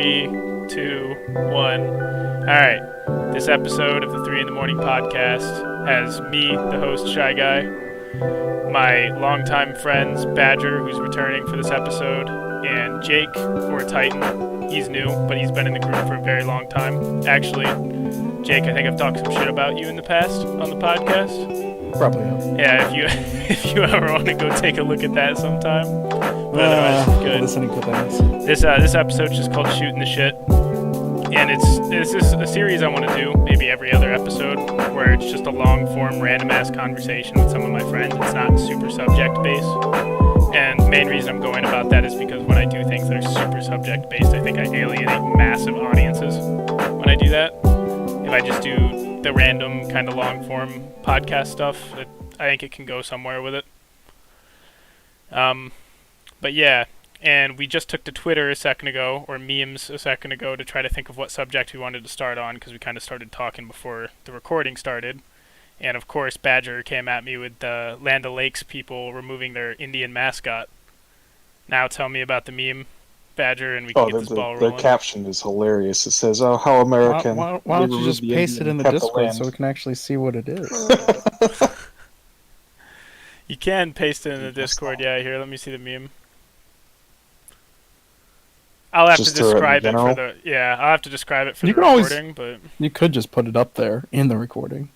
3, 2, 1. Alright, this episode of the 3 in the Morning podcast has me, the host, Shy Guy, my longtime friends, Badger, who's returning for this episode, and Jake, or Titan. He's new, but he's been in the group for a very long time. Actually, Jake, I think I've talked some shit about you in the past on the podcast. Probably. Yeah, if you ever want to go take a look at that sometime. But otherwise, good. Listening to things. This episode's just called Shooting the Shit. And it's just a series I want to do, maybe every other episode, where it's just a long-form, random-ass conversation with some of my friends. It's not super subject-based. And the main reason I'm going about that is because when I do things that are super subject-based, I think I alienate massive audiences when I do that. If I just do the random kind of long-form podcast stuff, I think it can go somewhere with it. But yeah. And we just took to Twitter a second ago, or memes a second ago, to try to think of what subject we wanted to start on, because we kind of started talking before the recording started. And of course, Badger came at me with the Land O'Lakes people removing their Indian mascot. Now tell me about the meme, Badger, and we can get this ball rolling. Their caption is hilarious. It says, "Oh, how American." Why don't you just paste it in the Discord so we can actually see what it is? You can paste it in the Discord, yeah. Here, let me see the meme. I'll have to describe it for the I'll have to describe it for the recording, but you could just put it up there in the recording.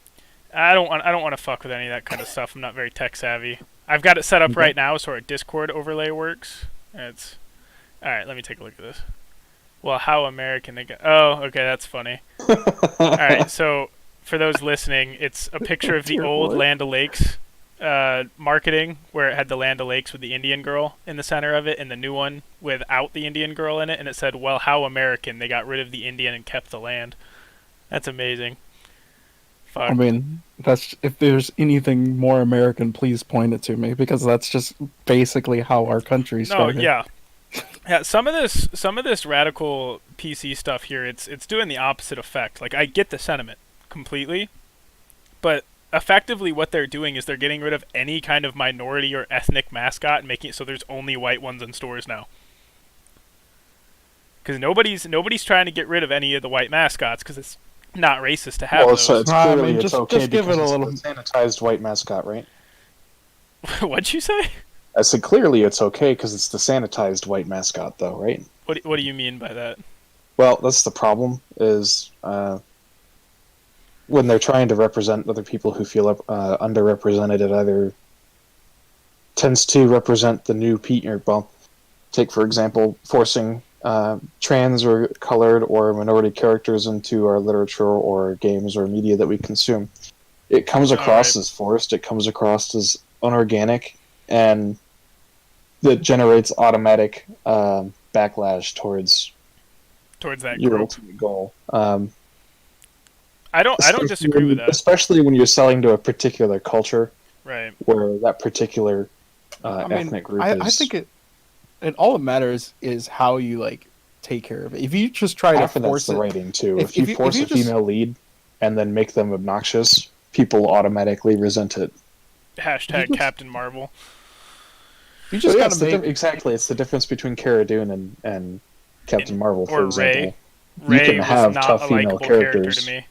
I don't want to fuck with any of that kind of stuff. I'm not very tech savvy. I've got it set up right now so our Discord overlay works. It's all right. Let me take a look at this. Well, how American they got? Oh, okay, that's funny. All right, so for those listening, it's a picture of the old Land O'Lakes marketing where it had the Land O'Lakes with the Indian girl in the center of it, and the new one without the Indian girl in it, and it said, "Well, how American, they got rid of the Indian and kept the land." That's amazing. Fuck. I mean, that's if there's anything more American, please point it to me, because that's just basically how our country started. No, yeah. Yeah, some of this radical PC stuff here, it's doing the opposite effect. Like, I get the sentiment completely, but effectively what they're doing is they're getting rid of any kind of minority or ethnic mascot and making it so there's only white ones in stores now. Because nobody's trying to get rid of any of the white mascots because it's not racist to have those. So it's clearly just okay give it a it's little the sanitized white mascot, right? What'd you say? I said clearly it's okay because it's the sanitized white mascot, though, right? What do you mean by that? Well, that's the problem, is when they're trying to represent other people who feel underrepresented, it either tends to represent the new take, for example, forcing trans or colored or minority characters into our literature or games or media that we consume. It comes across as forced, it comes across as unorganic, and that generates automatic backlash towards that your group. ultimate goal. I don't disagree with that. Especially when you're selling to a particular culture, right? Where that particular ethnic group is. I think it all that matters is how you take care of it. If you just try to force the writing too. If you force a female lead and then make them obnoxious, people automatically resent it. Hashtag Captain Marvel. You just exactly. It's the difference between Cara Dune and Captain Marvel, for example. Ray you can have tough female characters. To me.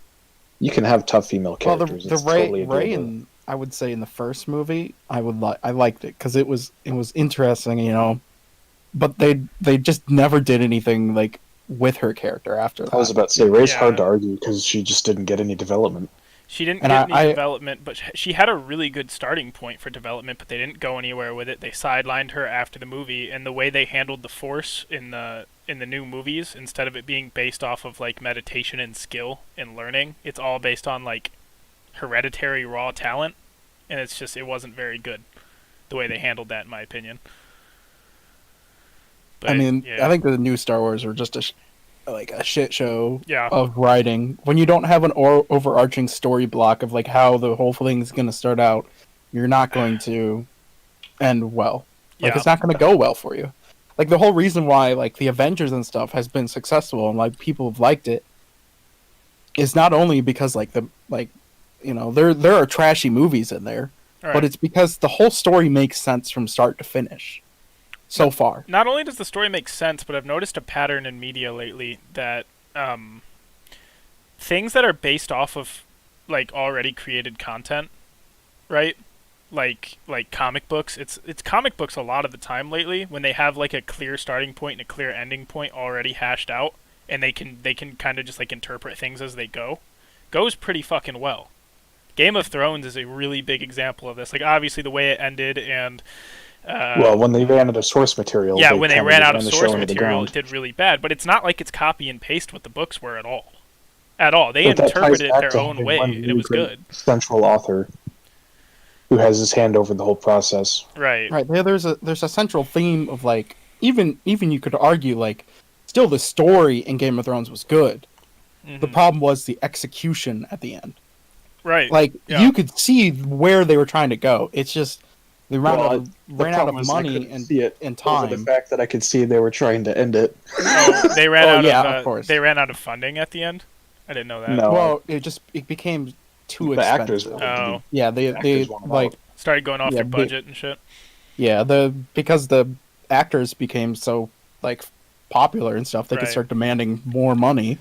You can have tough female characters. Well, Ray in, I would say in the first movie, I liked it because it was interesting, but they just never did anything with her character after that. I was about to say Ray's hard to argue because she just didn't get any development. She didn't get any development, but she had a really good starting point for development, but they didn't go anywhere with it. They sidelined her after the movie, and the way they handled the Force in the new movies, instead of it being based off of meditation and skill and learning, it's all based on hereditary raw talent, and it wasn't very good the way they handled that, in my opinion. But, I think the new Star Wars are just a shit show of writing. When you don't have an overarching story block of how the whole thing's going to start out, you're not going to end well. It's not going to go well for you. The whole reason why the Avengers and stuff has been successful and people have liked it is not only because there are trashy movies in there, but it's because the whole story makes sense from start to finish. so far. Not only does the story make sense, but I've noticed a pattern in media lately that things that are based off of like already created content, right? Like comic books. It's comic books a lot of the time lately when they have like a clear starting point and a clear ending point already hashed out, and they can kind of just like interpret things as they go. Goes pretty fucking well. Game of Thrones is a really big example of this. Like obviously the way it ended and well, when they ran out of source material. Yeah, when they ran out of source material, it did really bad. But it's not like it's copy and paste what the books were at all. At all. They interpreted it their own way, and it was good. Central author who has his hand over the whole process. Right. Right. There's a central theme of like even you could argue like still the story in Game of Thrones was good. Mm-hmm. The problem was the execution at the end. Right. Like you could see where they were trying to go. It's just they ran out of money and time. Over the fact that I could see they were trying to end it. Oh, they ran of course. They ran out of funding at the end. I didn't know that. No. Well, it became too expensive. Actors. Yeah, they like started going off their budget and shit. Yeah, because the actors became so like popular and stuff, they could start demanding more money,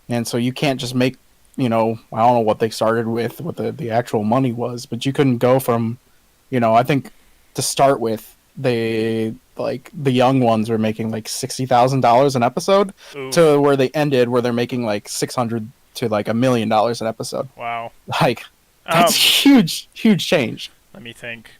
and so you can't just make I don't know what they started with, what the actual money was, but you couldn't go from, I think to start with the young ones were making like $60,000 an episode. Ooh. To where they ended where they're making like 600 to like $1 million an episode. Wow. Like that's huge change. Let me think.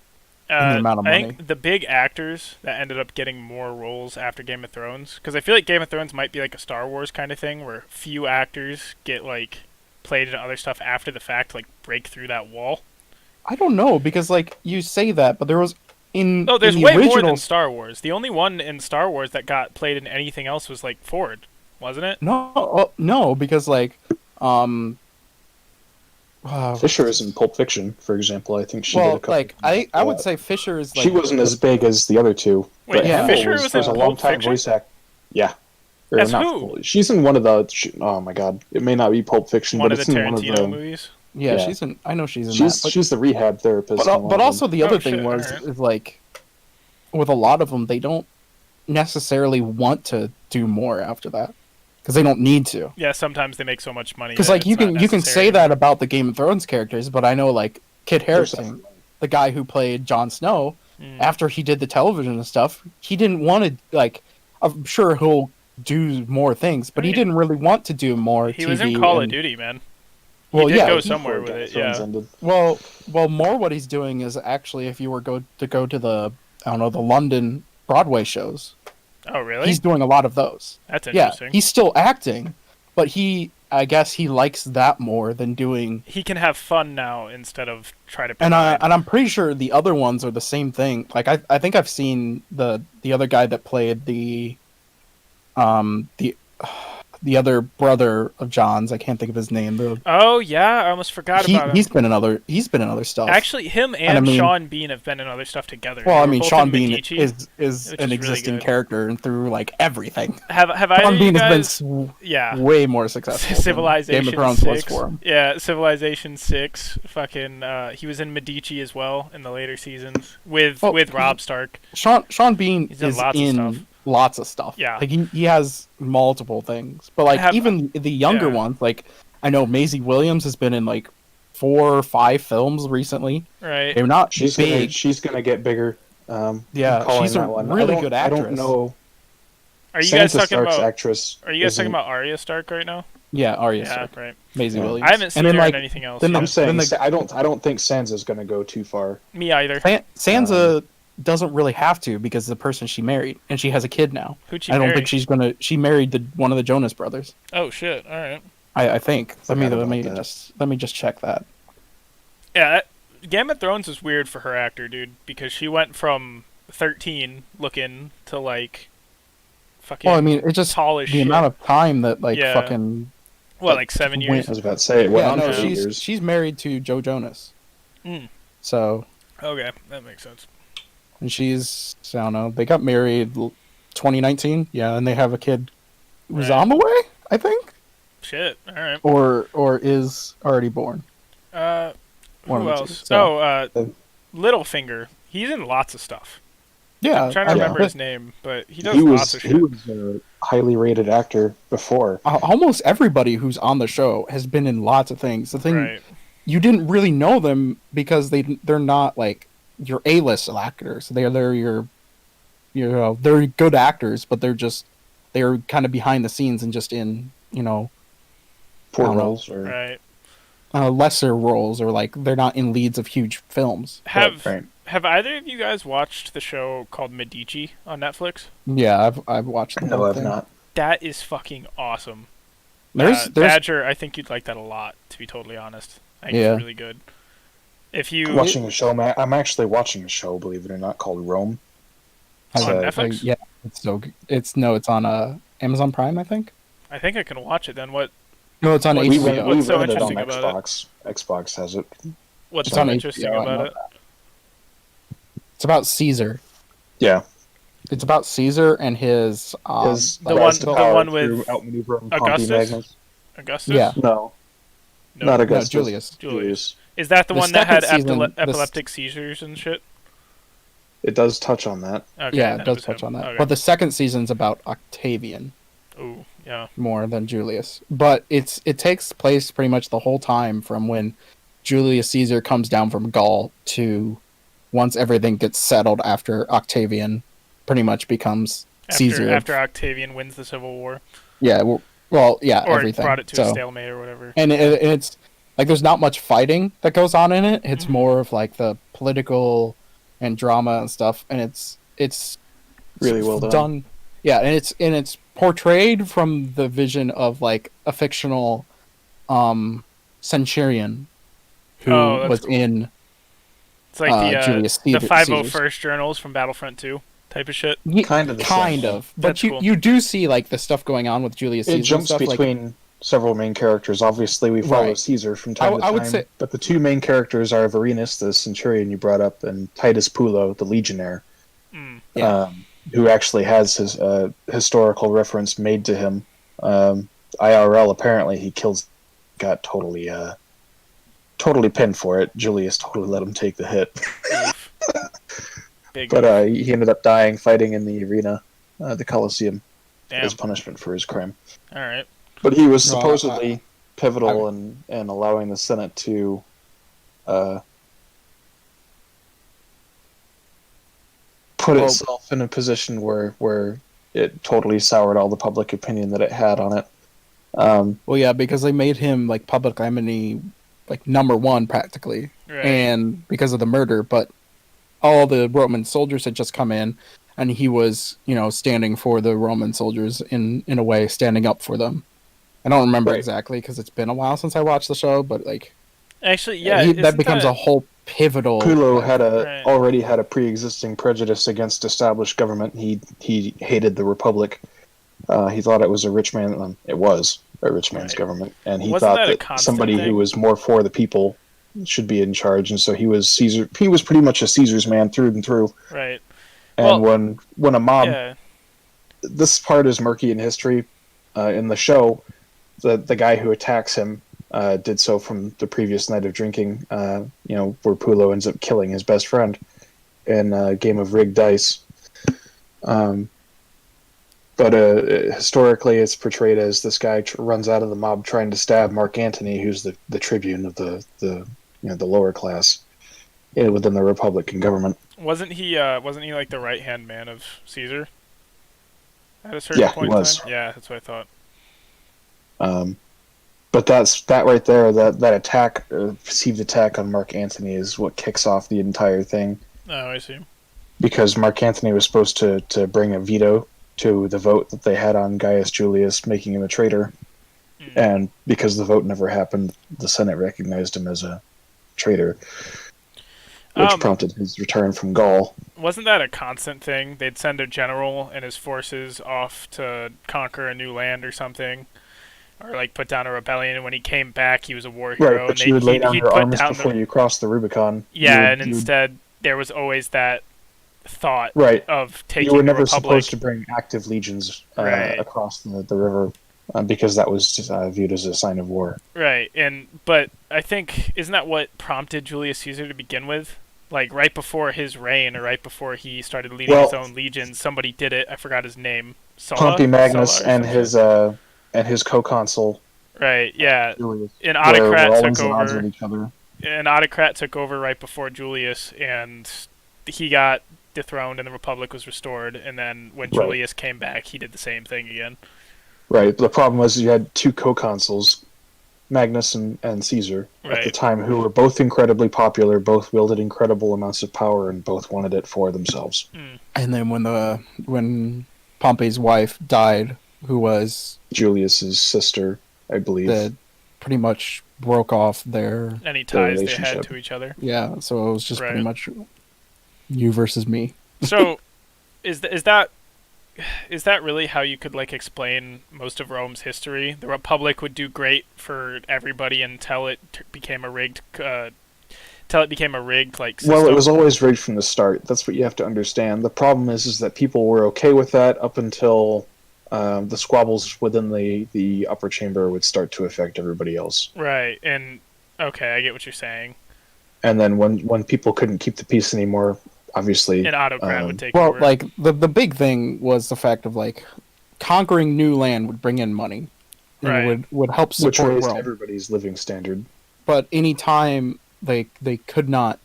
The amount of money. I think the big actors that ended up getting more roles after Game of Thrones, because I feel like Game of Thrones might be like a Star Wars kind of thing where few actors get like played in other stuff after the fact, like break through that wall. I don't know, because like you say that, but there was there's way more than Star Wars. The only one in Star Wars that got played in anything else was like Ford, wasn't it? No, because like Fisher is in Pulp Fiction, for example. I think she did a couple. Like I would say Fisher is like she wasn't as big as the other two. Wait, yeah. Fisher was in Pulp Fiction? Voice act. Yeah. As who? She's in one of the. Oh my god! It may not be Pulp Fiction, but it's in one of the Tarantino movies. Yeah, she's in. I know she's in that. But, she's the rehab therapist. But also the other thing is like, with a lot of them, they don't necessarily want to do more after that because they don't need to. Yeah, sometimes they make so much money. Because like you can say that about the Game of Thrones characters, but I know like Kit Harington, the guy who played Jon Snow, after he did the television and stuff, he didn't want to like. I'm sure he'll do more things, but he didn't really want to do more. He was in Call of Duty, man. He did go somewhere with it, yeah. Well, more what he's doing is actually if you were to go to the the London Broadway shows. Oh, really? He's doing a lot of those. That's interesting. Yeah, he's still acting, but I guess he likes that more than doing. He can have fun now instead of try to. And I'm pretty sure the other ones are the same thing. Like I think I've seen the other guy that played the other brother of John's. I can't think of his name. Oh yeah, I almost forgot about him. He's been in other stuff. Actually, him and Sean Bean have been in other stuff together. Well, I mean, Sean Bean is an existing character and through like everything. Have Sean Bean has been way more successful. Civilization Game of Thrones 6 was for him. Yeah, Civilization 6. Fucking, he was in Medici as well in the later seasons with Robb Stark. Sean Bean is in lots of stuff. Yeah, like he has multiple things, but like even the younger ones, like I know Maisie Williams has been in like 4 or 5 films recently. Right, they're not she's big. She's gonna get bigger. She's a really good actress. I don't know. Are you guys talking Stark's about actress? Are you guys talking about Arya Stark right now? Yeah, Arya Stark. Right. Maisie Williams. I haven't seen her in anything else. I'm saying I don't think Sansa's gonna go too far. Me either. Sansa doesn't really have to because of the person she married, and she has a kid now. Who'd she I don't marry? think she's gonna. She married one of the Jonas brothers. Oh shit! All right. I think. Let me just check that. Yeah, Game of Thrones is weird for her actor, dude, because she went from 13 looking to like fucking. Well, I mean, it's just tall as the amount of time that fucking. Well, like 7 years. I was about to say she's married to Joe Jonas. So. Okay, that makes sense. And she's, I don't know, they got married 2019, yeah, and they have a kid who's on the way, I think. Shit, all right. Or is already born. Who else? Littlefinger. He's in lots of stuff. Yeah, trying to remember his name, but he does lots of shit. He was a highly rated actor before. Almost everybody who's on the show has been in lots of things. The thing, you didn't really know them because they're not like your A-list actors. They're your they're good actors, but they're kind of behind the scenes and just in poor roles or lesser roles, or like they're not in leads of huge films. Have either of you guys watched the show called Medici on Netflix? Yeah, I've watched the whole thing. I've not. That is fucking awesome. There's Badger, I think you'd like that a lot, to be totally honest. I think it's really good. If you watching a show, I'm actually watching a show, believe it or not, called Rome. On Netflix? Yeah, it's so good. It's on Amazon Prime, I think. I think I can watch it then. What? No, it's on HBO. What's so interesting about it? Xbox has it. What's so interesting about it? It's about Caesar. Yeah. It's about Caesar and his the one with Augustus. Augustus? Yeah. No, not Augustus. No, Julius. Is that the one that had epileptic seizures and shit? It does touch on that. Okay, yeah, it does touch on that. Okay. But the second season's about Octavian. Ooh, yeah. More than Julius. But it takes place pretty much the whole time from when Julius Caesar comes down from Gaul to once everything gets settled after Octavian pretty much becomes Caesar. After Octavian wins the Civil War. Yeah, well, yeah, or everything. Brought it to a stalemate or whatever. And it's like there's not much fighting that goes on in it. It's more of like the political and drama and stuff, and it's really well done. Yeah, and it's portrayed from the vision of like a fictional centurion who was cool. In it's like Julius Caesar, the 501st journals from Battlefront 2 type of shit. Kind of. But you do see like the stuff going on with Julius Caesar. It jumps between several main characters. Obviously, we follow Caesar from time to time. Would say, but the two main characters are Varenus, the centurion you brought up, and Titus Pullo, the legionnaire, who actually has his historical reference made to him. IRL, apparently, he got totally pinned for it. Julius totally let him take the hit. But he ended up dying fighting in the arena, the Colosseum, as punishment for his crime. All right. But he was supposedly pivotal in allowing the Senate to put itself in a position where it totally soured all the public opinion that it had on it. Well, yeah, because they made him like public enemy, like #1 practically, and because of the murder. But all the Roman soldiers had just come in, and he was, standing for the Roman soldiers in a way, standing up for them. I don't remember exactly because it's been a while since I watched the show, but like, actually, yeah, that becomes a whole pivotal. Pullo had already had a pre-existing prejudice against established government. He hated the Republic. He thought it was a rich man. It was a rich man's government, and he thought that somebody who was more for the people should be in charge. And so he was Caesar. He was pretty much a Caesar's man through and through. Right. And when a mob, this part is murky in history. In the show, the guy who attacks him did so from the previous night of drinking. Where Pullo ends up killing his best friend in a game of rigged dice. But historically, it's portrayed as this guy runs out of the mob trying to stab Mark Antony, who's the tribune of the lower class within the Republican government. Wasn't he like the right hand man of Caesar? At a certain point he was. in time? Yeah, that's what I thought. But that right there, that attack, perceived attack on Mark Antony, is what kicks off the entire thing. Oh, I see. Because Mark Antony was supposed to bring a veto to the vote that they had on Gaius Julius, making him a traitor. And because the vote never happened, the Senate recognized him as a traitor, which prompted his return from Gaul. Wasn't that a constant thing? They'd send a general and his forces off to conquer a new land or something, or like put down a rebellion, and when he came back, he was a war hero. Right, but you would lay down your arms before you crossed the Rubicon. Yeah, instead, there was always that thought of taking You were never Republic. supposed to bring active legions across the river, because that was viewed as a sign of war. Right, but I think, isn't that what prompted Julius Caesar to begin with? like right before his reign, or right before he started leading his own legions, somebody did it. I forgot his name. Pompey Magnus Sulla and his co-consul. Right. Yeah. Julius, An autocrat were took always at odds over. with each other. An autocrat took over right before Julius, and he got dethroned, and the Republic was restored. And then when Julius came back, he did the same thing again. Right. The problem was you had two co-consuls, Magnus and Caesar, at the time, who were both incredibly popular, both wielded incredible amounts of power, and both wanted it for themselves. And then when Pompey's wife died, who was Julius's sister, I believe, that pretty much broke off any ties they had to each other. Yeah, so it was just pretty much you versus me. So, is that really how you could like explain most of Rome's history? The Republic would do great for everybody until it became a rigged like system. Well, it was always rigged from the start. That's what you have to understand. The problem is that people were okay with that up until the squabbles within the upper chamber would start to affect everybody else. Right, and okay, I get what you're saying. And then when people couldn't keep the peace anymore, obviously an autocrat would take over. Well, like the big thing was the fact of like conquering new land would bring in money, and would help support which raised Rome. Everybody's living standard. But any time they could not,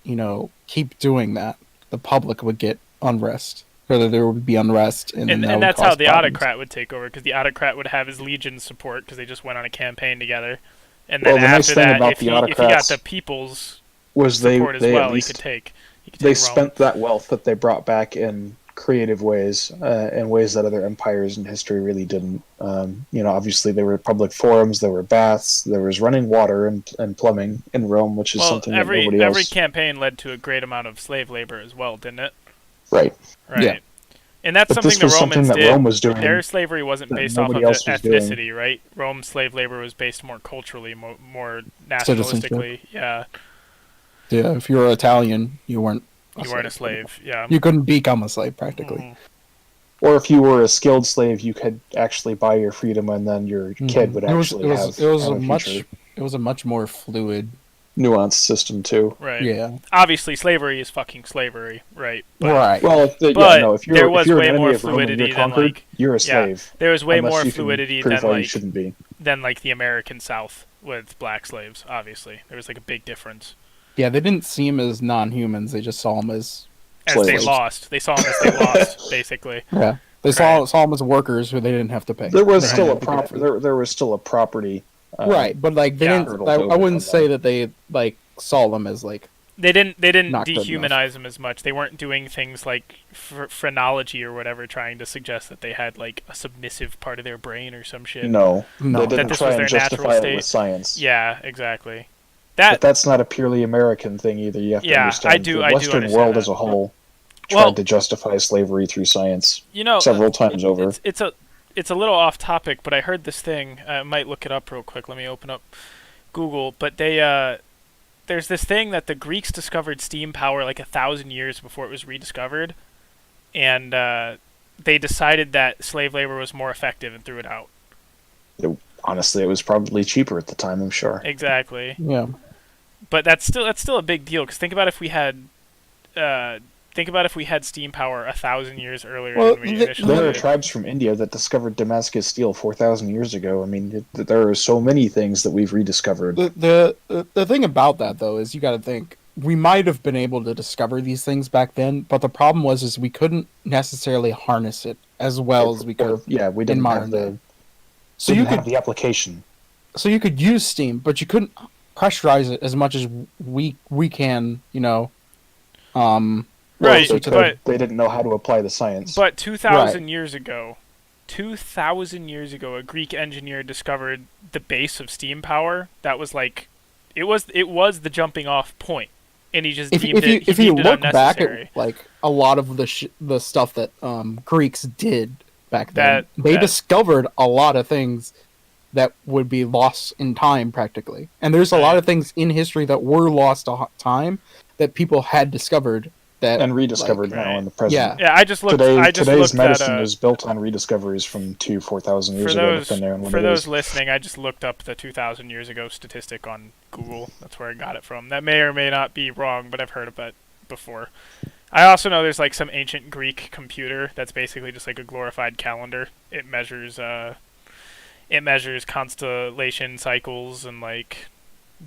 keep doing that, the public would get unrest. Or there would be unrest, and that's how the autocrat would take over, because the autocrat would have his legion support because they just went on a campaign together. And then after that, if he got the people's support as well, he could take. They spent that wealth that they brought back in creative ways, in ways that other empires in history really didn't. Obviously there were public forums, there were baths, there was running water and plumbing in Rome, which is something that nobody else. Every campaign led to a great amount of slave labor as well, didn't it? Right. Yeah. And that's something the Romans did. Rome was doing. Their slavery wasn't based off of ethnicity, right? Rome's slave labor was based more culturally, more nationalistically. Yeah. Yeah, if you were Italian, you weren't a slave. Yeah. You couldn't become a slave, practically. Or if you were a skilled slave, you could actually buy your freedom, and then your kid would actually have a future. It was a much more fluid, nuanced system too. Right. Yeah. Obviously, slavery is fucking slavery, right? But, right. Well, if there was way more fluidity than like you're a slave. There was way more fluidity shouldn't be. than like the American South with black slaves. Obviously, there was like a big difference. Yeah, they didn't see them as non-humans. They just saw them as slaves. They lost. They saw them as they lost, basically. Yeah, they saw them as workers who they didn't have to pay. There was still a property. Right, but like they didn't. I wouldn't say that they like saw them as like. They didn't dehumanize them as much. They weren't doing things like phrenology or whatever, trying to suggest that they had like a submissive part of their brain or some shit. No. They didn't try and justify it with science. Yeah, exactly. But that's not a purely American thing either. You have to understand the Western world as a whole tried to justify slavery through science several times over. It's a little off topic, but I heard this thing. I might look it up real quick. Let me open up Google. But there's this thing that the Greeks discovered steam power like 1,000 years before it was rediscovered, and they decided that slave labor was more effective and threw it out. Honestly, it was probably cheaper at the time, I'm sure. Exactly. Yeah. But that's still a big deal, because think about if we had steam power 1,000 years earlier than we initially There are tribes from India that discovered Damascus steel 4,000 years ago. I mean, there are so many things that we've rediscovered. The thing about that, though, is you got to think, we might have been able to discover these things back then, but the problem was we couldn't necessarily harness it as well as we could. Yeah, we didn't have the application. So you could use steam, but you couldn't pressurize it as much as we can, Right, but they didn't know how to apply the science. But 2,000 years ago, a Greek engineer discovered the base of steam power. That was like, it was the jumping off point, and he just deemed it if you look unnecessary. back at like a lot of the stuff that Greeks did back then, they discovered a lot of things that would be lost in time practically, and there's a lot of things in history that were lost to time that people had discovered and rediscovered now in the present. Yeah. I just looked. Today's medicine is built on rediscoveries from 4,000 years ago. For those listening, I just looked up the 2,000 years ago statistic on Google. That's where I got it from. That may or may not be wrong, but I've heard about before. I also know there's like some ancient Greek computer that's basically just like a glorified calendar. It measures constellation cycles and like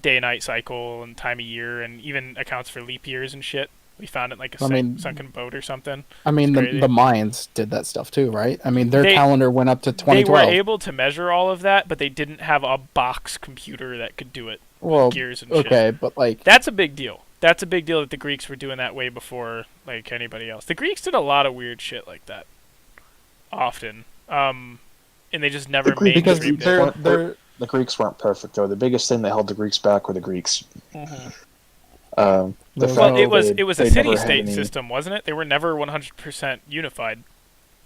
day-night cycle and time of year, and even accounts for leap years and shit. We found it in like a sunken boat or something. I mean, the Mayans did that stuff too, right? I mean, their calendar went up to 2012. They were able to measure all of that, but they didn't have a box computer that could do it. Well, gears and shit. Okay, but like that's a big deal. That's a big deal that the Greeks were doing that way before like anybody else. The Greeks did a lot of weird shit like that, often, and they just never mainstreamed it. The Greeks weren't perfect though. The biggest thing that held the Greeks back were the Greeks. Mm-hmm. It was a city-state system, wasn't it? They were never 100% unified.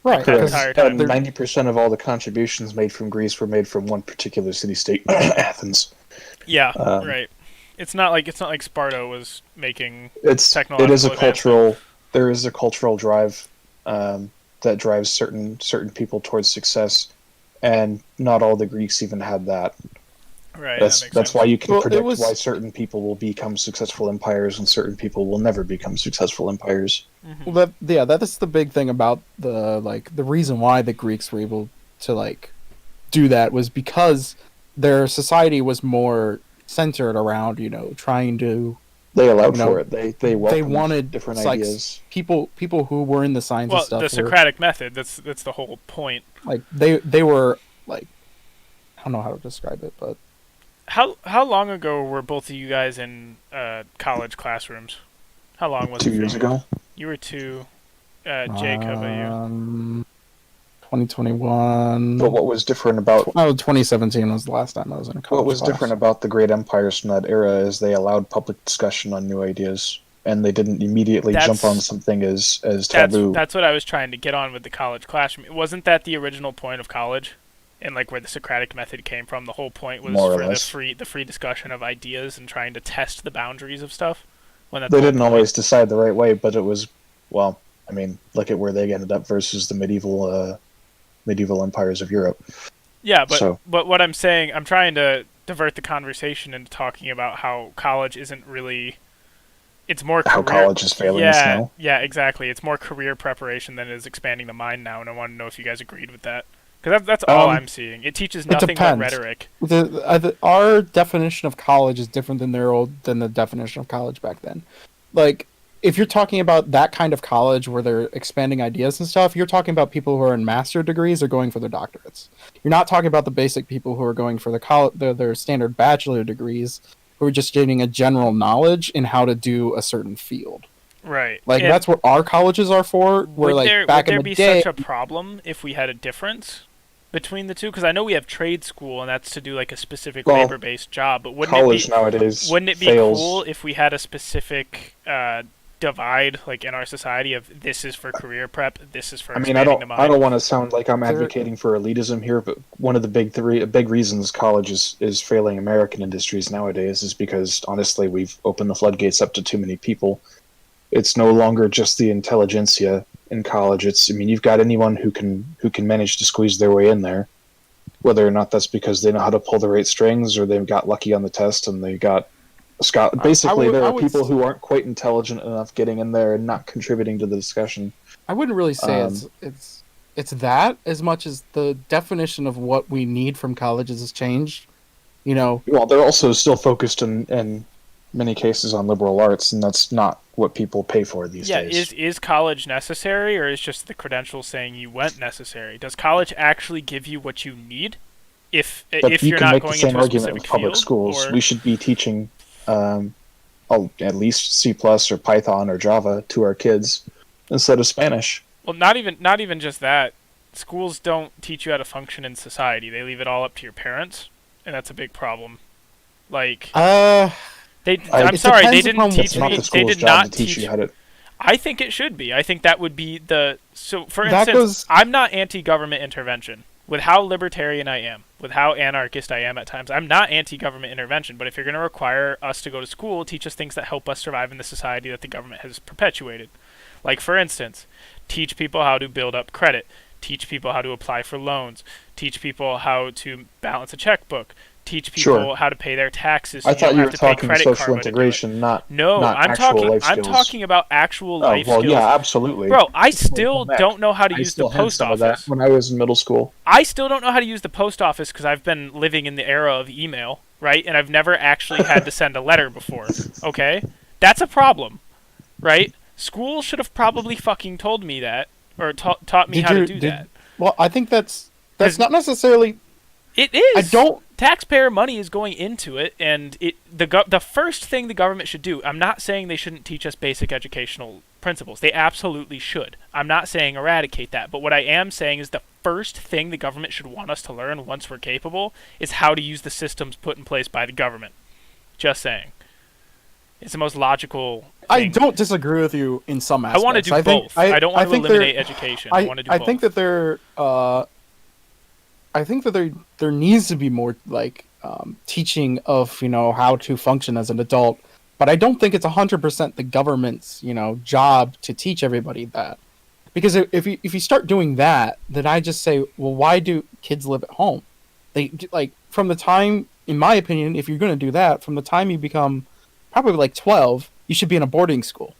Right. The entire time. 90% of all the contributions made from Greece were made from one particular city-state, Athens. Yeah, right. It's not like Sparta was making technological. It is a cultural. There is a cultural drive that drives certain people towards success, and not all the Greeks even had that. Right. That's why you can predict why certain people will become successful empires and certain people will never become successful empires. Mm-hmm. Well, that is the big thing about the reason why the Greeks were able to do that was because their society was more centered around trying to. They allowed for it. They wanted different ideas. People who were in the science and stuff. The Socratic method. That's the whole point. Like they were like, I don't know how to describe it, but. How long ago were both of you guys in college classrooms? How long was it? 2 years ago. You were 2. Jake, how about you? 2021. But what was different about... 2017 was the last time I was in a college What was class. different about the great empires from that era is they allowed public discussion on new ideas, and they didn't immediately jump on something as taboo. That's what I was trying to get on with the college classroom. Wasn't that the original point of college? And where the Socratic method came from, the whole point was for the free discussion of ideas and trying to test the boundaries of stuff. They didn't always decide the right way, but it was look at where they ended up versus the medieval empires of Europe. Yeah, but what I'm saying, I'm trying to divert the conversation into talking about how college isn't really. It's more how college is failing us now. Yeah, exactly. It's more career preparation than it is expanding the mind now, and I want to know if you guys agreed with that. Because that's all I'm seeing. It teaches nothing but rhetoric. Our definition of college is different than the definition of college back then. Like, if you're talking about that kind of college where they're expanding ideas and stuff, you're talking about people who are in master degrees or going for their doctorates. You're not talking about the basic people who are going for their standard bachelor degrees, who are just getting a general knowledge in how to do a certain field. Right. Like, that's what our colleges are for. Would there be such a problem if we had a difference between the two? Because I know we have trade school, and that's to do a specific labor-based job. But wouldn't it be cool if we had a specific divide in our society of this is for career prep, this is for expanding the mind? I don't want to sound like I'm advocating for elitism here, but one of the big reasons college is failing American industries nowadays is because honestly we've opened the floodgates up to too many people. It's no longer just the intelligentsia in college. You've got anyone who can manage to squeeze their way in there, whether or not that's because they know how to pull the right strings or they've got lucky on the test and they got a Scott. Basically, there are people who aren't quite intelligent enough getting in there and not contributing to the discussion. I wouldn't really say it's that as much as the definition of what we need from colleges has changed. Well, they're also still focused in many cases on liberal arts, and that's not what people pay for these days. Is college necessary, or is just the credential saying you went necessary? Does college actually give you what you need? If you're not going into a specific public schools, we should be teaching at least C+ or Python or Java to our kids instead of Spanish. Well, not even just that. Schools don't teach you how to function in society. They leave it all up to your parents, and that's a big problem. I'm sorry, they didn't teach me. They did not teach you how to. I think it should be. I think that would be for instance, I'm not anti-government intervention. With how libertarian I am, with how anarchist I am at times, I'm not anti-government intervention. But if you're going to require us to go to school, teach us things that help us survive in the society that the government has perpetuated. Like, for instance, teach people how to build up credit. Teach people how to apply for loans. Teach people how to balance a checkbook. teach people how to pay their taxes. So I thought you were have to pay talking credit social karma integration, not I'm actual life skills. I'm talking about actual life skills. Yeah, absolutely. Bro, I still don't know how to use the post some office. Of that when I was in middle school. I still don't know how to use the post office because I've been living in the era of email, right? And I've never actually had to send a letter before. Okay, that's a problem, right? School should have probably fucking told me that, or taught me how to do that. Well, I think that's not necessarily. It is. I don't. Taxpayer money is going into it, and the first thing the government should do. I'm not saying they shouldn't teach us basic educational principles. They absolutely should. I'm not saying eradicate that, but what I am saying is the first thing the government should want us to learn once we're capable is how to use the systems put in place by the government. Just saying. It's the most logical thing. I don't disagree with you in some aspects. I want to do both. I don't want to eliminate education. I want to do both. I think that there needs to be more like teaching of how to function as an adult, but I don't think it's 100% the government's job to teach everybody that. Because if you start doing that, then I just say, well, why do kids live at home? They from the time, in my opinion, if you're going to do that, from the time you become probably like 12, you should be in a boarding school.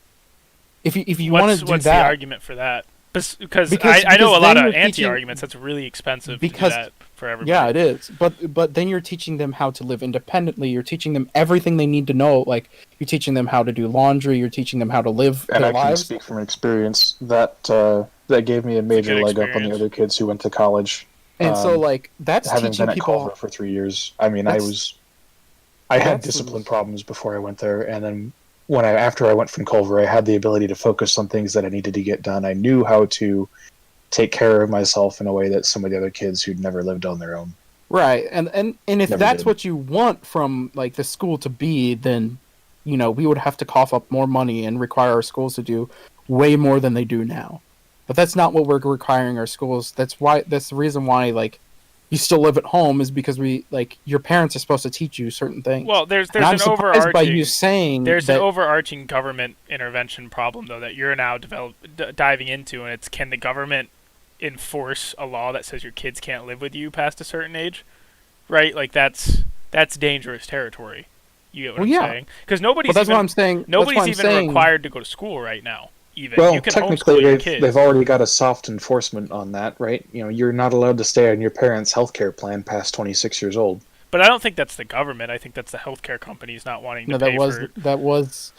If you want to do that, what's the argument for that? Because I know a lot of anti-arguments. That's really expensive to do that for everybody. Yeah, it is. But then you're teaching them how to live independently. You're teaching them everything they need to know. Like, you're teaching them how to do laundry. You're teaching them how to live their lives. And I can speak from experience. That gave me a major leg up on the other kids who went to college. And so, that's having teaching been people... at Culver for 3 years. I mean, I had discipline problems before I went there, and then after I went from Culver, I had the ability to focus on things that I needed to get done. I knew how to take care of myself in a way that some of the other kids who'd never lived on their own. Right, and if that's what you want from the school to be, then we would have to cough up more money and require our schools to do way more than they do now. But that's not what we're requiring our schools. That's the reason why you still live at home is because your parents are supposed to teach you certain things. Well, there's an overarching government intervention problem though that you're now diving into, and it's, can the government enforce a law that says your kids can't live with you past a certain age? Right? That's dangerous territory. You get what I'm saying? Because nobody's even required to go to school right now. Well, technically, they've already got a soft enforcement on that, right? You're not allowed to stay on your parents' healthcare plan past 26 years old. But I don't think that's the government. I think that's the healthcare companies not wanting to pay for it. That was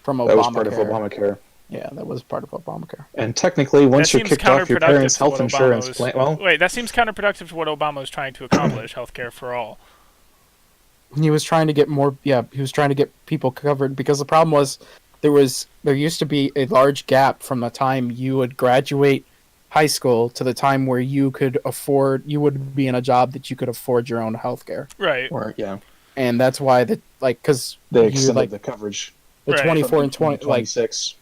from Obamacare. That was part of Obamacare. Yeah, that was part of Obamacare. And technically, once you're kicked off your parents' health insurance plan... Well, wait, that seems counterproductive to what Obama was trying to accomplish, healthcare for all. He was trying to get more... Yeah, he was trying to get people covered, because the problem was... There used to be a large gap from the time you would graduate high school to the time where you would be in a job that you could afford your own health care. Right. And that's why because they extended the coverage. The 24 and 26,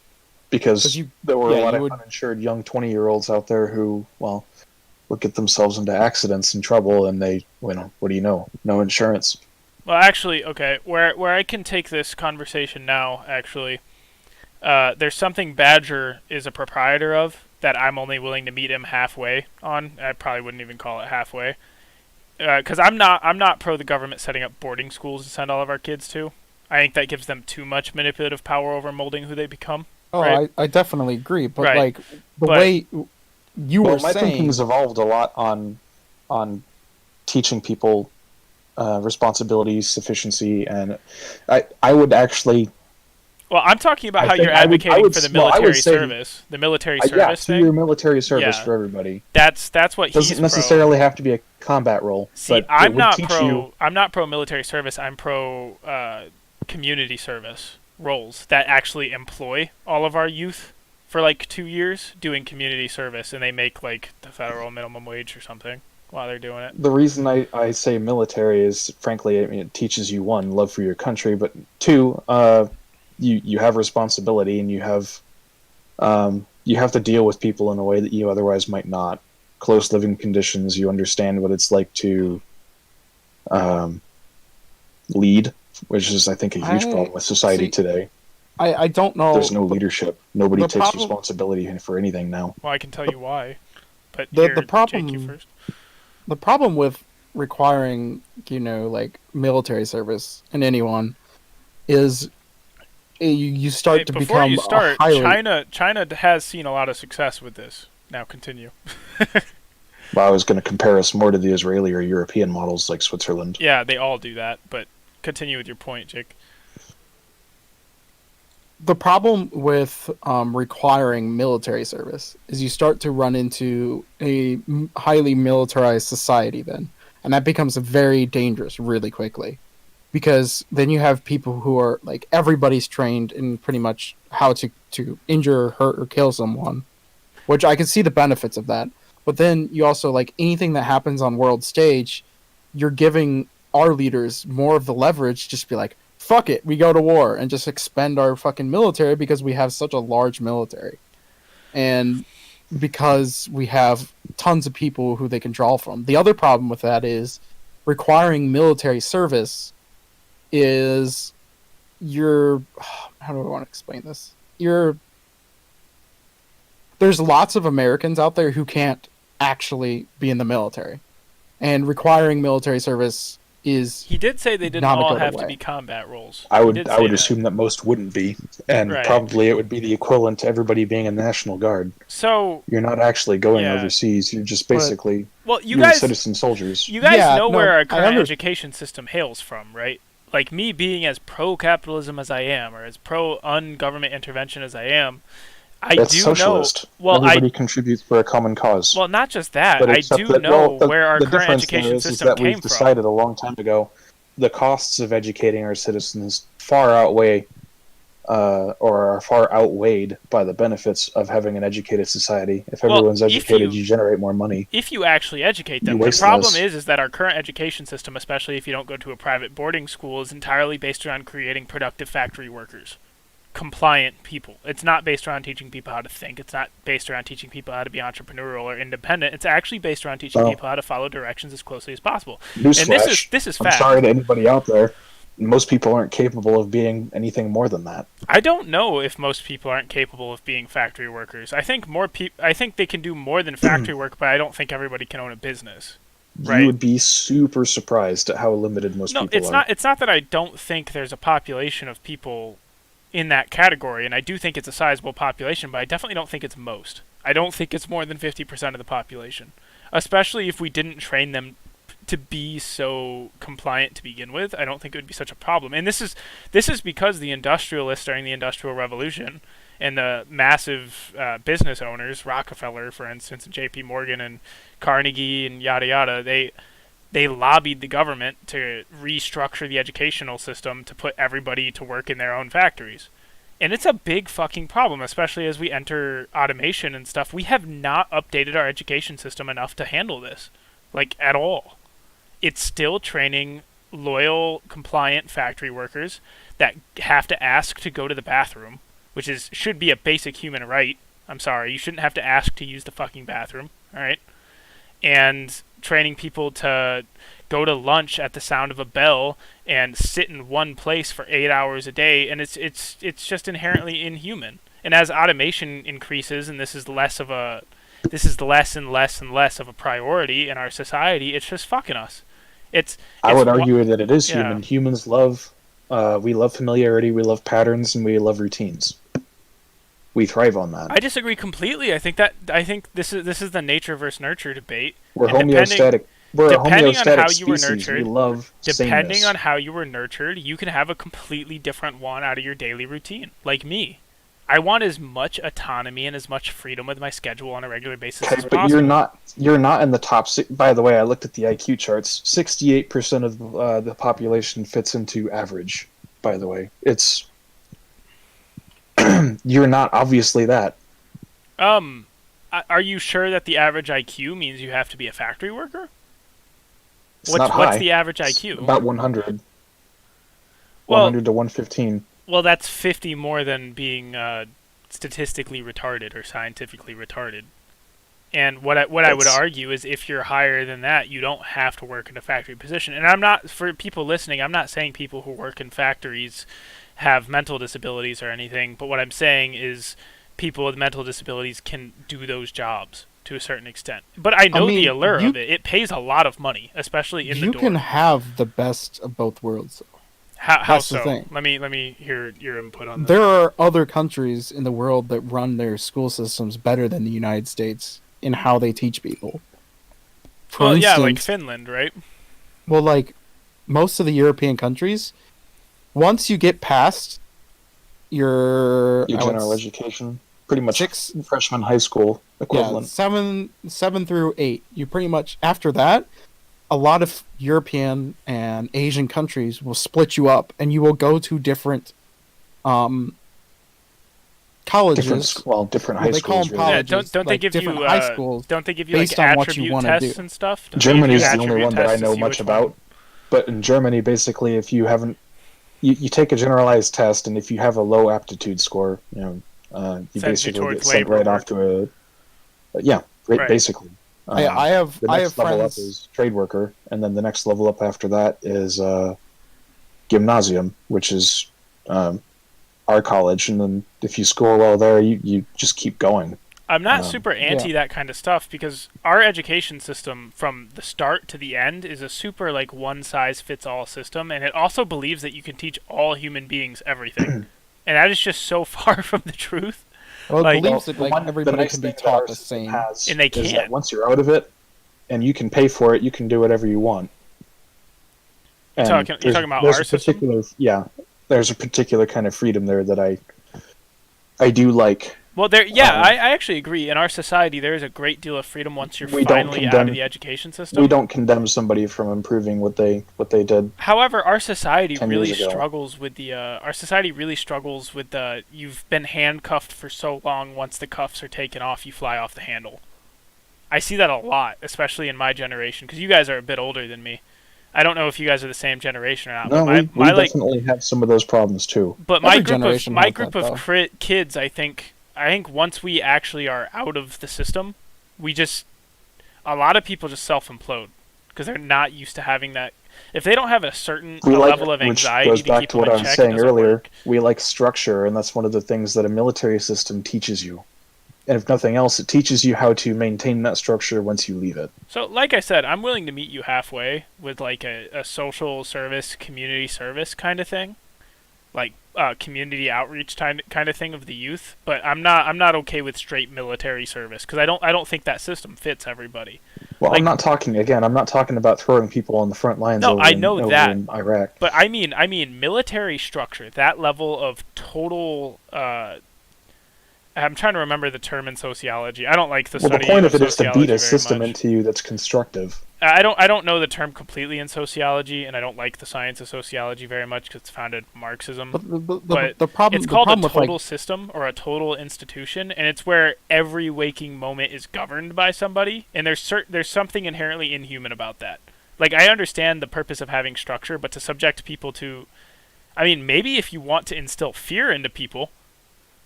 because there were a lot of uninsured young 20-year-olds out there who, would get themselves into accidents and trouble, and they, what do you know? No insurance. Well, actually, okay, where I can take this conversation now, actually, there's something Badger is a proprietor of that I'm only willing to meet him halfway on. I probably wouldn't even call it halfway, because I'm not pro the government setting up boarding schools to send all of our kids to. I think that gives them too much manipulative power over molding who they become. Oh, right? I definitely agree, but way you were saying, my thinking's evolved a lot on teaching people responsibility, sufficiency, and I would actually... Well, I'm talking about how you're advocating for the military service. The military service thing? Your military service for everybody. That's what he's doesn't necessarily have to be a combat role. See, I'm not pro military service. I'm pro community service roles that actually employ all of our youth for 2 years doing community service, and they make the federal minimum wage or something while they're doing it. The reason I say military is, frankly, it teaches you, one, love for your country, but two, you have responsibility, and you have to deal with people in a way that you otherwise might not. Close living conditions, you understand what it's like to lead, which is, I think, a huge problem with society today. I don't know. There's no leadership. Nobody takes responsibility for anything now. Well, I can tell you why. But the problem, Jake, you first. The problem with requiring, like military service in anyone is you start to Before become you a start, highly. China has seen a lot of success with this. Now continue. Well, I was going to compare us more to the Israeli or European models like Switzerland. Yeah, they all do that, but continue with your point, Jake. The problem with requiring military service is you start to run into a highly militarized society then, and that becomes very dangerous really quickly, because then you have people who are like everybody's trained in pretty much how to injure, hurt, or kill someone, which I can see the benefits of that. But then you also like anything that happens on world stage, you're giving our leaders more of the leverage. Just be like, fuck it, we go to war and just expend our fucking military because we have such a large military, and because we have tons of people who they can draw from. The other problem with that is requiring military service is you're how do I want to explain this? There's lots of Americans out there who can't actually be in the military, and requiring military service is He did say they didn't all have to be combat roles. I would assume that most wouldn't be, and Right. probably it would be the equivalent to everybody being a National Guard. So you're not actually going overseas; you're just basically citizen soldiers. You guys know where our current education system hails from, right? Like me being as pro-capitalism as I am, or as pro-ungovernment intervention as I am, That's socialist. Well, everybody contributes for a common cause. Well, not just that. I do know where our current education system came from. We've decided a long time ago the costs of educating our citizens far outweigh, or are far outweighed by the benefits of having an educated society. If everyone's educated, you generate more money. If you actually educate them, the problem is that our current education system, especially if you don't go to a private boarding school, is entirely based around creating productive factory workers. Compliant people. It's not based around teaching people how to think. It's not based around teaching people how to be entrepreneurial or independent. It's actually based around teaching people how to follow directions as closely as possible. Newsflash. And this is fact. I'm sorry to anybody out there. Most people aren't capable of being anything more than that. I don't know if most people aren't capable of being factory workers. I think I think they can do more than factory work, but I don't think everybody can own a business. Right? You would be super surprised at how limited most people are. No, it's not that I don't think there's a population of people in that category, and I do think it's a sizable population, but I definitely don't think it's most. I don't think it's more than 50% of the population, especially if we didn't train them to be so compliant to begin with. I don't think it would be such a problem. And this is because the industrialists during the Industrial Revolution and the massive business owners, Rockefeller, for instance, and J.P. Morgan and Carnegie and yada yada, they lobbied the government to restructure the educational system to put everybody to work in their own factories. And it's a big fucking problem, especially as we enter automation and stuff. We have not updated our education system enough to handle this, like, at all. It's still training loyal, compliant factory workers that have to ask to go to the bathroom, which should be a basic human right. I'm sorry, you shouldn't have to ask to use the fucking bathroom, all right? And training people to go to lunch at the sound of a bell and sit in one place for 8 hours a day, and it's just inherently inhuman. And as automation increases, and this is less and less of a priority in our society, it's just fucking us. I would argue that it is human. Humans love familiarity, we love patterns, and we love routines. We thrive on that. I disagree completely. I think this is the nature versus nurture debate. We're homeostatic. We're a homeostatic species. We love depending sameness. on how you were nurtured, you can have a completely different one out of your daily routine. Like me, I want as much autonomy and as much freedom with my schedule on a regular basis as possible. But you're not in the top six. By the way, I looked at the IQ charts. 68% of the population fits into average. By the way, it's you're not obviously that. Are you sure that the average IQ means you have to be a factory worker? Not high. What's the average IQ? About 100. Well, 100 to 115. Well, that's 50 more than being statistically retarded or scientifically retarded. And what I would argue is if you're higher than that, you don't have to work in a factory position. And I'm not, for people listening, I'm not saying people who work in factories have mental disabilities or anything, but what I'm saying is people with mental disabilities can do those jobs to a certain extent. But I know the allure of it. It pays a lot of money, especially in the door. You can have the best of both worlds. How so? The thing. Let me hear your input on that. There are other countries in the world that run their school systems better than the United States in how they teach people. For instance, like Finland, right? Well, like most of the European countries, once you get past your general education, pretty much freshman high school equivalent. Yeah, 7 through 8. You pretty much, after that, a lot of European and Asian countries will split you up, and you will go to different colleges. Different high schools. They call them colleges. Yeah, don't they give you high schools? Don't they give you like attribute tests and stuff? Germany is the only one that I know much about. But in Germany, basically, if you haven't, you take a generalized test, and if you have a low aptitude score, you basically get sent right off to basically. I have level friends. Up is trade worker, and then the next level up after that is gymnasium, which is our college, and then if you score well there, you just keep going. I'm not super anti that kind of stuff because our education system from the start to the end is a super like one size fits all system, and it also believes that you can teach all human beings everything, and that is just so far from the truth. Well, it believes that everybody can be taught the same, and they can't. Once you're out of it, and you can pay for it, you can do whatever you want. You're talking about our system? Yeah, there's a particular kind of freedom there that I do like. Well, I actually agree. In our society, there is a great deal of freedom once you're finally out of the education system. We don't condemn somebody from improving what they did. However, our society really struggles with you've been handcuffed for so long. Once the cuffs are taken off, you fly off the handle. I see that a lot, especially in my generation, because you guys are a bit older than me. I don't know if you guys are the same generation or not. No, we definitely have some of those problems too. But my group of kids, I think once we actually are out of the system, a lot of people just self-implode because they're not used to having that. If they don't have a certain level of anxiety which goes back to keep to what them I in was check, saying earlier, work. We like structure, and that's one of the things that a military system teaches you. And if nothing else, it teaches you how to maintain that structure once you leave it. So, like I said, I'm willing to meet you halfway with like a social service, community service kind of thing, like community outreach kind of thing of the youth. But I'm not okay with straight military service because I don't think that system fits everybody. Well, I'm not talking about throwing people on the front lines. No, I know that in Iraq. But I mean military structure, that level of total. I'm trying to remember the term in sociology. I don't like the study of sociology. Well, the point of it is to beat a system into you that's constructive. I don't know the term completely in sociology, and I don't like the science of sociology very much because it's founded Marxism. But it's called a total system or a total institution, and it's where every waking moment is governed by somebody, and there's something inherently inhuman about that. Like, I understand the purpose of having structure, but to subject people to... I mean, maybe if you want to instill fear into people...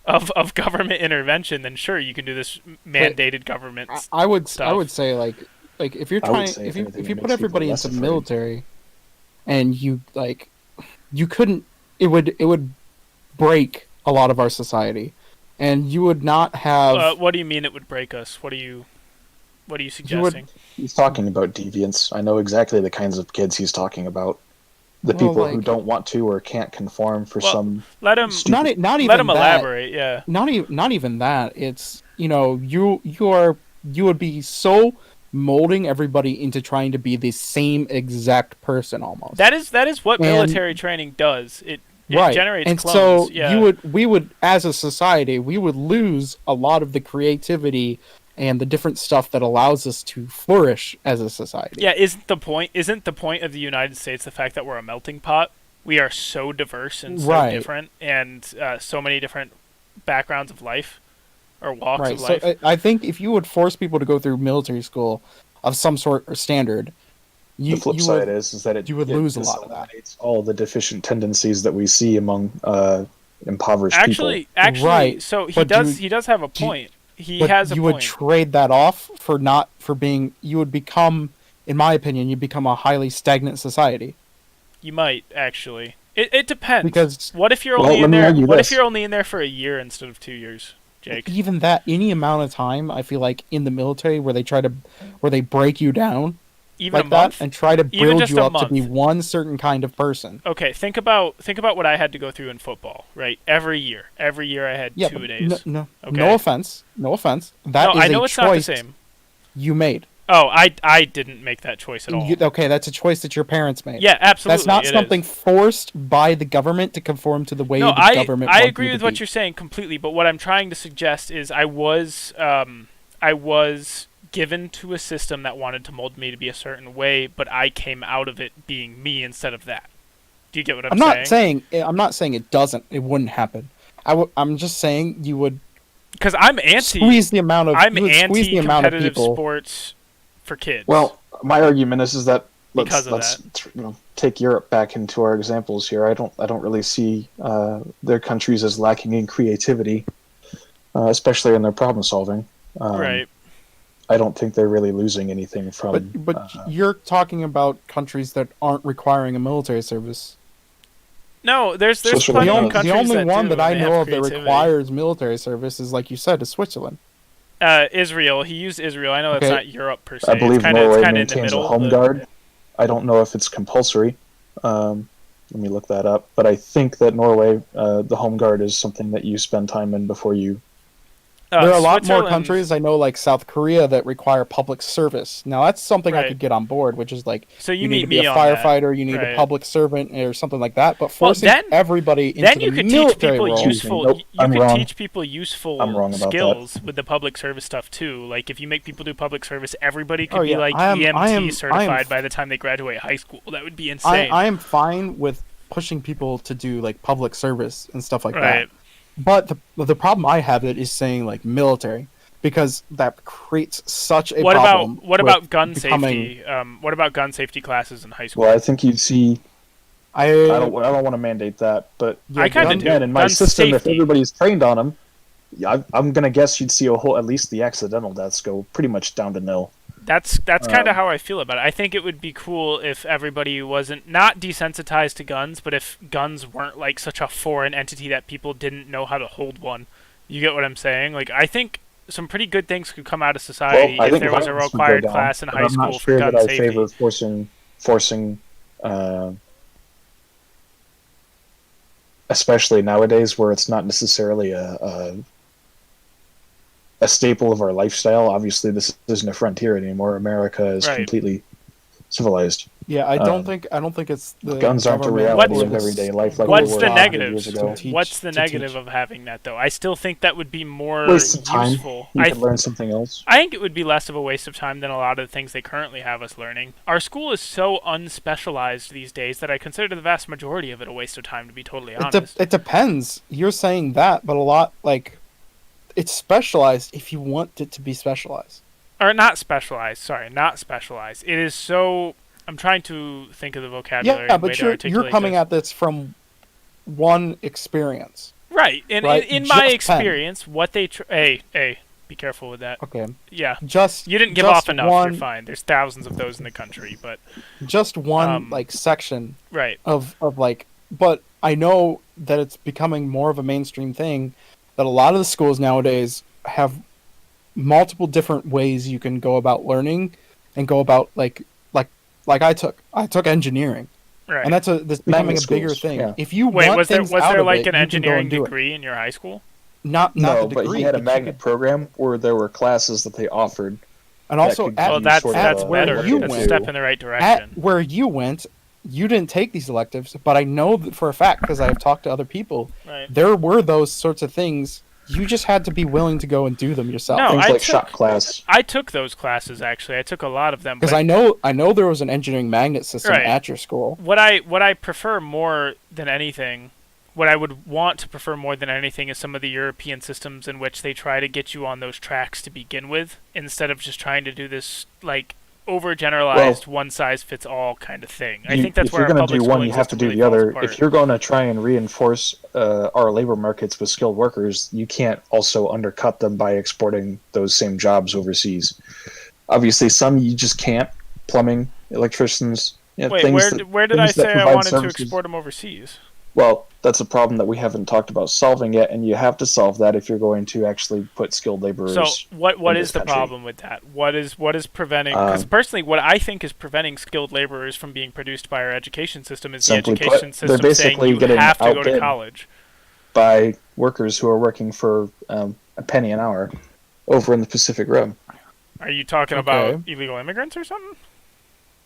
Of government intervention, then sure you can do this mandated government. I would say like if you're trying if you put everybody into the military, and you couldn't it would break a lot of our society, and you would not have. What do you mean it would break us? What are you suggesting? He's talking about deviance. I know exactly the kinds of kids he's talking about. The people who don't want to or can't conform for some. Let him not even let him elaborate. Yeah. Not even that. It's you would be so molding everybody into trying to be the same exact person almost. That is what military training does. It generates clones. So we would as a society we would lose a lot of the creativity and the different stuff that allows us to flourish as a society. Yeah, isn't the point of the United States the fact that we're a melting pot? We are so diverse and so different, and so many different backgrounds of life, or walks of life. So I think if you would force people to go through military school of some sort or standard, the flip side is that you would lose a lot of that. All the deficient tendencies that we see among impoverished people. Actually, so he does have a point. You would trade that off you would become, in my opinion, you become a highly stagnant society. You might actually. It depends. Because what if you're only in there? What if you're only in there for a year instead of 2 years? Jake. Even that, any amount of time, I feel like in the military where they break you down Even like a month? that and try to build you up month. to be one certain kind of person. Okay, think about what I had to go through in football, right? Every year I had 2 days. No okay? offense. That is I know a it's choice not the same. You made. Oh, I didn't make that choice at all. Okay, that's a choice that your parents made. Yeah, absolutely. That's not something forced by the government to conform to the way the government I wants agree you with to what be. you're saying completely, but what I'm trying to suggest is I was given to a system that wanted to mold me to be a certain way, but I came out of it being me instead of that. Do you get what I'm saying? I'm not saying it wouldn't happen. I'm just saying you would, because I'm anti squeeze the amount of competitive people. sports for kids. Well, my argument is that because let's take Europe back into our examples here. I don't really see their countries as lacking in creativity, especially in their problem solving. Right. I don't think they're really losing anything from. But you're talking about countries that aren't requiring a military service. No, there's plenty of countries the only that one do, that I know of creativity. that requires military service is, like you said, is Switzerland. Israel. He used Israel. I know Okay. that's not Europe per se. I believe Norway maintains a home guard. guard. I don't know if it's compulsory. Let me look that up. But I think that Norway, the home guard is something that you spend time in before you. There are a lot more countries, I know, like South Korea, that require public service. Now, that's something I could get on board, which is like, so you need need to be a firefighter, you need a public servant, or something like that. But forcing everybody into the military role. You could teach people useful skills with the public service stuff too. Like if you make people do public service, everybody could be like EMT certified by the time they graduate high school. That would be insane. I am fine with pushing people to do like public service and stuff like that. But the problem I have is saying like military, because that creates such a problem. What about gun safety? What about gun safety classes in high school? Well, I think you'd see. I don't want to mandate that, but I kind of do. In my system, if everybody's trained on them, I'm gonna guess you'd see at least the accidental deaths go pretty much down to nil. That's kind of how I feel about it. I think it would be cool if everybody wasn't not desensitized to guns, but if guns weren't like such a foreign entity that people didn't know how to hold one. You get what I'm saying? Like I think some pretty good things could come out of society if there was a required class in high school for gun safety. I'm not sure that I favor forcing, especially nowadays where it's not necessarily a staple of our lifestyle. Obviously, this isn't a frontier anymore. America is completely civilized. Yeah, I don't think it's the guns aren't a reality of everyday life. Like what's the negative? What's the negative of having that though? I still think that would be more waste of time. Useful. You could learn something else. I think it would be less of a waste of time than a lot of the things they currently have us learning. Our school is so unspecialized these days that I consider the vast majority of it a waste of time, to be totally honest. It depends. You're saying that, but a lot like it's specialized if you want it to be specialized. Or not specialized. Sorry, not specialized. It is so. I'm trying to think of the vocabulary. Yeah, but you're coming at this from one experience. Right. In my experience, what they hey, be careful with that. Okay. Yeah. You didn't give off enough. You're fine. There's thousands of those in the country, but just one section. Right. Of but I know that it's becoming more of a mainstream thing that a lot of the schools nowadays have multiple different ways you can go about learning and go about like I took engineering. Right. And that's becoming a bigger thing. Yeah. If you was there like an engineering degree in your high school? Not the degree. But you had a magnet program where there were classes that they offered. And also that's better. That's a step in the right direction. At where you went, you didn't take these electives, but I know that for a fact because I have talked to other people. Right. There were those sorts of things. You just had to be willing to go and do them yourself. No, Things like shop class. I took those classes actually. I took a lot of them. Because I know there was an engineering magnet system at your school. What I prefer more than anything, what I would want to prefer more than anything is some of the European systems in which they try to get you on those tracks to begin with, instead of just trying to do this like overgeneralized one-size-fits-all kind of thing. I think that's where if you're going to do one, you have to do the other. If you're going to try and reinforce our labor markets with skilled workers, you can't also undercut them by exporting those same jobs overseas. Obviously, some you just can't. Plumbing, electricians. Wait, where did I say I wanted to export them overseas? Well, that's a problem that we haven't talked about solving yet, and you have to solve that if you're going to actually put skilled laborers. So what in is this the country. problem with that? What is preventing? Because personally, what I think is preventing skilled laborers from being produced by our education system is the Simply education put, they're system saying basically you getting have to go to outbid college. by workers who are working for a penny an hour over in the Pacific Rim. Are you talking about illegal immigrants or something?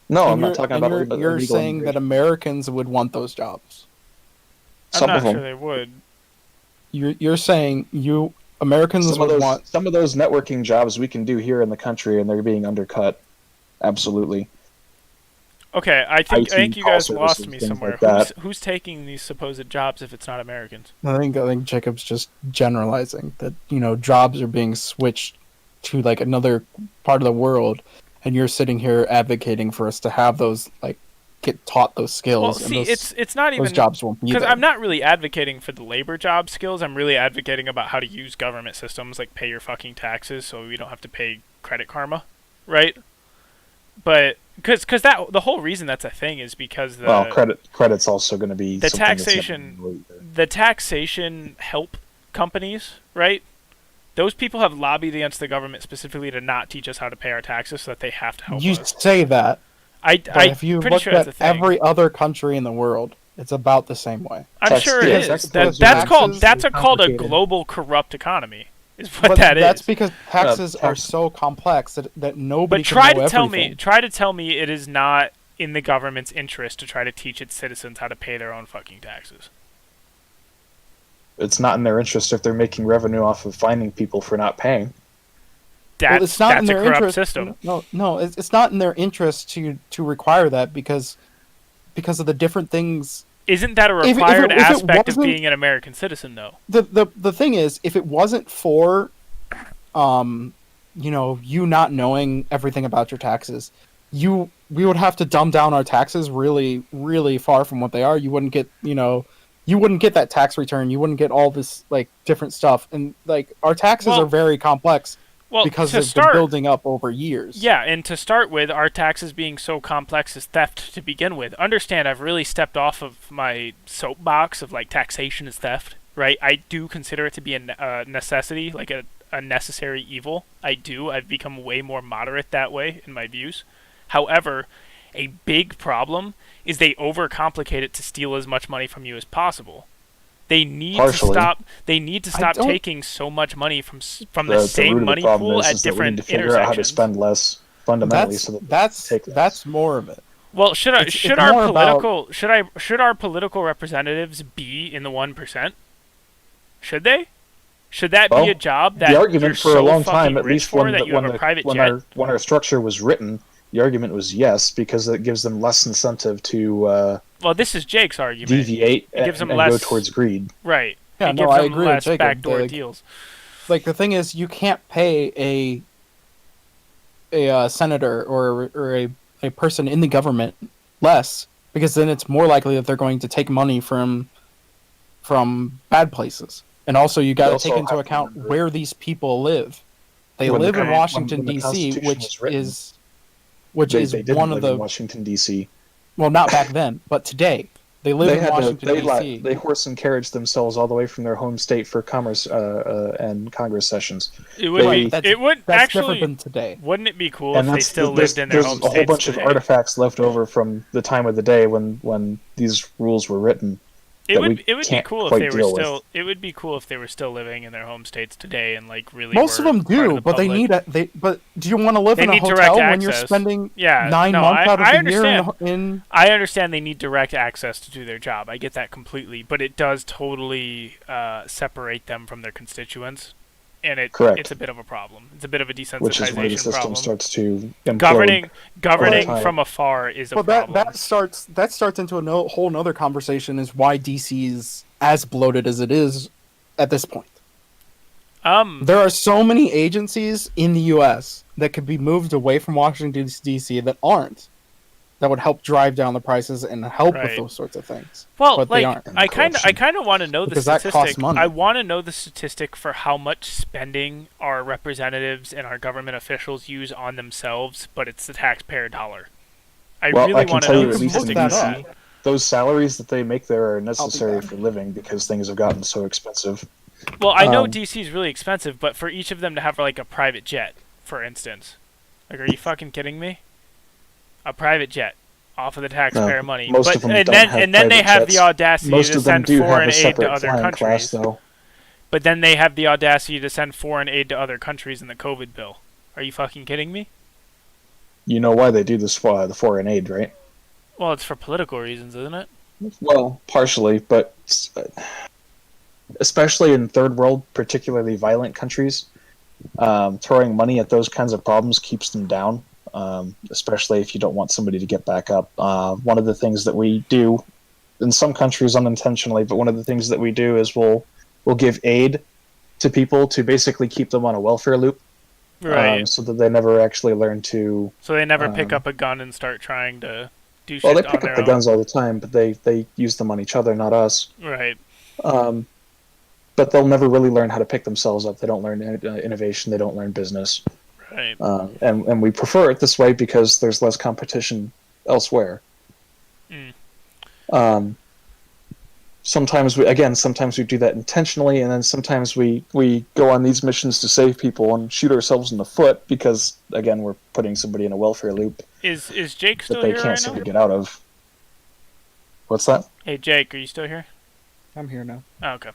No, I'm not talking about illegal you're saying that Americans would want those jobs. I'm not sure they would. You're saying Americans would want some of those networking jobs we can do here in the country, and they're being undercut. Absolutely. Okay, I think you guys lost me somewhere. Like who's taking these supposed jobs if it's not Americans? I think Jacob's just generalizing that jobs are being switched to like another part of the world, and you're sitting here advocating for us to have those get taught those skills. Well, see, it's not even those jobs won't be because there. I'm not really advocating for the labor job skills. I'm really advocating about how to use government systems, like pay your fucking taxes, so we don't have to pay Credit Karma, right? But because the whole reason that's a thing is because credit's also going to be the taxation help companies, right? Those people have lobbied against the government specifically to not teach us how to pay our taxes, so that they have to help us. You say that. If you look at every other country in the world, it's about the same way. I'm sure it is. That's called a global corrupt economy. Is what that's because taxes are so complex that nobody can know everything. Try to tell me it is not in the government's interest to try to teach its citizens how to pay their own fucking taxes. It's not in their interest if they're making revenue off of finding people for not paying. It's not in their interest. System. No, it's not in their interest to require that because of the different things. Isn't that a required aspect of being an American citizen, though? The thing is, if it wasn't for, you not knowing everything about your taxes, we would have to dumb down our taxes really, really far from what they are. You wouldn't get, you wouldn't get that tax return. You wouldn't get all this different stuff, and our taxes are very complex. Well, because they've been building up over years. Yeah, and to start with, our taxes being so complex is theft to begin with. Understand, I've really stepped off of my soapbox of taxation is theft, right? I do consider it to be a necessity, a necessary evil. I do. I've become way more moderate that way in my views. However, a big problem is they overcomplicate it to steal as much money from you as possible. They need to stop. They need to stop taking so much money from the same money pool at different intersections. Figure out how to spend less fundamentally. That's more of it. Well, should our political representatives be in the 1%? Should they? Should that be a job that the argument for a long time, at least when our structure was written, the argument was yes, because it gives them less incentive to. Well, this is Jake's argument. Deviate and go towards greed. Right. Yeah, it gives I them agree less with Jacob. Backdoor deals. The thing is, you can't pay a senator or a person in the government less, because then it's more likely that they're going to take money from bad places. And also, you got to take into account where these people live. They live in Washington D.C., which is one of the Washington D.C. Well, not back then, but today. They live in Washington, D.C. They horse and carriage themselves all the way from their home state for commerce and Congress sessions. That's different than today. Wouldn't it be cool if they still lived in their home states? There's a whole bunch of artifacts left over from the time of the day when these rules were written. It would be cool if they were still. It would be cool if they were still living in their home states today and really. Most of them do, but they need But do you want to live in a hotel when you're spending 9 months out of the year in? I understand they need direct access to do their job. I get that completely, but it does totally separate them from their constituents, and it's a bit of a problem. It's a bit of a desensitization Which is where the system starts to implode. Governing from afar is a problem. That starts into a whole nother conversation. Is why DC is as bloated as it is at this point. There are so many agencies in the U.S. that could be moved away from Washington D.C. that aren't. That would help drive down the prices and help with those sorts of things. Well, but they aren't. I kind of want to know the statistic. That costs money. I want to know the statistic for how much spending our representatives and our government officials use on themselves, but it's the taxpayer dollar. I really want to know the statistic for that. those salaries that they make there are necessary for living because things have gotten so expensive. Well, I know DC is really expensive, but for each of them to have like a private jet, for instance, like, are you fucking kidding me? A private jet off of the taxpayer money. Most of them don't have and then they have jets. the audacity most to send foreign aid to other countries. countries. Though. But then they have the audacity to send foreign aid to other countries in the COVID bill. Are you fucking kidding me? You know why they do this for the foreign aid, right? Well, it's for political reasons, isn't it? Well, partially, but especially in third world, particularly violent countries, throwing money at those kinds of problems keeps them down, especially if you don't want somebody to get back up. One of the things that we do, in some countries unintentionally, but one of the things that we do is we'll give aid to people to basically keep them on a welfare loop. Right. So that they never actually learn to... So they never pick up a gun and start trying to do shit Well, they on pick their up the own. guns all the time, but they use them on each other, not us. Right. But they'll never really learn how to pick themselves up. They don't learn innovation. They don't learn business. Right. And we prefer it this way because there's less competition elsewhere. Sometimes we do that intentionally, and then sometimes we go on these missions to save people and shoot ourselves in the foot because, again, we're putting somebody in a welfare loop Is Jake still that they here can't right seem now? to get out of. What's that? Hey, Jake, are you still here? I'm here now. Oh, okay.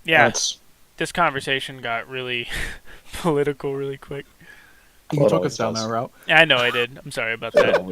Yeah, this conversation got really political really quick. You took us down that route. I know I did. I'm sorry about that.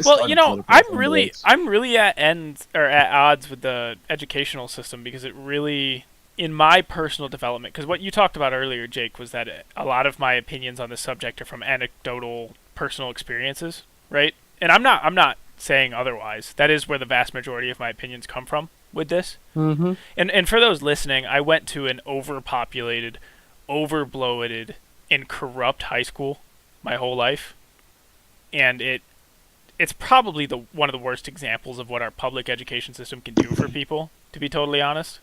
Well, you know, I'm really at odds with the educational system because it really, in my personal development, because what you talked about earlier, Jake, was that a lot of my opinions on this subject are from anecdotal personal experiences, right? And I'm not saying otherwise. That is where the vast majority of my opinions come from with this. Mm-hmm. And for those listening, I went to an overpopulated, overbloated, and corrupt high school my whole life, and it's probably one of the worst examples of what our public education system can do for people, to be totally honest.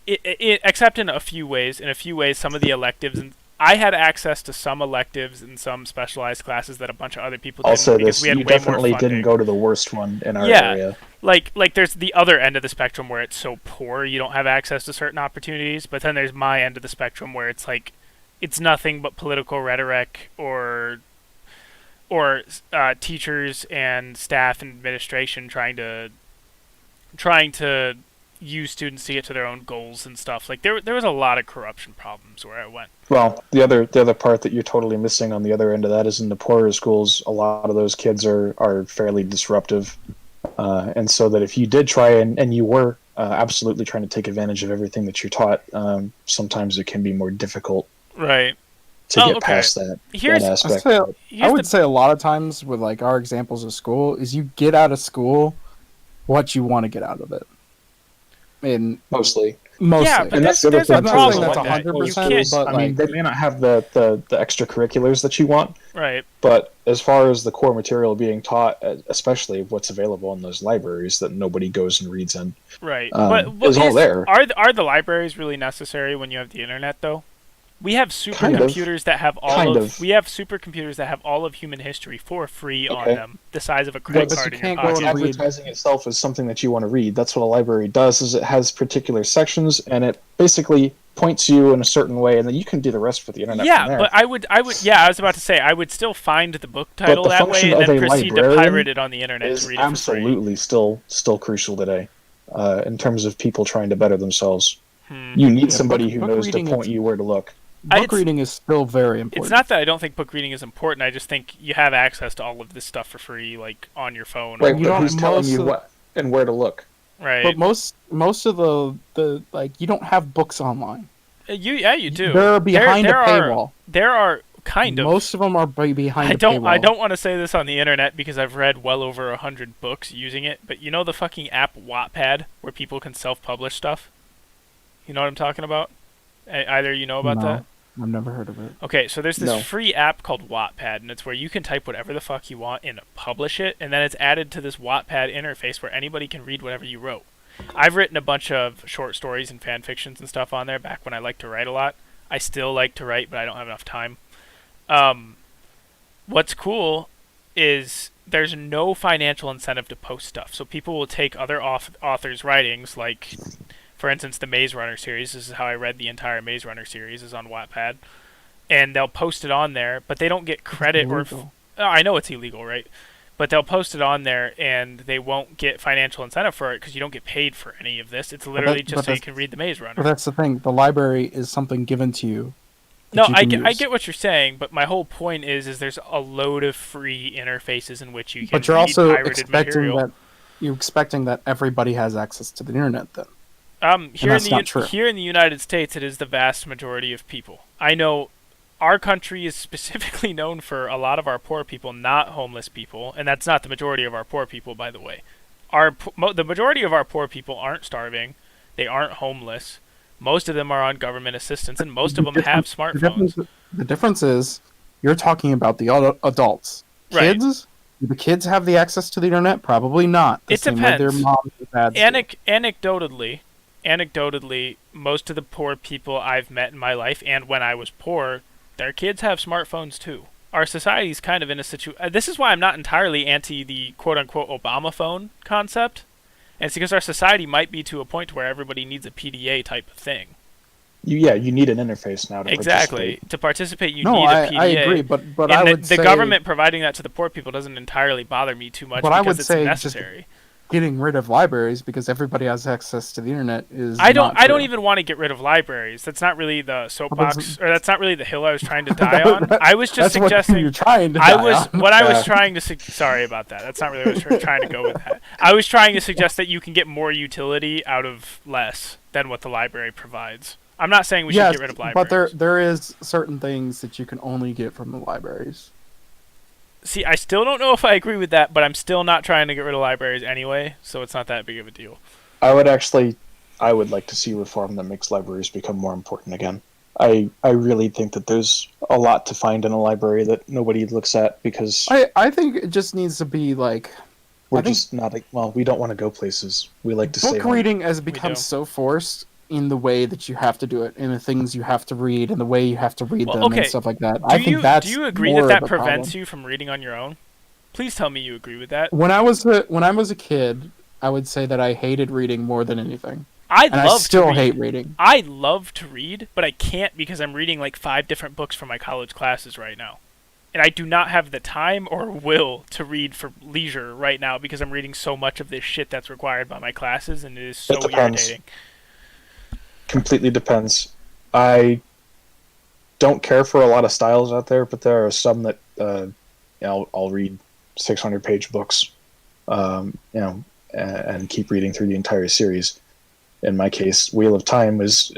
Except in a few ways. In a few ways, some of the electives, and I had access to some electives and some specialized classes that a bunch of other people didn't. I'll say because this: we had you way definitely more funding. didn't go to the worst one in our area. Like there's the other end of the spectrum where it's so poor you don't have access to certain opportunities, but then there's my end of the spectrum where it's like it's nothing but political rhetoric or teachers and staff and administration trying to use students to get to their own goals and stuff. Like there was a lot of corruption problems where I went. Well, the other part that you're totally missing on the other end of that is in the poorer schools, a lot of those kids are fairly disruptive, and so that if you did try and you were absolutely trying to take advantage of everything that you're taught, sometimes it can be more difficult. Right. To get past that aspect. I would say a lot of times with like our examples of school is you get out of school what you want to get out of it. And mostly. Yeah, but and there's a problem that's with 100%, that. but I mean, they may not have the extracurriculars that you want. Right. But as far as the core material being taught, especially what's available in those libraries that nobody goes and reads in. Right. But is all there. Are the libraries really necessary when you have the internet though? We have supercomputers that have we have supercomputers that have all of human history for free on them, the size of a credit card in your pocket. Advertising itself is something that you want to read. That's what a library does. Is it has particular sections, and it basically points you in a certain way, and then you can do the rest with the internet. Yeah, from there. but I would. I was about to say I would still find the book title that way and then proceed to pirate it on the internet to read it for free. Absolutely, still crucial today, in terms of people trying to better themselves. You need somebody who knows to point you where to look. Book reading is still very important. It's not that I don't think book reading is important. I just think you have access to all of this stuff for free, like on your phone. Right, but who's telling you what and where to look? Right. But most of the like you don't have books online. You do. They're behind a paywall. There are kind of. Most of them are behind a paywall. I don't want to say this on the internet because I've read well over 100 books using it. But you know the fucking app Wattpad where people can self-publish stuff. You know what I'm talking about? Either you know about that? I've never heard of it. Okay, so there's this free app called Wattpad, and it's where you can type whatever the fuck you want and publish it, and then it's added to this Wattpad interface where anybody can read whatever you wrote. I've written a bunch of short stories and fan fictions and stuff on there back when I liked to write a lot. I still like to write, but I don't have enough time. What's cool is there's no financial incentive to post stuff. So people will take other authors' writings, like, for instance, the Maze Runner series. This is how I read the entire Maze Runner series, is on Wattpad. And they'll post it on there, but they don't get credit or... I know it's illegal, right? But they'll post it on there, and they won't get financial incentive for it because you don't get paid for any of this. It's literally just so you can read the Maze Runner. But that's the thing. The library is something given to you. No, I get what you're saying, but my whole point is there's a load of free interfaces in which you can But you're read also pirated material. You're expecting that everybody has access to the internet, then. Here in the United States, it is the vast majority of people. I know our country is specifically known for a lot of our poor people, not homeless people, and that's not the majority of our poor people, by the way. The majority of our poor people aren't starving. They aren't homeless. Most of them are on government assistance, and most of them have smartphones. The difference is, you're talking about the adults. Kids? Right. Do the kids have the access to the internet? Probably not. It depends. Their moms and dads Anecdotally, most of the poor people I've met in my life, and when I was poor, their kids have smartphones too. Our society's kind of in a situation... This is why I'm not entirely anti the quote-unquote Obama phone concept. And it's because our society might be to a point where everybody needs a PDA type of thing. You need an interface now to participate. To participate, you need a PDA. I agree, but and I would say... The government providing that to the poor people doesn't entirely bother me too much because it's necessary. Getting rid of libraries because everybody has access to the internet is I don't even want to get rid of libraries. That's not really the soapbox, or that's not really the hill I was trying to die on. I was just suggesting... What you're trying to die on. I was trying to... Sorry about that. That's not really what I was trying to go with that. I was trying to suggest that you can get more utility out of less than what the library provides. I'm not saying we should get rid of libraries. But there is certain things that you can only get from the libraries. See, I still don't know if I agree with that, but I'm still not trying to get rid of libraries anyway, so it's not that big of a deal. I would like to see reform that makes libraries become more important again. I really think that there's a lot to find in a library that nobody looks at because... I think it just needs to be like... we don't want to go places. We like to stay home. Book reading has become so forced in the way that you have to do it, in the things you have to read, and the way you have to read them, and stuff like that. Do you agree that prevents you from reading on your own? Please tell me you agree with that. When I was a kid, I would say that I hated reading more than anything. I still hate reading. I love to read, but I can't because I'm reading like 5 different books for my college classes right now. And I do not have the time or will to read for leisure right now because I'm reading so much of this shit that's required by my classes, and it is so irritating. Completely depends. I don't care for a lot of styles out there, but there are some that I'll read 600-page books, and keep reading through the entire series. In my case, Wheel of Time is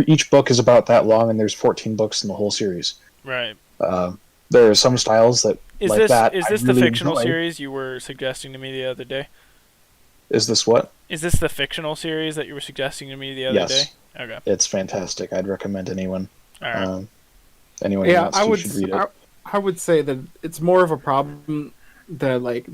each book is about that long, and there's 14 books in the whole series. Right. There are some styles that is this the fictional series you were suggesting to me the other day? Is this what? Is this the fictional series that you were suggesting to me the other day? Okay. It's fantastic. I'd recommend anyone. All right. Anyone who should read it. I would say that it's more of a problem that, like,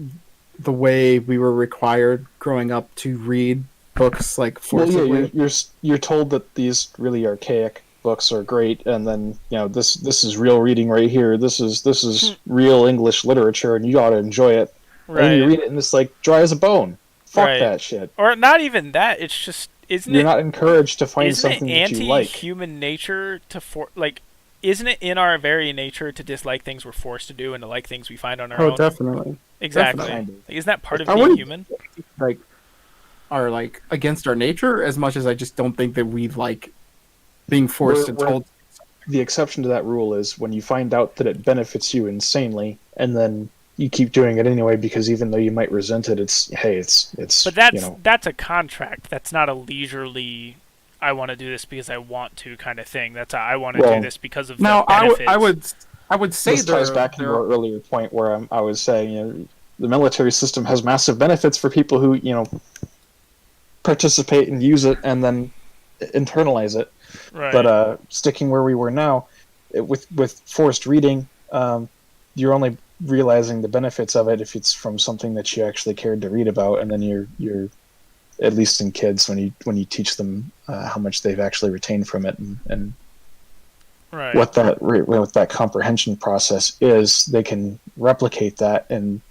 the way we were required growing up to read books, like, forcibly. Well, you're told that these really archaic books are great, and then, this is real reading right here. This is real English literature, and you ought to enjoy it. Right. And you read it, and it's like dry as a bone. Fuck that shit. Or not even that. It's just you're not encouraged to find something that you like. Isn't it anti-human nature to isn't it in our very nature to dislike things we're forced to do and to like things we find on our own? Oh, definitely. Exactly. Definitely. Isn't that part of being human? Are against our nature as much as I just don't think that we like being forced and told. The exception to that rule is when you find out that it benefits you insanely, and then you keep doing it anyway because even though you might resent it, it's. But that's a contract. That's not a leisurely. I want to do this because I want to kind of thing. That's I want to do this because of the benefits. I would say this ties back to your earlier point where I was saying the military system has massive benefits for people who participate and use it and then internalize it. Right. But sticking where we were now, with forced reading, you're only realizing the benefits of it if it's from something that you actually cared to read about, and then you're at least in kids when you teach them how much they've actually retained from it and right. what that comprehension process is, they can replicate that and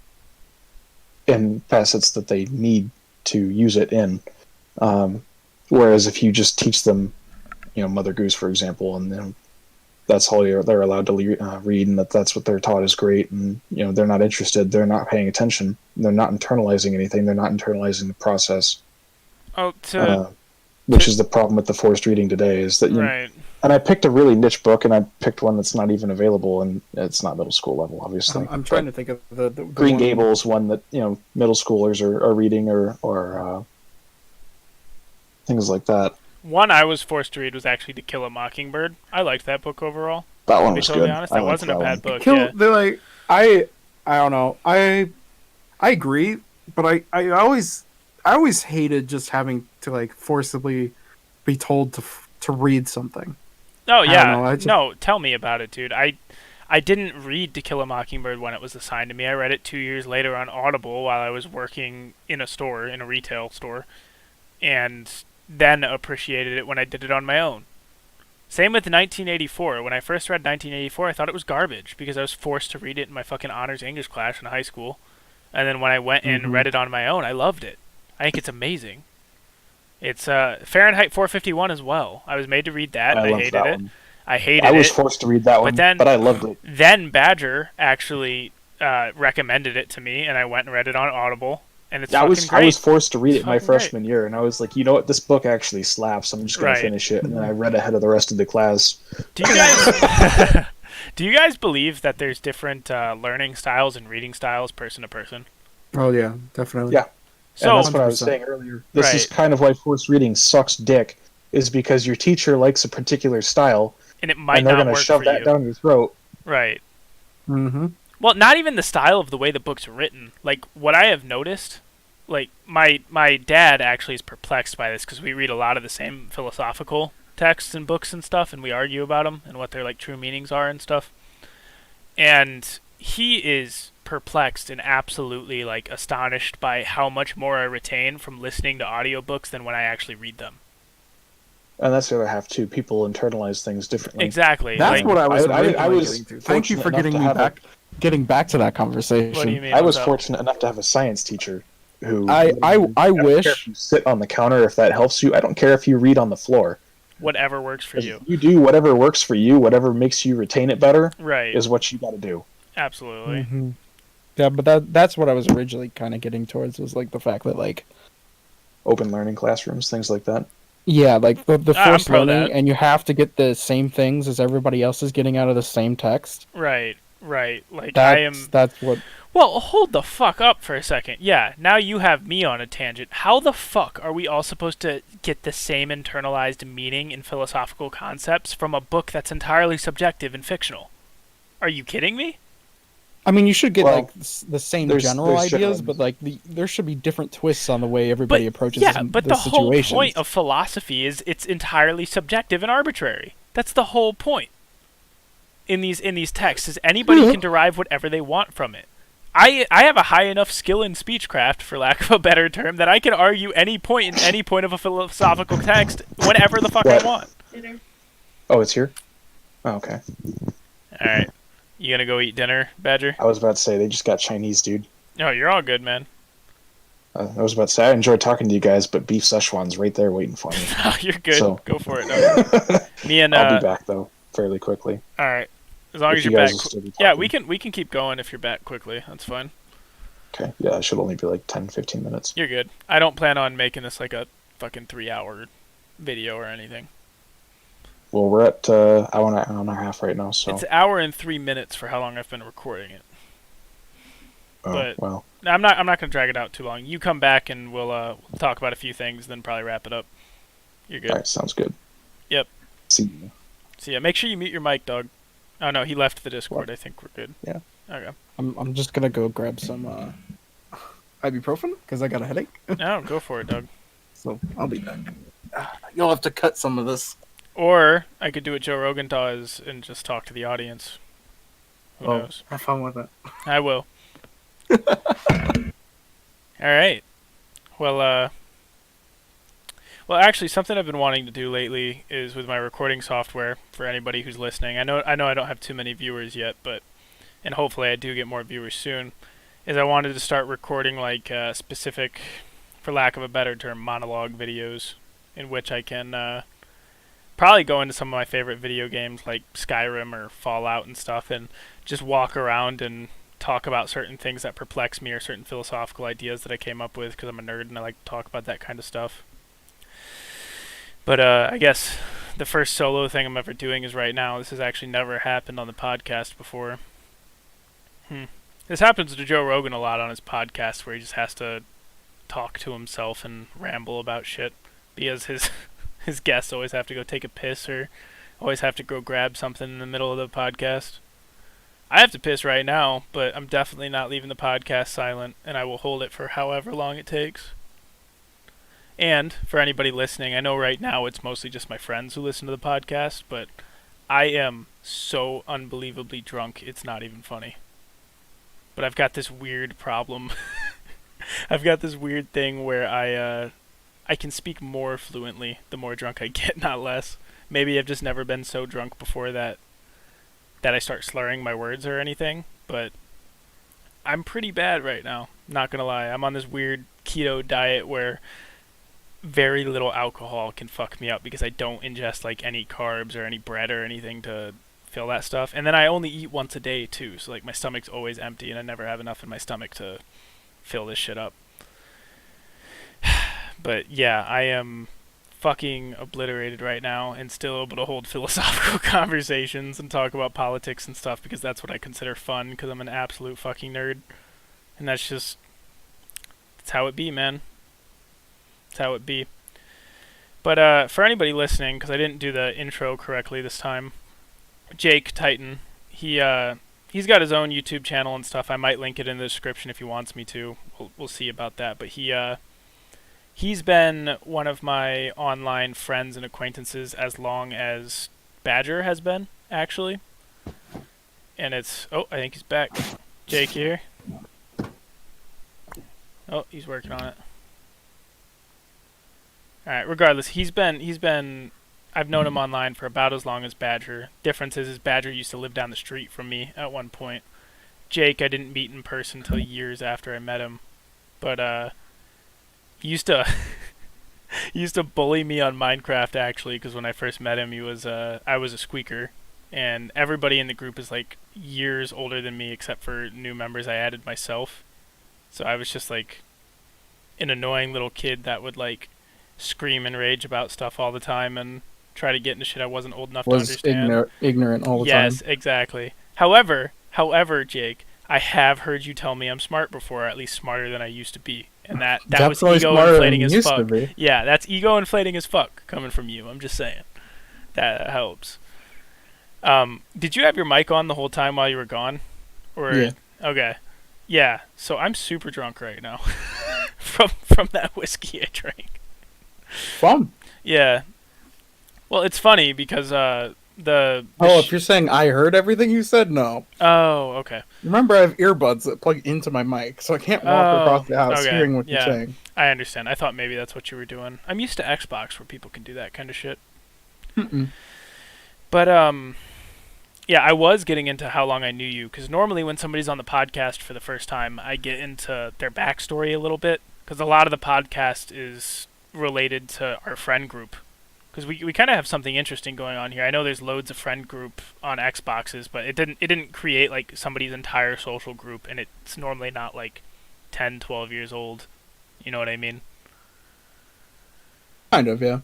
in facets that they need to use it in. Whereas if you just teach them, Mother Goose, for example, and then that's all they're allowed to read, and that's what they're taught is great, and they're not interested, they're not paying attention, they're not internalizing anything, they're not internalizing the process. Which is the problem with the forced reading today, is that right. And I picked a really niche book, and I picked one that's not even available, and it's not middle school level, obviously. I'm trying to think of the Green Gables one that middle schoolers are reading, or things like that. One I was forced to read was actually To Kill a Mockingbird. I liked that book overall. That one was totally good. Honest, that wasn't a bad book. They're like, I don't know. I agree, but I always hated just having to like forcibly be told to read something. Oh yeah, no, tell me about it, dude. I didn't read To Kill a Mockingbird when it was assigned to me. I read it 2 years later on Audible while I was working in a retail store, and then appreciated it when I did it on my own. Same with 1984. When I first read 1984, I thought it was garbage because I was forced to read it in my fucking honors English class in high school. And then when I went and read it on my own, I loved it. I think it's amazing. It's Fahrenheit 451 as well. I was made to read that, and I hated it. I hated it. I was forced to read that one, but I loved it. Then Badger actually recommended it to me, and I went and read it on Audible. And it's great. I was forced to read it my freshman year, and I was like, you know what, this book actually slaps. I'm just going to finish it. And then I read ahead of the rest of the class. Do you guys do you guys believe that there's different learning styles and reading styles person to person? Oh yeah, definitely. Yeah. So and that's what I was saying earlier. This is kind of why forced reading sucks dick, is because your teacher likes a particular style, and it might not work for you. And they're going to shove that down your throat. Right. Mm-hmm. Well, not even the style of the way the book's written. Like, what I have noticed, like, my dad actually is perplexed by this because we read a lot of the same philosophical texts and books and stuff, and we argue about them and what their, like, true meanings are and stuff. And he is perplexed and absolutely, like, astonished by how much more I retain from listening to audiobooks than when I actually read them. And that's the other half, too. People internalize things differently. Exactly. That's what I was getting to. Thank you for getting back to that conversation. What do you mean? I was fortunate enough to have a science teacher who... I wish... If you sit on the counter, if that helps you. I don't care if you read on the floor. Whatever works for you. You do whatever works for you, whatever makes you retain it better, is what you got to do. Absolutely. Mm-hmm. Yeah, but that's what I was originally kind of getting towards, was like the fact that like... Open learning classrooms, things like that. Yeah, like the forced learning, and you have to get the same things as everybody else is getting out of the same text. Right. Like, that's what... Well, hold the fuck up for a second. Yeah, now you have me on a tangent. How the fuck are we all supposed to get the same internalized meaning in philosophical concepts from a book that's entirely subjective and fictional? Are you kidding me? I mean, you should get like the same general ideas, but like there should be different twists on the way everybody approaches the situations. But the whole point of philosophy is it's entirely subjective and arbitrary. That's the whole point. In these texts, is anybody can derive whatever they want from it. I have a high enough skill in speechcraft, for lack of a better term, that I can argue any point in any point of a philosophical text whenever the fuck I want. Dinner. Oh, it's here? Oh, okay. All right. You gonna go eat dinner, Badger? I was about to say, they just got Chinese, dude. No, you're all good, man. I was about to say, I enjoyed talking to you guys, but beef Szechuan's right there waiting for me. Oh, you're good. So. Go for it. No. Me and I'll be back, though, fairly quickly. All right. As long as you're back. Yeah, we can keep going if you're back quickly. That's fine. Okay. Yeah, it should only be like 10, 15 minutes. You're good. I don't plan on making this like a fucking 3-hour video or anything. Well, we're at hour and a half right now, so... It's an hour and 3 minutes for how long I've been recording it. Oh, but well. I'm not going to drag it out too long. You come back and we'll talk about a few things, then probably wrap it up. You're good. All right, sounds good. Yep. See you. So yeah, make sure you mute your mic, dog. Oh no, he left the Discord. I think we're good. Yeah. Okay. I'm just gonna go grab some ibuprofen because I got a headache. No, go for it, Doug. So I'll be back. You'll have to cut some of this. Or I could do what Joe Rogan does and just talk to the audience. Who knows? Have fun with it. I will. All right. Well, actually, something I've been wanting to do lately is with my recording software. For anybody who's listening, I know I don't have too many viewers yet, and hopefully I do get more viewers soon. is I wanted to start recording like specific, for lack of a better term, monologue videos in which I can probably go into some of my favorite video games like Skyrim or Fallout and stuff and just walk around and talk about certain things that perplex me or certain philosophical ideas that I came up with because I'm a nerd and I like to talk about that kind of stuff. But I guess the first solo thing I'm ever doing is right now. This has actually never happened on the podcast before. This happens to Joe Rogan a lot on his podcast where he just has to talk to himself and ramble about shit because his guests always have to go take a piss or always have to go grab something in the middle of the podcast. I have to piss right now, but I'm definitely not leaving the podcast silent, and I will hold it for however long it takes. And for anybody listening, I know right now it's mostly just my friends who listen to the podcast, but I am so unbelievably drunk, it's not even funny. But I've got this weird problem. I've got this weird thing where I can speak more fluently the more drunk I get, not less. Maybe I've just never been so drunk before that I start slurring my words or anything, but I'm pretty bad right now, not gonna lie. I'm on this weird keto diet where very little alcohol can fuck me up because I don't ingest like any carbs or any bread or anything to fill that stuff. And then I only eat once a day too, so like my stomach's always empty and I never have enough in my stomach to fill this shit up. But yeah, I am fucking obliterated right now and still able to hold philosophical conversations and talk about politics and stuff because that's what I consider fun because I'm an absolute fucking nerd. And that's how it be, man. That's how it be. But for anybody listening, because I didn't do the intro correctly this time, Jake Titan, he's got his own YouTube channel and stuff. I might link it in the description if he wants me to. We'll see about that. But he's been one of my online friends and acquaintances as long as Badger has been, actually. And it's... Oh, I think he's back. Jake here. Oh, he's working on it. Alright, regardless, he's been... I've known him online for about as long as Badger. Difference is Badger used to live down the street from me at one point. Jake, I didn't meet in person until years after I met him. But, he used to bully me on Minecraft actually, because when I first met him, I was a squeaker, and everybody in the group is like years older than me except for new members I added myself. So I was just like an annoying little kid that would like scream and rage about stuff all the time and try to get into shit I wasn't old enough to understand. Ignorant all the time. Yes, exactly. However, Jake, I have heard you tell me I'm smart before, or at least smarter than I used to be. And that was ego inflating as fuck. Yeah, that's ego inflating as fuck coming from you. I'm just saying. That helps. Did you have your mic on the whole time while you were gone? Or yeah. Okay. Yeah, so I'm super drunk right now. from that whiskey I drank. Fun. Yeah. Well, it's funny because if you're saying I heard everything you said, no. Oh, okay. Remember, I have earbuds that plug into my mic, so I can't walk across the house hearing what you're saying. I understand. I thought maybe that's what you were doing. I'm used to Xbox where people can do that kind of shit. Mm-mm. But, yeah, I was getting into how long I knew you, because normally when somebody's on the podcast for the first time, I get into their backstory a little bit, because a lot of the podcast is related to our friend group. Because we kind of have something interesting going on here. I know there's loads of friend group on Xboxes, but it didn't create like somebody's entire social group, and it's normally not like 10, 12 years old. You know what I mean? Kind of, yeah.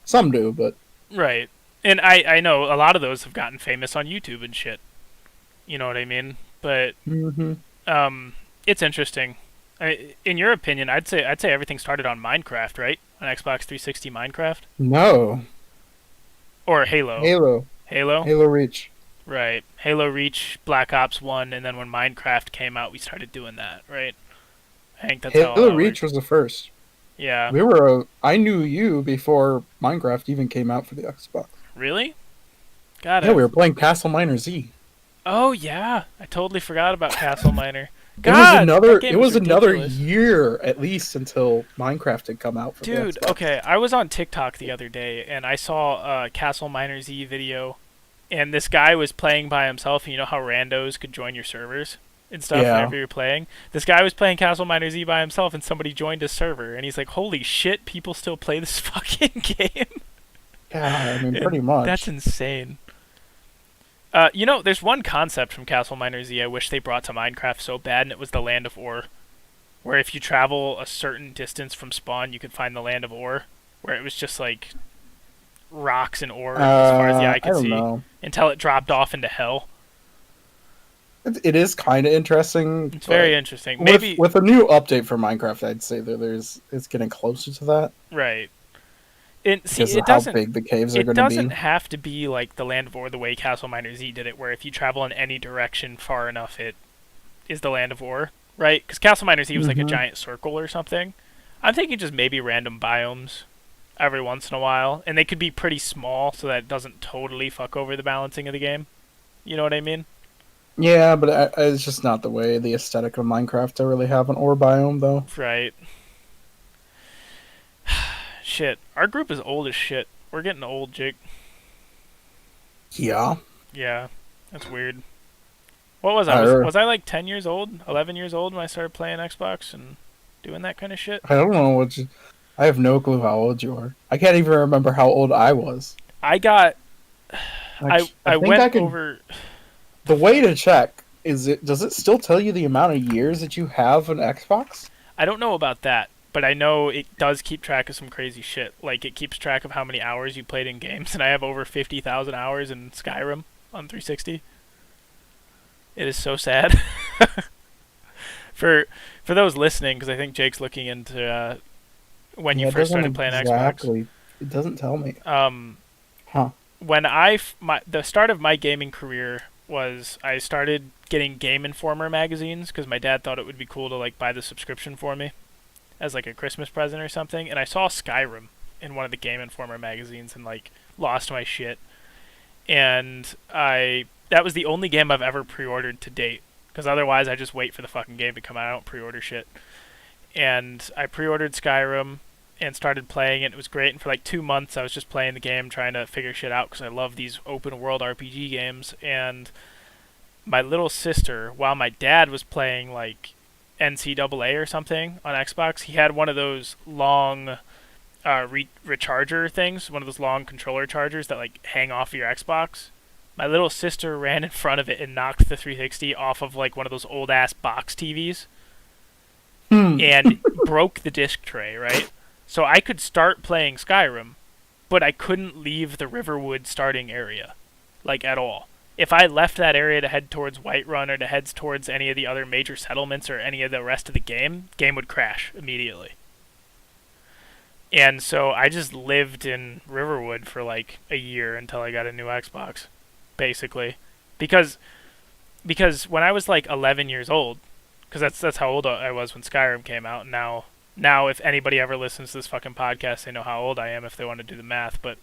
Some do, but... Right. And I know a lot of those have gotten famous on YouTube and shit. You know what I mean? But it's interesting. In your opinion, I'd say everything started on Minecraft, right? On Xbox 360 Minecraft? No. Or Halo. Halo Reach. Right. Halo Reach, Black Ops 1, and then when Minecraft came out, we started doing that, right? I think that's how Halo Reach was the first. Yeah. I knew you before Minecraft even came out for the Xbox. Really? Got it. Yeah, we were playing Castle Miner Z. Oh yeah, I totally forgot about Castle Miner. God, it was another year at least until Minecraft had come out for the Xbox. Okay, I was on TikTok the other day and I saw a Castle Miner Z video, and this guy was playing by himself, and you know how randos could join your servers? and stuff whenever you're playing. This guy was playing Castle Miner Z by himself, and somebody joined his server, and he's like, "Holy shit, people still play this fucking game." Yeah, I mean, pretty much. That's insane. There's one concept from Castle Miner Z I wish they brought to Minecraft so bad, and it was the Land of Ore, where if you travel a certain distance from spawn, you could find the Land of Ore, where it was just like rocks and ore as far as the eye could see, until it dropped off into hell. It is kind of interesting. It's very interesting. Maybe with a new update for Minecraft, I'd say that it's getting closer to that. Right. Because of how big the caves are going to be. It doesn't have to be like the Land of Ore the way Castle Miner Z did it, where if you travel in any direction far enough, it is the Land of Ore, right? Because Castle Miner Z was like a giant circle or something. I'm thinking just maybe random biomes every once in a while, and they could be pretty small so that it doesn't totally fuck over the balancing of the game. You know what I mean? Yeah, but it's just not the way, the aesthetic of Minecraft to really have an ore biome, though. Right. Shit. Our group is old as shit. We're getting old, Jake. Yeah. Yeah. That's weird. What was I? Was I like 10 years old? 11 years old when I started playing Xbox and doing that kind of shit? I don't know I have no clue how old you are. I can't even remember how old I was. I got... I went over... The way to check does it still tell you the amount of years that you have an Xbox? I don't know about that, but I know it does keep track of some crazy shit. Like, it keeps track of how many hours you played in games, and I have over 50,000 hours in Skyrim on 360. It is so sad. For those listening, because I think Jake's looking into when you first started playing Xbox. It doesn't tell me. When the start of my gaming career was I started getting Game Informer magazines because my dad thought it would be cool to like buy the subscription for me as like a Christmas present or something, and I saw Skyrim in one of the Game Informer magazines and like lost my shit. And that was the only game I've ever pre-ordered to date, because otherwise I just wait for the fucking game to come out. I don't pre-order shit. And I pre-ordered Skyrim and started playing it. It was great, and for like 2 months I was just playing the game, trying to figure shit out because I love these open world RPG games. And my little sister, while my dad was playing like NCAA or something on Xbox, he had one of those long recharger things, one of those long controller chargers that like hang off of your Xbox. My little sister ran in front of it and knocked the 360 off of like one of those old ass box TVs and broke the disc tray, right? So I could start playing Skyrim, but I couldn't leave the Riverwood starting area, like at all. If I left that area to head towards Whiterun or to head towards any of the other major settlements or any of the rest of the game would crash immediately. And so I just lived in Riverwood for like a year until I got a new Xbox, basically. Because when I was like 11 years old, because that's how old I was when Skyrim came out, and now if anybody ever listens to this fucking podcast, they know how old I am if they want to do the math. But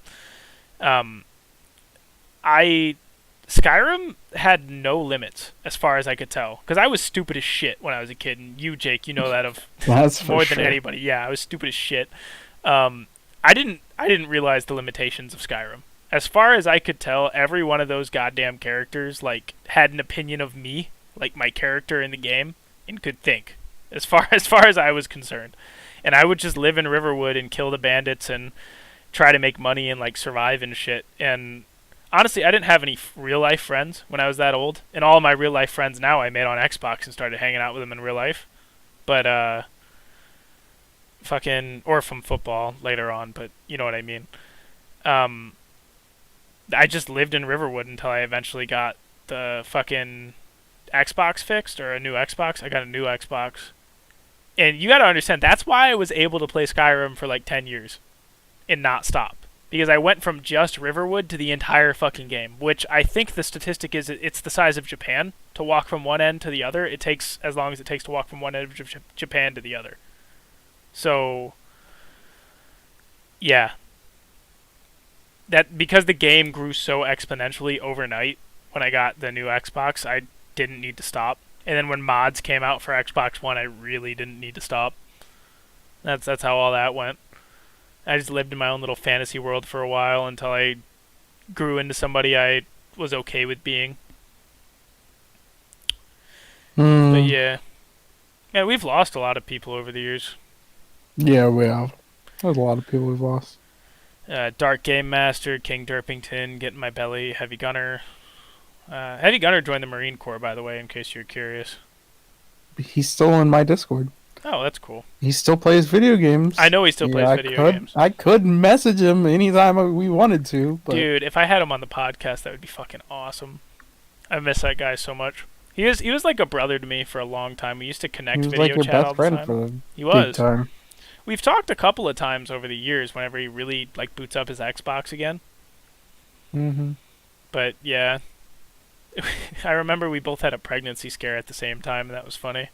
Skyrim had no limits as far as I could tell, because I was stupid as shit when I was a kid, and you, Jake, you know that of more than anybody. Yeah, I was stupid as shit. I didn't realize the limitations of Skyrim. As far as I could tell, every one of those goddamn characters like had an opinion of me, like my character in the game, and could think. As far as I was concerned. And I would just live in Riverwood and kill the bandits and try to make money and like survive and shit. And honestly, I didn't have any real life friends when I was that old. And all of my real life friends now I made on Xbox and started hanging out with them in real life. But or from football later on, but you know what I mean. I just lived in Riverwood until I eventually got the fucking Xbox fixed, or a new Xbox. I got a new Xbox. And you gotta understand, that's why I was able to play Skyrim for like 10 years and not stop. Because I went from just Riverwood to the entire fucking game, which I think the statistic is it's the size of Japan. To walk from one end to the other, it takes as long as it takes to walk from one end of Japan to the other. So, yeah. That because the game grew so exponentially overnight when I got the new Xbox, I didn't need to stop. And then when mods came out for Xbox One, I really didn't need to stop. That's how all that went. I just lived in my own little fantasy world for a while until I grew into somebody I was okay with being. But Mm. yeah, we've lost a lot of people over the years. Yeah, we have. There's a lot of people we've lost. Dark Game Master, King Derpington, Get in My Belly, Heavy Gunner. Heavy Gunner joined the Marine Corps, by the way, in case you're curious. He's still in my Discord. Oh, that's cool. He still plays video games. I know he still plays video games. I could message him anytime we wanted to. But dude, if I had him on the podcast, that would be fucking awesome. I miss that guy so much. He was like a brother to me for a long time. We used to connect video chat all the time. He was like your best friend for the He was. big time. We've talked a couple of times over the years whenever he really like boots up his Xbox again. Mm-hmm. But yeah, I remember we both had a pregnancy scare at the same time, and that was funny.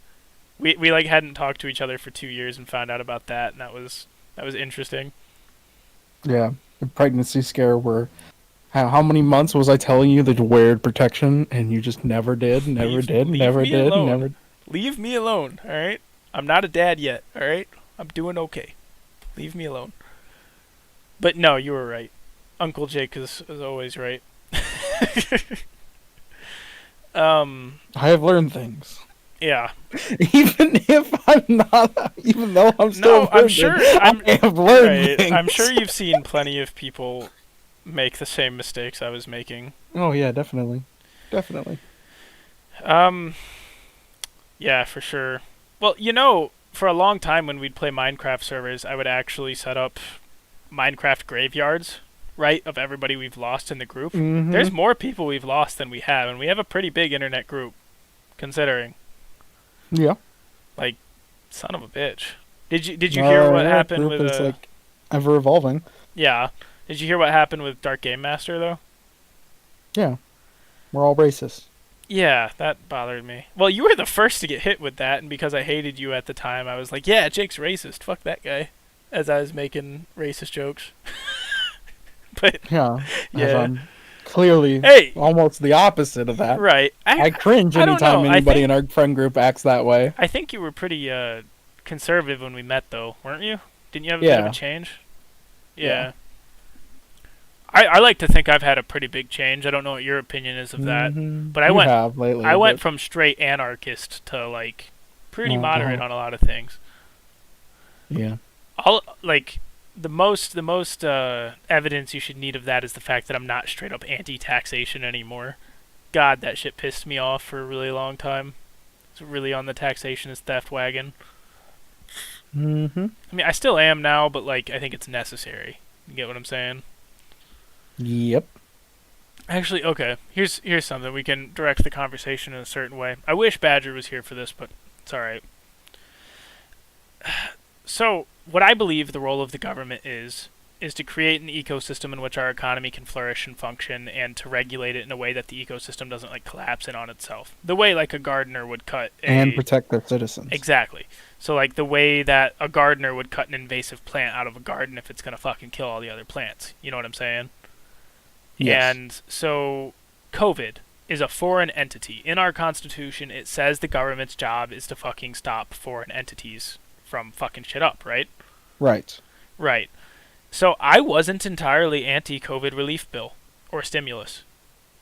We like hadn't talked to each other for 2 years and found out about that, and that was interesting. Yeah, the pregnancy scare where how many months was I telling you to wear protection and you just never did. Leave me alone, all right? I'm not a dad yet, all right? I'm doing okay. Leave me alone. But no, you were right. Uncle Jake is always right. I have learned things. Yeah. Even though I'm still no, I'm sure I have learned things. I'm sure you've seen plenty of people make the same mistakes I was making. Oh yeah, definitely. Yeah, for sure. Well, for a long time when we'd play Minecraft servers, I would actually set up Minecraft graveyards, right, of everybody we've lost in the group. Mm-hmm. There's more people we've lost than we have, and we have a pretty big internet group, considering. Yeah. Like, son of a bitch. Did you hear what happened with it's like ever evolving. Yeah. Did you hear what happened with Dark Game Master though? Yeah. We're all racist. Yeah, that bothered me. Well, you were the first to get hit with that, and because I hated you at the time, I was like, yeah, Jake's racist. Fuck that guy. As I was making racist jokes. But yeah. Yeah. Clearly almost the opposite of that. Right. I cringe anytime anybody in our friend group acts that way. I think you were pretty conservative when we met, though, weren't you? Didn't you have a bit of a change? Yeah. I like to think I've had a pretty big change. I don't know what your opinion is of that. Mm-hmm. But I went from straight anarchist to, like, pretty moderate on a lot of things. Yeah. The most evidence you should need of that is the fact that I'm not straight up anti-taxation anymore. God, that shit pissed me off for a really long time. It's really on the taxationist theft wagon. Mm-hmm. I mean, I still am now, but like I think it's necessary. You get what I'm saying? Yep. Actually, okay. Here's something we can direct the conversation in a certain way. I wish Badger was here for this, but it's all right. So, what I believe the role of the government is to create an ecosystem in which our economy can flourish and function, and to regulate it in a way that the ecosystem doesn't like collapse in on itself. The way like a gardener would cut and protect their citizens. Exactly. So like the way that a gardener would cut an invasive plant out of a garden if it's gonna fucking kill all the other plants. You know what I'm saying? Yes. And so COVID is a foreign entity. In our Constitution, it says the government's job is to fucking stop foreign entities from fucking shit up, right? Right. Right. So I wasn't entirely anti-COVID relief bill or stimulus.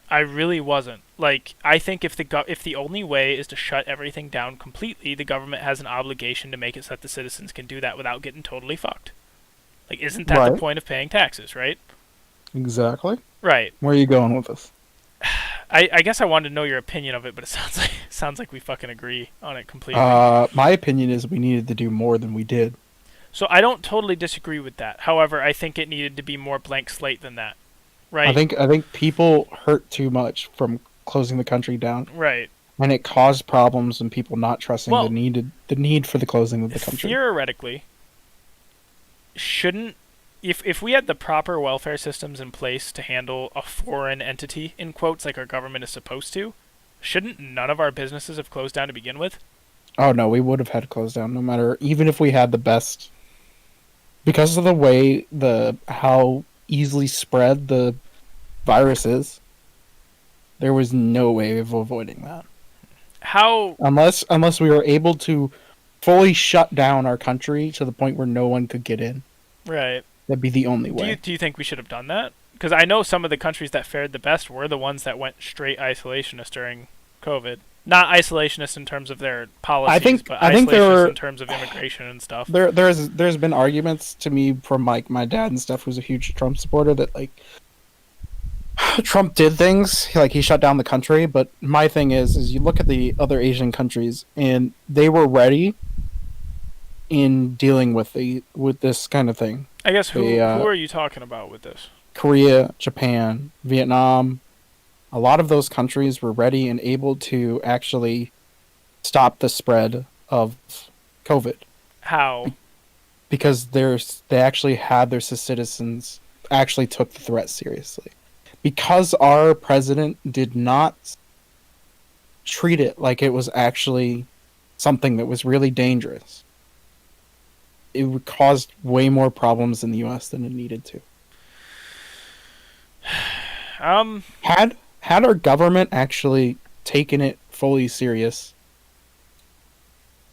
I really wasn't. Like, I think if the only way is to shut everything down completely, the government has an obligation to make it so that the citizens can do that without getting totally fucked. Like, isn't that the point of paying taxes, right? Exactly. Right. Where are you going with this? I guess I wanted to know your opinion of it, but it sounds like we fucking agree on it completely. My opinion is we needed to do more than we did. So I don't totally disagree with that. However, I think it needed to be more blank slate than that. Right. I think people hurt too much from closing the country down. Right. And it caused problems and people not trusting the need for the closing of the country. Theoretically, shouldn't if we had the proper welfare systems in place to handle a foreign entity, in quotes, like our government is supposed to, shouldn't none of our businesses have closed down to begin with? Oh no, we would have had to close down no matter, even if we had the best, because of the way how easily spread the virus is. There was no way of avoiding that. How? Unless we were able to fully shut down our country to the point where no one could get in. Right. That'd be the only way. Do you think we should have done that? Because I know some of the countries that fared the best were the ones that went straight isolationist during COVID. Not isolationist in terms of their policies, but I think isolationist in terms of immigration and stuff. There's been arguments to me from like my dad and stuff, who's a huge Trump supporter, that like Trump did things like he shut down the country. But my thing is you look at the other Asian countries and they were ready in dealing with this kind of thing. I guess who are you talking about with this? Korea, Japan, Vietnam, a lot of those countries were ready and able to actually stop the spread of COVID. How? Because they actually had their citizens actually took the threat seriously. Because our president did not treat it like it was actually something that was really dangerous, it caused way more problems in the U.S. than it needed to. Had our government actually taken it fully serious,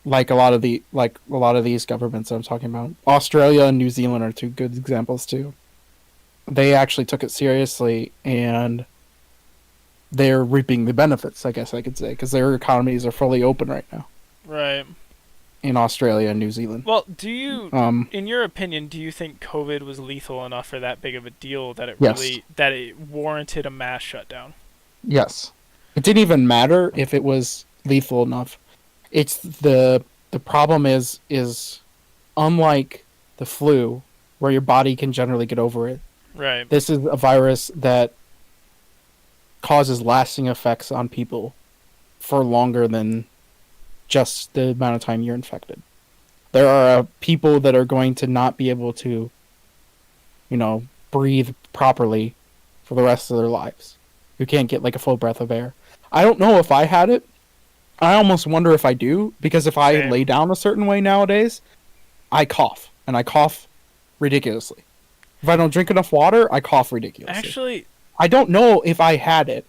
like a lot of these governments I'm talking about, Australia and New Zealand are two good examples too. They actually took it seriously, and they're reaping the benefits, I guess I could say, because their economies are fully open right now. Right. In Australia and New Zealand. Well, do you, in your opinion, do you think COVID was lethal enough or that big of a deal that it warranted a mass shutdown? Yes. It didn't even matter if it was lethal enough. It's the problem is unlike the flu, where your body can generally get over it. Right. This is a virus that causes lasting effects on people for longer than just the amount of time you're infected. There are people that are going to not be able to, breathe properly for the rest of their lives. Who can't get like a full breath of air. I don't know if I had it. I almost wonder if I do, because if I lay down a certain way nowadays, I cough, and I cough ridiculously. If I don't drink enough water, I cough ridiculously. Actually, I don't know if I had it.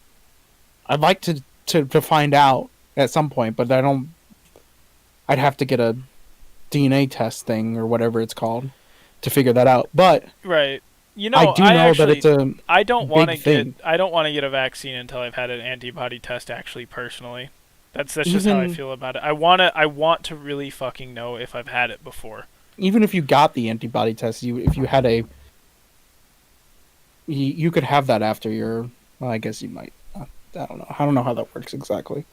I'd like to find out at some point, but I'd have to get a DNA test thing or whatever it's called to figure that out. But right. I do know that it's a I don't want to thing. I don't want to get a vaccine until I've had an antibody test actually personally. That's just how I feel about it. I want to really fucking know if I've had it before. Even if you got the antibody test, if you had you could have that after your. Well, I guess you might. I don't know. I don't know how that works exactly,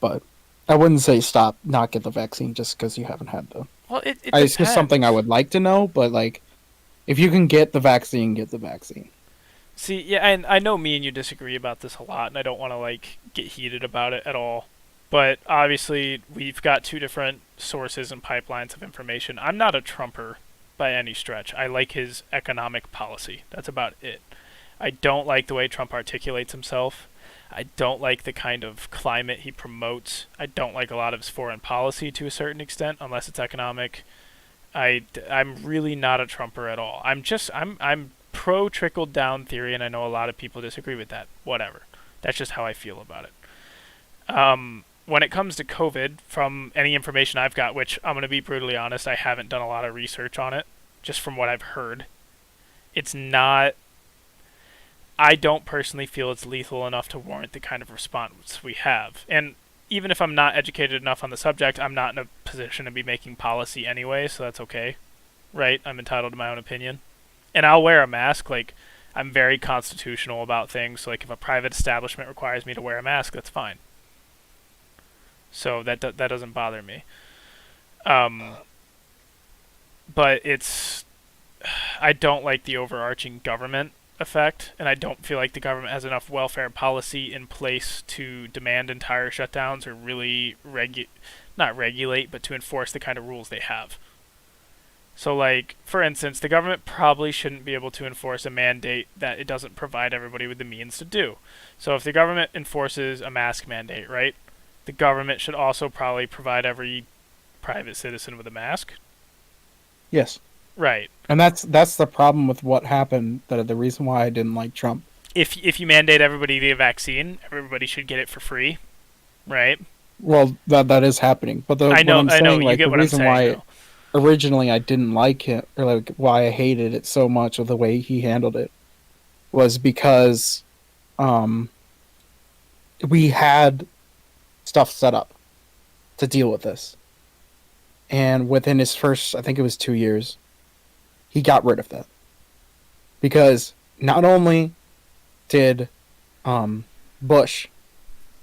but I wouldn't say not get the vaccine just because you haven't had the. Well, it's just something I would like to know, but like, if you can get the vaccine, get the vaccine. See, yeah, and I know me and you disagree about this a lot, and I don't want to get heated about it at all. But obviously, we've got two different sources and pipelines of information. I'm not a Trumper by any stretch. I like his economic policy. That's about it. I don't like the way Trump articulates himself. I don't like the kind of climate he promotes. I don't like a lot of his foreign policy to a certain extent, unless it's economic. I'm really not a Trumper at all. I'm pro trickle down theory, and I know a lot of people disagree with that. Whatever. That's just how I feel about it. When it comes to COVID, from any information I've got, which I'm going to be brutally honest, I haven't done a lot of research on it, just from what I've heard. It's not... I don't personally feel it's lethal enough to warrant the kind of response we have. And even if I'm not educated enough on the subject, I'm not in a position to be making policy anyway, so that's okay. Right? I'm entitled to my own opinion. And I'll wear a mask. I'm very constitutional about things. So, if a private establishment requires me to wear a mask, that's fine. So that doesn't bother me. But I don't like the overarching government effect, and I don't feel like the government has enough welfare policy in place to demand entire shutdowns or really not regulate, but to enforce the kind of rules they have. So, for instance, the government probably shouldn't be able to enforce a mandate that it doesn't provide everybody with the means to do. So if the government enforces a mask mandate, right, the government should also probably provide every private citizen with a mask. Yes. Right. And that's the problem with what happened, the reason why I didn't like Trump. If you mandate everybody the vaccine, everybody should get it for free, right? Well, that is happening. But I know, you get the what reason I'm saying, why originally I didn't like it, or why I hated it so much of the way he handled it, was because we had stuff set up to deal with this. And within his first, I think it was 2 years, he got rid of that. Because not only did Bush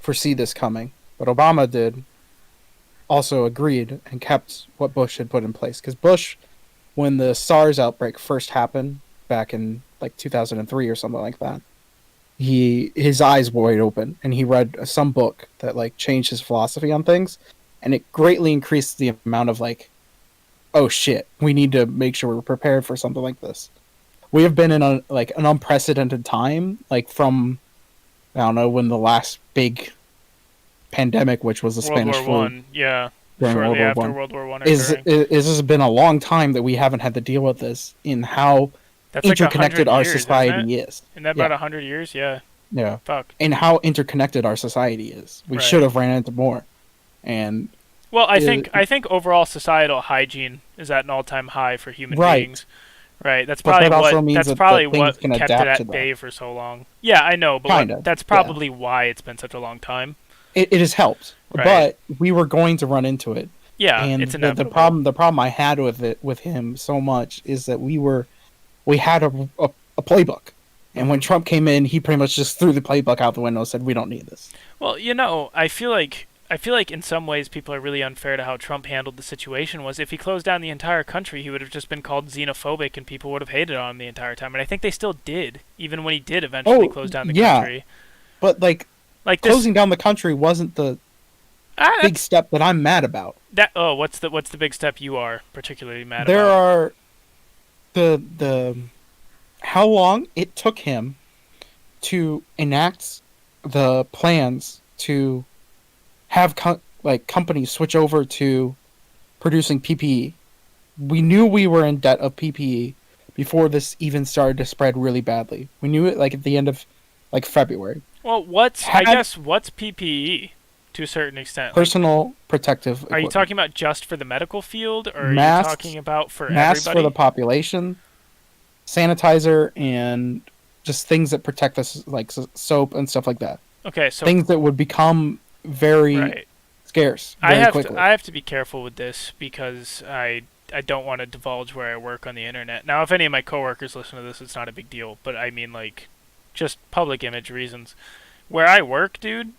foresee this coming, but Obama did also agreed and kept what Bush had put in place. Because Bush, when the SARS outbreak first happened back in like 2003 or something like that, his eyes were wide open, and he read some book that like changed his philosophy on things, and it greatly increased the amount of like, oh shit, we need to make sure we're prepared for something like this. We have been in an unprecedented time, like from, I don't know, when the last big pandemic, which was the Spanish flu. World War I, yeah. Shortly after World War I. This has been a long time that we haven't had to deal with this in how interconnected our society is. Isn't that about 100 years? Yeah. Yeah. Fuck. And how interconnected our society is. We should have ran into more. And well, I think overall societal hygiene is at an all-time high for human beings. Right. That's probably what kept it at bay for so long. Yeah, I know, but that's probably why it's been such a long time. It has helped, but we were going to run into it. Yeah, and it's inevitable. The problem I had with him so much is that we had a playbook, and when Trump came in, he pretty much just threw the playbook out the window and said, "We don't need this." Well, I feel like in some ways people are really unfair to how Trump handled the situation. Was if he closed down the entire country, he would have just been called xenophobic, and people would have hated on him the entire time. And I think they still did, even when he did eventually close down the country. But like closing down the country wasn't the big step that I'm mad about. What's the big step you are particularly mad about? There are the how long it took him to enact the plans to have companies switch over to producing PPE. We knew we were in debt of PPE before this even started to spread really badly. We knew it like at the end of like February. Well, what's PPE to a certain extent? Personal protective equipment. Are you talking about just for the medical field, or masks, are you talking about for masks everybody? For the population, sanitizer, and just things that protect us, like soap and stuff like that. Okay, so things that would become very scarce very quickly. I have to be careful with this because I don't want to divulge where I work on the internet. Now, if any of my coworkers listen to this, it's not a big deal, but I mean like just public image reasons. Where I work, dude,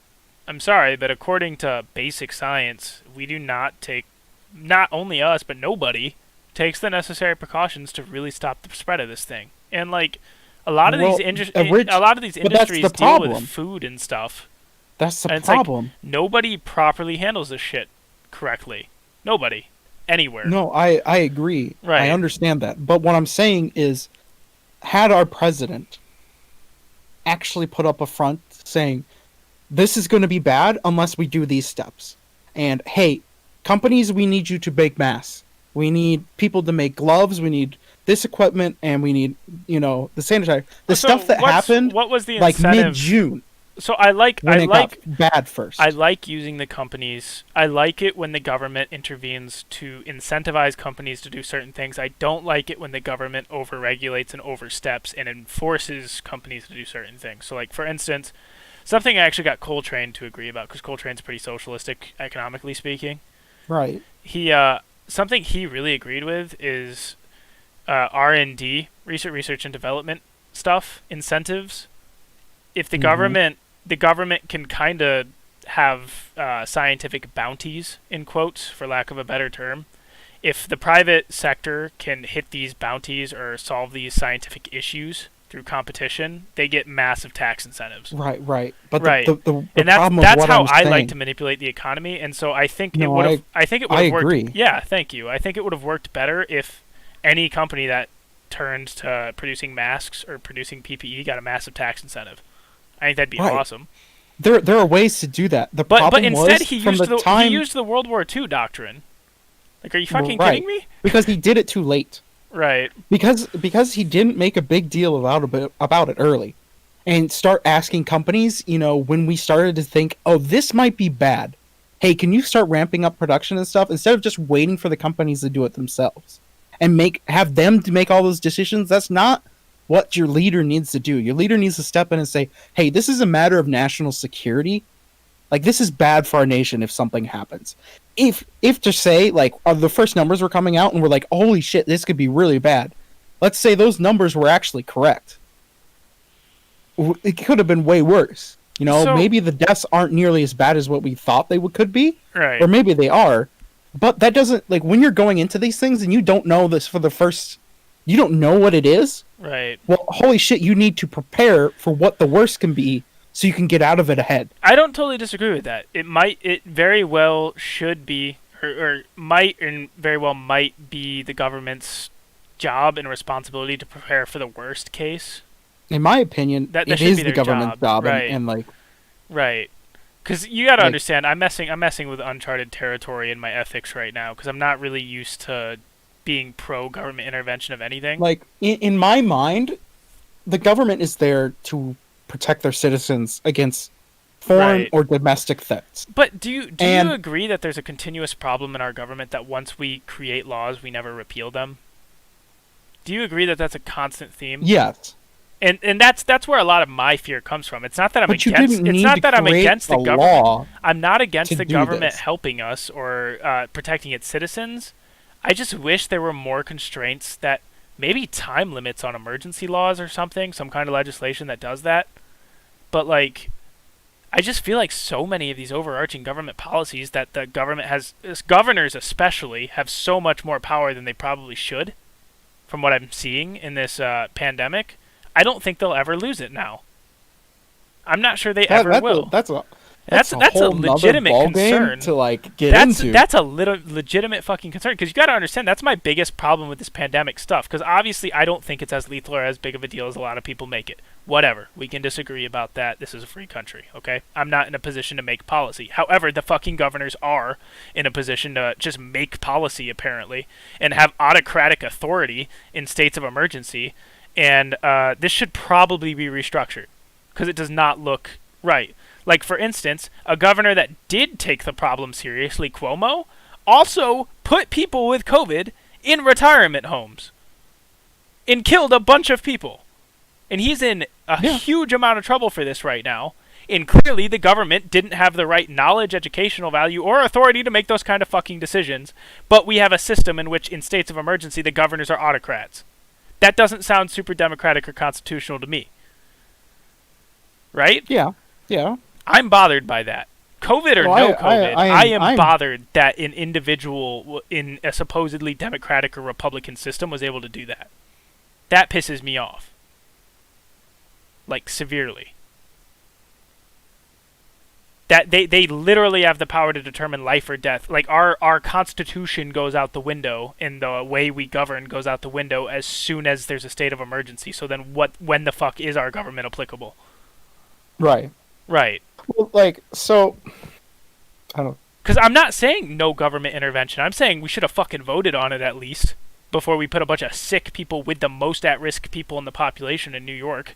I'm sorry, but according to basic science, we do not take, not only us, but nobody takes the necessary precautions to really stop the spread of this thing. And like a lot of these industries deal with food and stuff. That's the problem. Like, nobody properly handles this shit correctly. Nobody. Anywhere. No, I agree. Right. I understand that. But what I'm saying is, had our president actually put up a front saying, this is going to be bad unless we do these steps. And, hey, companies, we need you to make masks. We need people to make gloves. We need this equipment, and we need, the sanitizer. The stuff that happened, what was the like mid-June. So I like bad first. I like using the companies. I like it when the government intervenes to incentivize companies to do certain things. I don't like it when the government overregulates and oversteps and enforces companies to do certain things. So, like for instance, something I actually got Coltrane to agree about, because Coltrane's pretty socialistic, economically speaking. Right. Something he really agreed with is R&D, research and development stuff, incentives. If the government can kind of have scientific bounties, in quotes, for lack of a better term. If the private sector can hit these bounties or solve these scientific issues through competition, they get massive tax incentives. Right. But that's how I like to manipulate the economy, and so I think it would have. I think it would have worked. Agree. Yeah, thank you. I think it would have worked better if any company that turned to producing masks or producing PPE got a massive tax incentive. I think that'd be awesome. There are ways to do that. But instead he used the World War II doctrine. Like, are you fucking kidding me? Because he did it too late. Right. Because he didn't make a big deal about it early, and start asking companies. When we started to think, oh, this might be bad. Hey, can you start ramping up production and stuff instead of just waiting for the companies to do it themselves and have them to make all those decisions? That's not what your leader needs to do. Your leader needs to step in and say, hey, this is a matter of national security. Like, this is bad for our nation if something happens. If to say, like, the first numbers were coming out and we're like, holy shit, this could be really bad. Let's say those numbers were actually correct. It could have been way worse. You know, so, maybe the deaths aren't nearly as bad as what we thought they could be. Right. Or maybe they are. But that doesn't, like, when you're going into these things and you don't know this for the first, you don't know what it is. Right. Well, holy shit, you need to prepare for what the worst can be so you can get out of it ahead. I don't totally disagree with that. It very well should be, or might, and very well might be the government's job and responsibility to prepare for the worst case. In my opinion, that it is the government's job, right. and like, right. Because you got to understand, I'm messing with uncharted territory in my ethics right now because I'm not really used to being pro-government intervention of anything. Like, in my mind, the government is there to protect their citizens against foreign or domestic threats. But do you agree that there's a continuous problem in our government that once we create laws, we never repeal them? Do you agree that that's a constant theme? Yes. And that's where a lot of my fear comes from. It's not that I'm against. It's not that I'm against the government. I'm not against the government helping us or protecting its citizens. I just wish there were more constraints that maybe time limits on emergency laws or something, some kind of legislation that does that. But like, I just feel like so many of these overarching government policies that the government has, governors especially, have so much more power than they probably should. From what I'm seeing in this pandemic. I don't think they'll ever lose it now. I'm not sure they ever will. That's a legitimate concern to like get into. That's a legitimate fucking concern because you got to understand that's my biggest problem with this pandemic stuff. Because obviously I don't think it's as lethal or as big of a deal as a lot of people make it. Whatever, we can disagree about that. This is a free country, okay? I'm not in a position to make policy. However, the fucking governors are in a position to just make policy apparently and have autocratic authority in states of emergency. And this should probably be restructured because it does not look right. Like, for instance, a governor that did take the problem seriously, Cuomo, also put people with COVID in retirement homes and killed a bunch of people. And he's in a huge amount of trouble for this right now. And clearly the government didn't have the right knowledge, educational value, or authority to make those kind of fucking decisions. But we have a system in which, in states of emergency, the governors are autocrats. That doesn't sound super democratic or constitutional to me. Right? Yeah. Yeah. I'm bothered by that. COVID or no COVID, I am bothered that an individual in a supposedly democratic or Republican system was able to do that. That pisses me off. Like, severely. That they literally have the power to determine life or death. Like, our Constitution goes out the window, and the way we govern goes out the window as soon as there's a state of emergency. So then when the fuck is our government applicable? Right. Right. Well, like, so, I don't know. Because I'm not saying no government intervention. I'm saying we should have fucking voted on it at least before we put a bunch of sick people with the most at-risk people in the population in New York.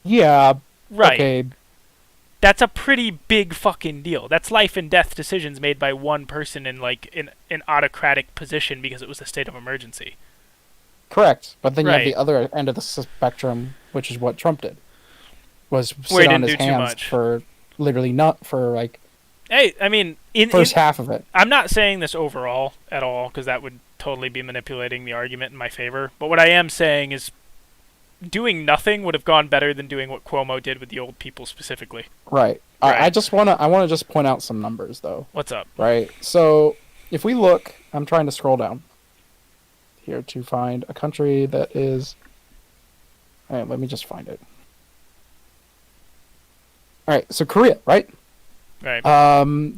Yeah. Right. Okay. That's a pretty big fucking deal. That's life and death decisions made by one person in like an autocratic position because it was a state of emergency. Correct. But then you have the other end of the spectrum, which is what Trump did. Was sit on his hands for literally not for like. Hey, I mean, first half of it. I'm not saying this overall at all because that would totally be manipulating the argument in my favor. But what I am saying is, doing nothing would have gone better than doing what Cuomo did with the old people specifically. Right. I want to just point out some numbers though. What's up? Right. So if we look, I'm trying to scroll down here to find a country that is. All right, let me just find it. All right, so Korea, right? Right.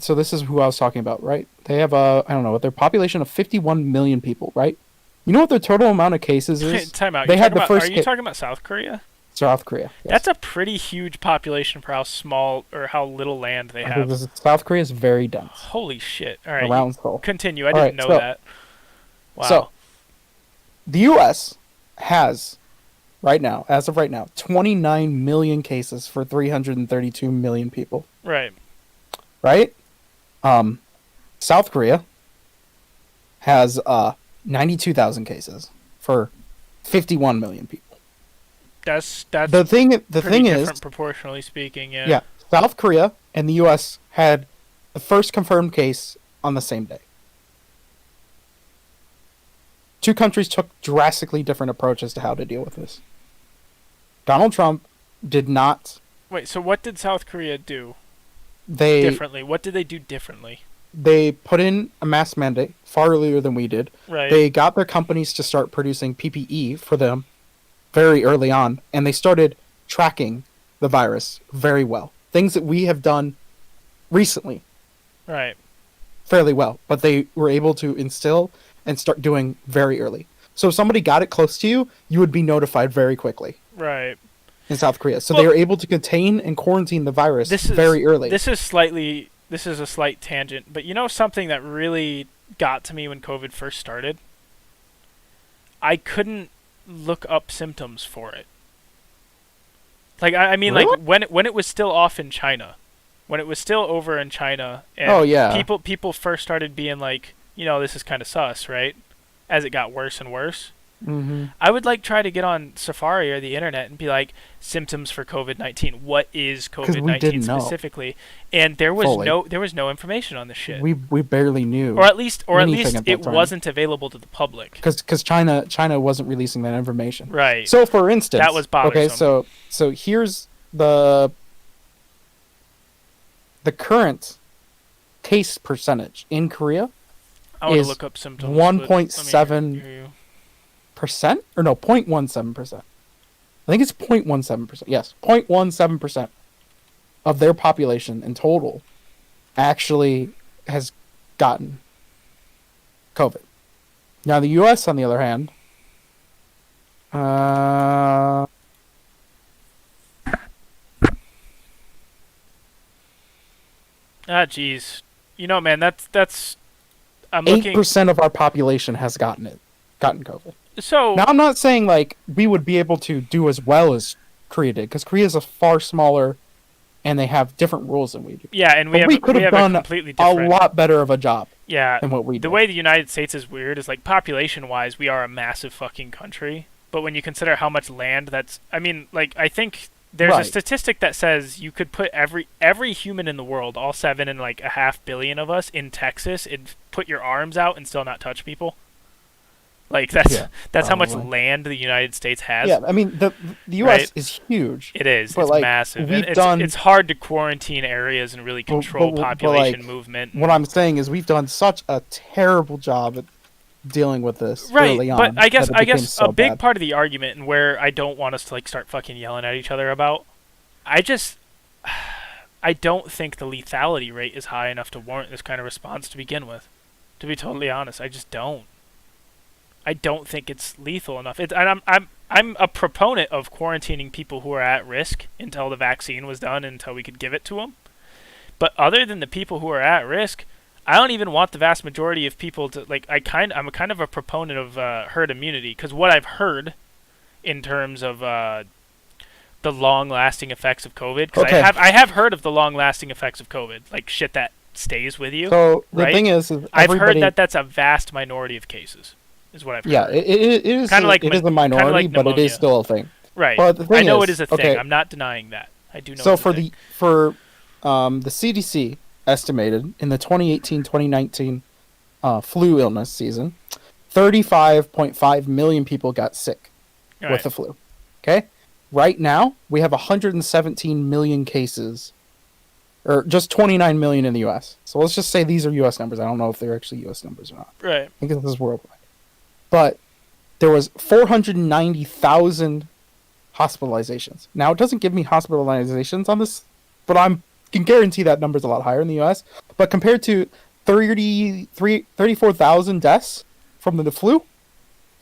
So this is who I was talking about, right? They have their population of 51 million people, right? You know what their total amount of cases is? Time out. They had the first. Are you talking about South Korea? South Korea. Yes. That's a pretty huge population for how small or how little land they have. South Korea is very dense. Holy shit! All right, around Seoul. Continue. I didn't know that. Wow. So, the U.S. has. As of right now, 29 million cases for 332 million people. Right. Right? South Korea has 92,000 cases for 51 million people. That's the thing is proportionally speaking, yeah. Yeah, South Korea and the U.S. had the first confirmed case on the same day. Two countries took drastically different approaches to how to deal with this. Donald Trump did not... Wait, so what did South Korea do differently? What did they do differently? They put in a mask mandate far earlier than we did. Right. They got their companies to start producing PPE for them very early on, and they started tracking the virus very well. Things that we have done recently. Right. Fairly well, but they were able to instill and start doing very early. So if somebody got it close to you, you would be notified very quickly. Right. In South Korea. So they were able to contain and quarantine the virus very early. This is a slight tangent, but you know something that really got to me when COVID first started? I couldn't look up symptoms for it. Like, I mean, really? Like, when it was still off in China, when it was still over in China, and people first started being like, you know, this is kind of sus, right? As it got worse and worse. Mm-hmm. I would like try to get on Safari or the internet and be like, symptoms for COVID-19. What is COVID-19 specifically? And there was no information on this shit. We barely knew, or at least it wasn't available to the public. Because China wasn't releasing that information. Right. So for instance, that was bothersome. Okay, so here's the current case percentage in Korea. I want to look up symptoms. 1.7%, or no, 0.17%. I think it's 0.17%. Yes, 0.17% of their population in total actually has gotten COVID. Now the U.S., on the other hand, geez, you know, man, that's. 8% of our population has gotten COVID. So now I'm not saying like we would be able to do as well as Korea did, because Korea is a far smaller, and they have different rules than we do. Yeah, and we could have done a lot better of a job. Yeah, than what we did. The way the United States is weird is like population-wise, we are a massive fucking country. But when you consider how much land I think there's a statistic that says you could put every human in the world, all 7.5 billion of us, in Texas, and put your arms out and still not touch people. Like that's how much land the United States has. Yeah, I mean the U.S. is huge. It is. It's massive. It's hard to quarantine areas and really control population movement. What I'm saying is we've done such a terrible job at dealing with this early on. But I guess a big part of the argument, and where I don't want us to like start fucking yelling at each other about, I don't think the lethality rate is high enough to warrant this kind of response to begin with. To be totally honest, I just don't. I don't think it's lethal enough. I'm a proponent of quarantining people who are at risk until the vaccine was done, until we could give it to them. But other than the people who are at risk, I don't even want the vast majority of people to like. I'm kind of a proponent of herd immunity, because what I've heard in terms of the long-lasting effects of COVID, because I have heard of the long-lasting effects of COVID, like shit that stays with you. So the thing is I've heard that that's a vast minority of cases. Is what I've heard. Yeah, it is kind of like it is a minority, but it is still a thing. Right. But the thing I know it is a thing. Okay. I'm not denying that. I do know. So for the CDC estimated in the 2018-2019 flu illness season, 35.5 million people got sick with the flu. Okay? Right now, we have 117 million cases, or just 29 million in the U.S. So let's just say these are U.S. numbers. I don't know if they're actually U.S. numbers or not. Right. I think this is worldwide. But there was 490,000 hospitalizations. Now, it doesn't give me hospitalizations on this, but I can guarantee that number's a lot higher in the U.S. But compared to 34,000 deaths from the flu,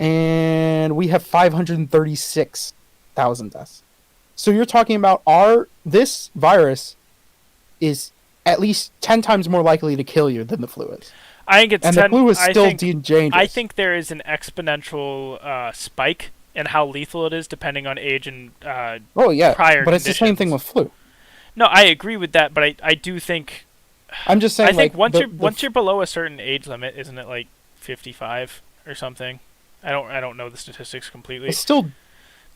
and we have 536,000 deaths. So you're talking about this virus is at least 10 times more likely to kill you than the flu is. I think the flu is still dangerous. I think there is an exponential spike in how lethal it is, depending on age and prior but it's the same thing with flu. No, I agree with that, but I do think. I'm just saying. I think once you're below a certain age limit, isn't it like 55 or something? I don't know the statistics completely. It's still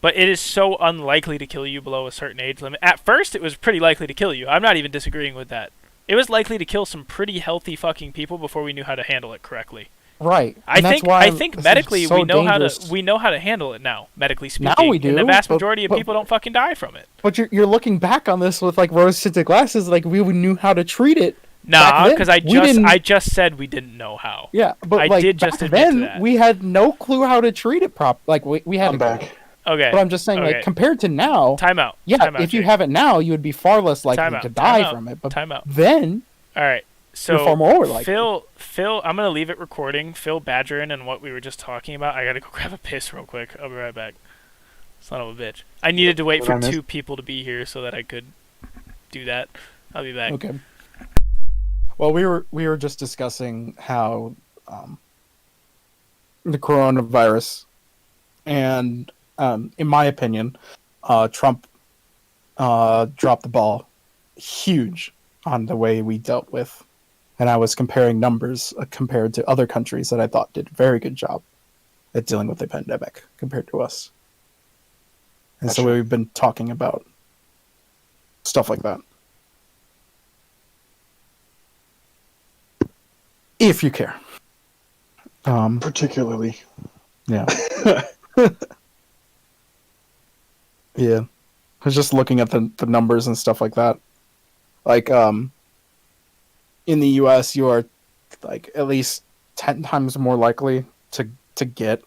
But it is so unlikely to kill you below a certain age limit. At first, it was pretty likely to kill you. I'm not even disagreeing with that. It was likely to kill some pretty healthy fucking people before we knew how to handle it correctly. Right. I think medically we know how to handle it now, medically speaking. Now we do. And the vast majority of people don't fucking die from it. But you're looking back on this with like rose-tinted glasses, like we knew how to treat it. Nah, because I just said we didn't know how. Yeah, but I like did just back admit then to that. we had no clue how to treat it Like we had. I'm back. Okay. But I'm just saying, like compared to now. Time out. Yeah, time out, if you Jake. have it now, you would be far less likely to die from it. But then. All right. So you're far more likely. Phil, I'm gonna leave it recording. Phil badgering and what we were just talking about. I gotta go grab a piss real quick. I'll be right back. Son of a bitch. I needed to wait for 2 people to be here so that I could do that. I'll be back. Okay. Well, we were just discussing how the coronavirus, and in my opinion, Trump dropped the ball huge on the way we dealt with, and I was comparing numbers compared to other countries that I thought did a very good job at dealing with the pandemic compared to us. And so we've been talking about stuff like that. If you care. Particularly. Yeah. Yeah. I was just looking at the numbers and stuff like that. Like, in the US, you are, like, at least 10 times more likely to get,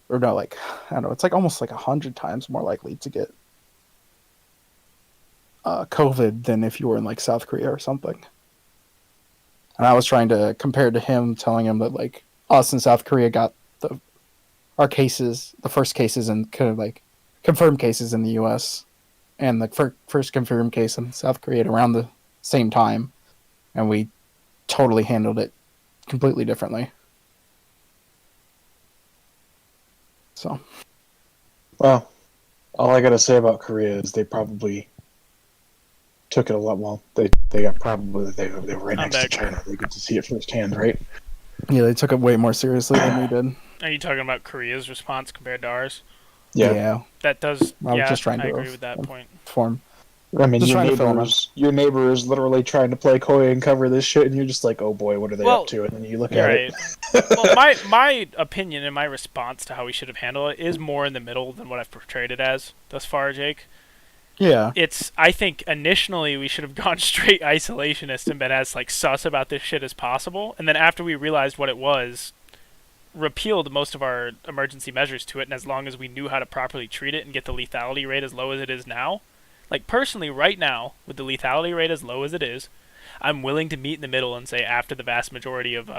or no, like, I don't know, it's like almost like 100 times more likely to get COVID than if you were in, like, South Korea or something. And I was trying to compare to him, telling him that, like, us in South Korea got the first cases and kind of, like, confirmed cases in the US, and the first confirmed case in South Korea at around the same time, and we totally handled it completely differently. So, well, all I gotta say about Korea is they probably took it a lot well. They were right next to China. They get to see it firsthand, right? Yeah, they took it way more seriously than we did. Are you talking about Korea's response compared to ours? Yeah. That does. I was just trying to agree with that point. I mean, your neighbor is literally trying to play coy and cover this shit, and you're just like, oh boy, what are they up to? And then you look at it. Well, my opinion and my response to how we should have handled it is more in the middle than what I've portrayed it as thus far, Jake. Yeah. I think initially we should have gone straight isolationist and been as like sus about this shit as possible, and then after we realized what it was, repealed most of our emergency measures to it, and as long as we knew how to properly treat it and get the lethality rate as low as it is now, like personally right now, with the lethality rate as low as it is, I'm willing to meet in the middle and say after the vast majority of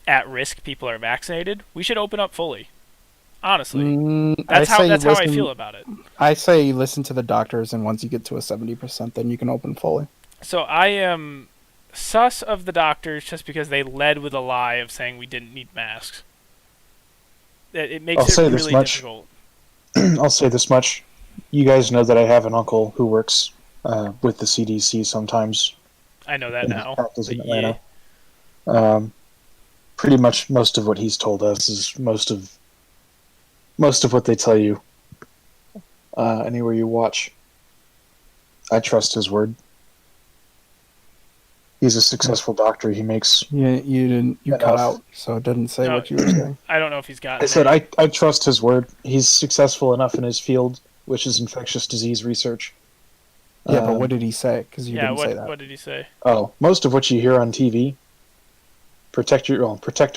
at-risk people are vaccinated, we should open up fully. Honestly. That's how I feel about it. I say listen to the doctors, and once you get to a 70%, then you can open fully. So I am sus of the doctors just because they led with a lie of saying we didn't need masks. It makes it really difficult. I'll say this much. You guys know that I have an uncle who works with the CDC sometimes. I know that now. In Atlanta. Yeah. Pretty much most of what he's told us is most of what they tell you anywhere you watch. I trust his word. He's a successful doctor. He makes... Yeah, you cut out, so it didn't say what you were saying. I don't know if he's got... I said I trust his word. He's successful enough in his field, which is infectious disease research. Yeah, but what did he say? Because you didn't say that. What did he say? Oh, most of what you hear on TV, protect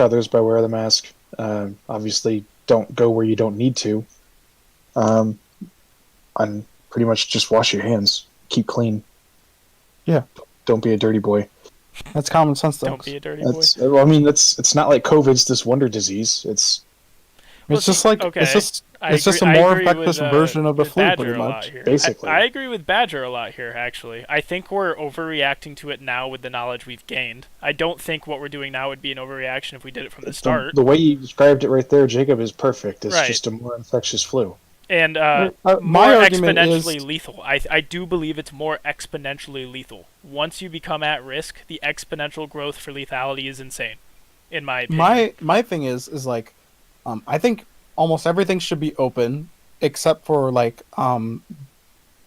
others by wearing the mask. Obviously, don't go where you don't need to. And pretty much just wash your hands. Keep clean. Yeah. Don't be a dirty boy. That's common sense, though. Don't be a dirty boy. Well, I mean, it's not like COVID's this wonder disease. It's just like it's just a more effective version of the flu, pretty much. Basically, I agree with Badger a lot here. Actually, I think we're overreacting to it now with the knowledge we've gained. I don't think what we're doing now would be an overreaction if we did it from the start. The way you described it right there, Jacob, is perfect. It's just a more infectious flu. And more exponentially lethal. I do believe it's more exponentially lethal. Once you become at risk, the exponential growth for lethality is insane, in my opinion. My thing is like, I think almost everything should be open except for like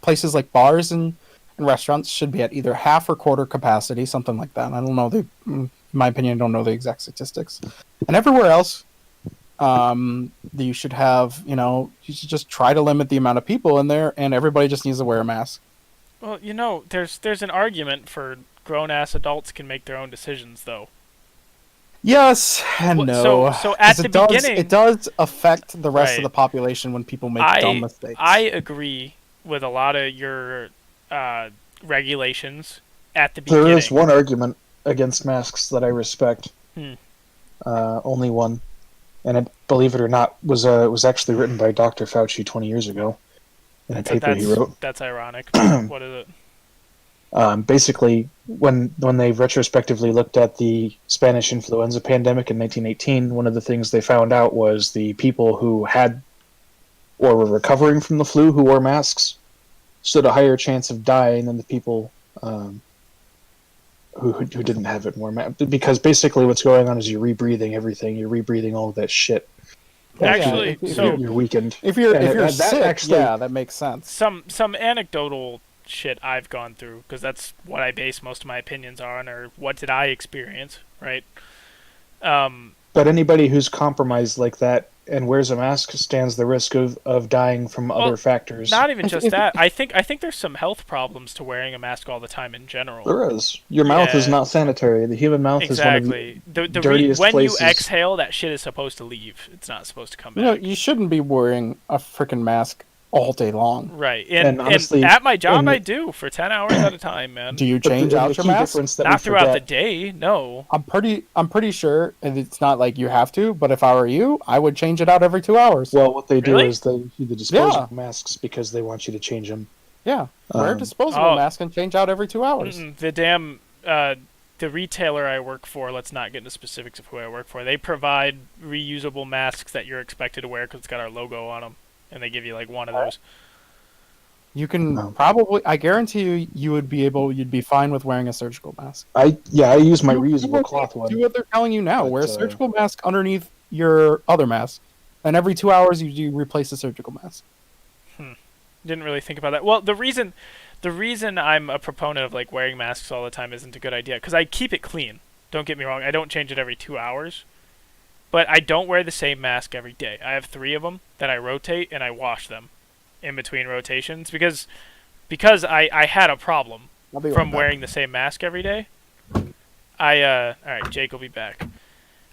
places like bars and restaurants, should be at either half or quarter capacity, something like that. I don't know in my opinion, I don't know the exact statistics. And everywhere else, you should have, you should just try to limit the amount of people in there, and everybody just needs to wear a mask. Well, there's an argument for grown-ass adults can make their own decisions, though. Yes and no. So at the beginning, it does affect the rest of the population when people make dumb mistakes. I agree with a lot of your regulations at the beginning. There is one argument against masks that I respect. Only one, and believe it or not, was actually written by Dr. Fauci 20 years ago in a paper he wrote. That's ironic. What is it? Basically, when they retrospectively looked at the Spanish influenza pandemic in 1918, one of the things they found out was the people who had or were recovering from the flu who wore masks stood a higher chance of dying than the people who didn't have it more. Because basically what's going on is you're rebreathing everything. You're rebreathing all of that shit. Actually, you're weakened. If you're sick, that makes sense. Some anecdotal shit I've gone through, because that's what I base most of my opinions on, or what did I experience, right? But anybody who's compromised like that and wears a mask stands the risk of dying from other factors. Not even just that. I think there's some health problems to wearing a mask all the time in general. There is. Your mouth is not sanitary. The human mouth is one of the dirtiest when places. When you exhale, that shit is supposed to leave. It's not supposed to come back. You shouldn't be wearing a freaking mask all day long. Right. And honestly, at my job, I do for 10 hours at a time, man. Do you change out your mask? Not throughout the day, no. I'm pretty sure, and it's not like you have to, but if I were you, I would change it out every 2 hours. Well, what they do is they dispose of masks because they want you to change them. Yeah. Wear a disposable mask and change out every 2 hours. The damn... the retailer I work for, let's not get into specifics of who I work for, they provide reusable masks that you're expected to wear because it's got our logo on them. And they give you like one of those. You can probably, I guarantee you'd be fine with wearing a surgical mask. I use my reusable cloth one. Do what they're telling you now. Wear a surgical mask underneath your other mask, and every 2 hours you replace the surgical mask. Didn't really think about that. Well, the reason I'm a proponent of like wearing masks all the time isn't a good idea because I keep it clean. Don't get me wrong. I don't change it every 2 hours. But I don't wear the same mask every day. I have 3 of them that I rotate, and I wash them in between rotations because I had a problem from wearing the same mask every day. All right, Jake will be back.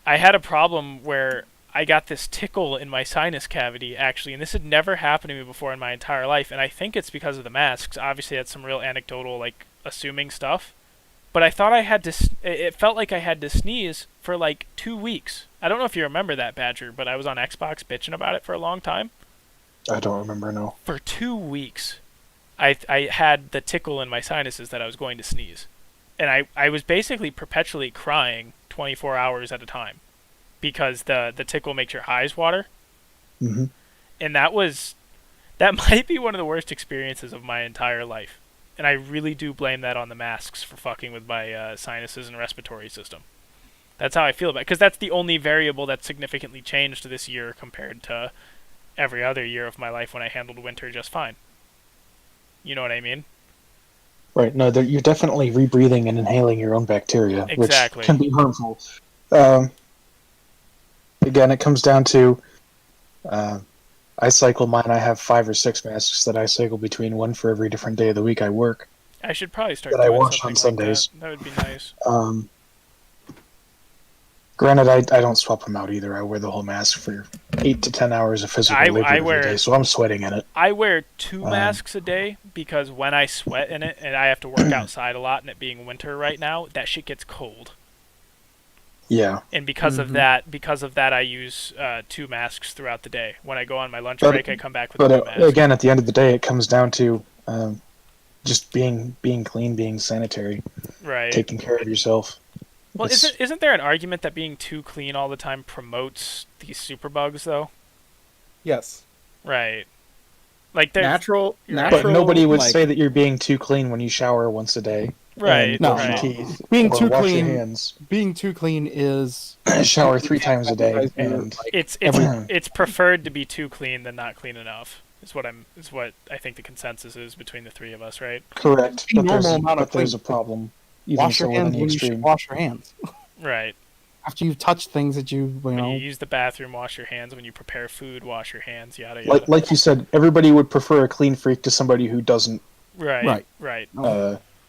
I had a problem where I got this tickle in my sinus cavity, actually, and this had never happened to me before in my entire life, and I think it's because of the masks. Obviously, that's some real anecdotal, like, assuming stuff. But I thought it felt like I had to sneeze for like 2 weeks. I don't know if you remember that, Badger, but I was on Xbox bitching about it for a long time. I don't remember, no. For 2 weeks, I had the tickle in my sinuses that I was going to sneeze. And I was basically perpetually crying 24 hours at a time because the tickle makes your eyes water. Mm-hmm. And that might be one of the worst experiences of my entire life. And I really do blame that on the masks for fucking with my sinuses and respiratory system. That's how I feel about it. Because that's the only variable that's significantly changed this year compared to every other year of my life when I handled winter just fine. You know what I mean? Right. No, you're definitely rebreathing and inhaling your own bacteria, exactly. Which can be harmful. Again, it comes down to... I cycle mine. I have 5 or 6 masks that I cycle between, one for every different day of the week I work. I should probably start that doing I wash something on Sundays. Like that would be nice. Granted, I don't swap them out either. I wear the whole mask for 8 to 10 hours of physical labor every day, so I'm sweating in it. I wear 2 masks a day because when I sweat in it, and I have to work outside a lot, and it being winter right now, that shit gets cold. Yeah. And because of that, I use 2 masks throughout the day. When I go on my lunch break, I come back with a new mask. Again, at the end of the day, it comes down to just being clean, being sanitary, right? Taking care of yourself. Well, isn't there an argument that being too clean all the time promotes these superbugs, though? Yes. Right. Like natural. But nobody would say that you're being too clean when you shower once a day. Right. No. Teeth, being too clean. Being too clean is shower 3 times a day. And it's preferred to be too clean than not clean enough. Is what I think the consensus is between the three of us, right? Correct. But there's a problem. Even wash your so, hands in the when you should extreme. wash your hands. Right. After you've touched things that you When know. you use the bathroom, wash your hands. When you prepare food, wash your hands. Yada yada. Like you said, everybody would prefer a clean freak to somebody who doesn't. Right.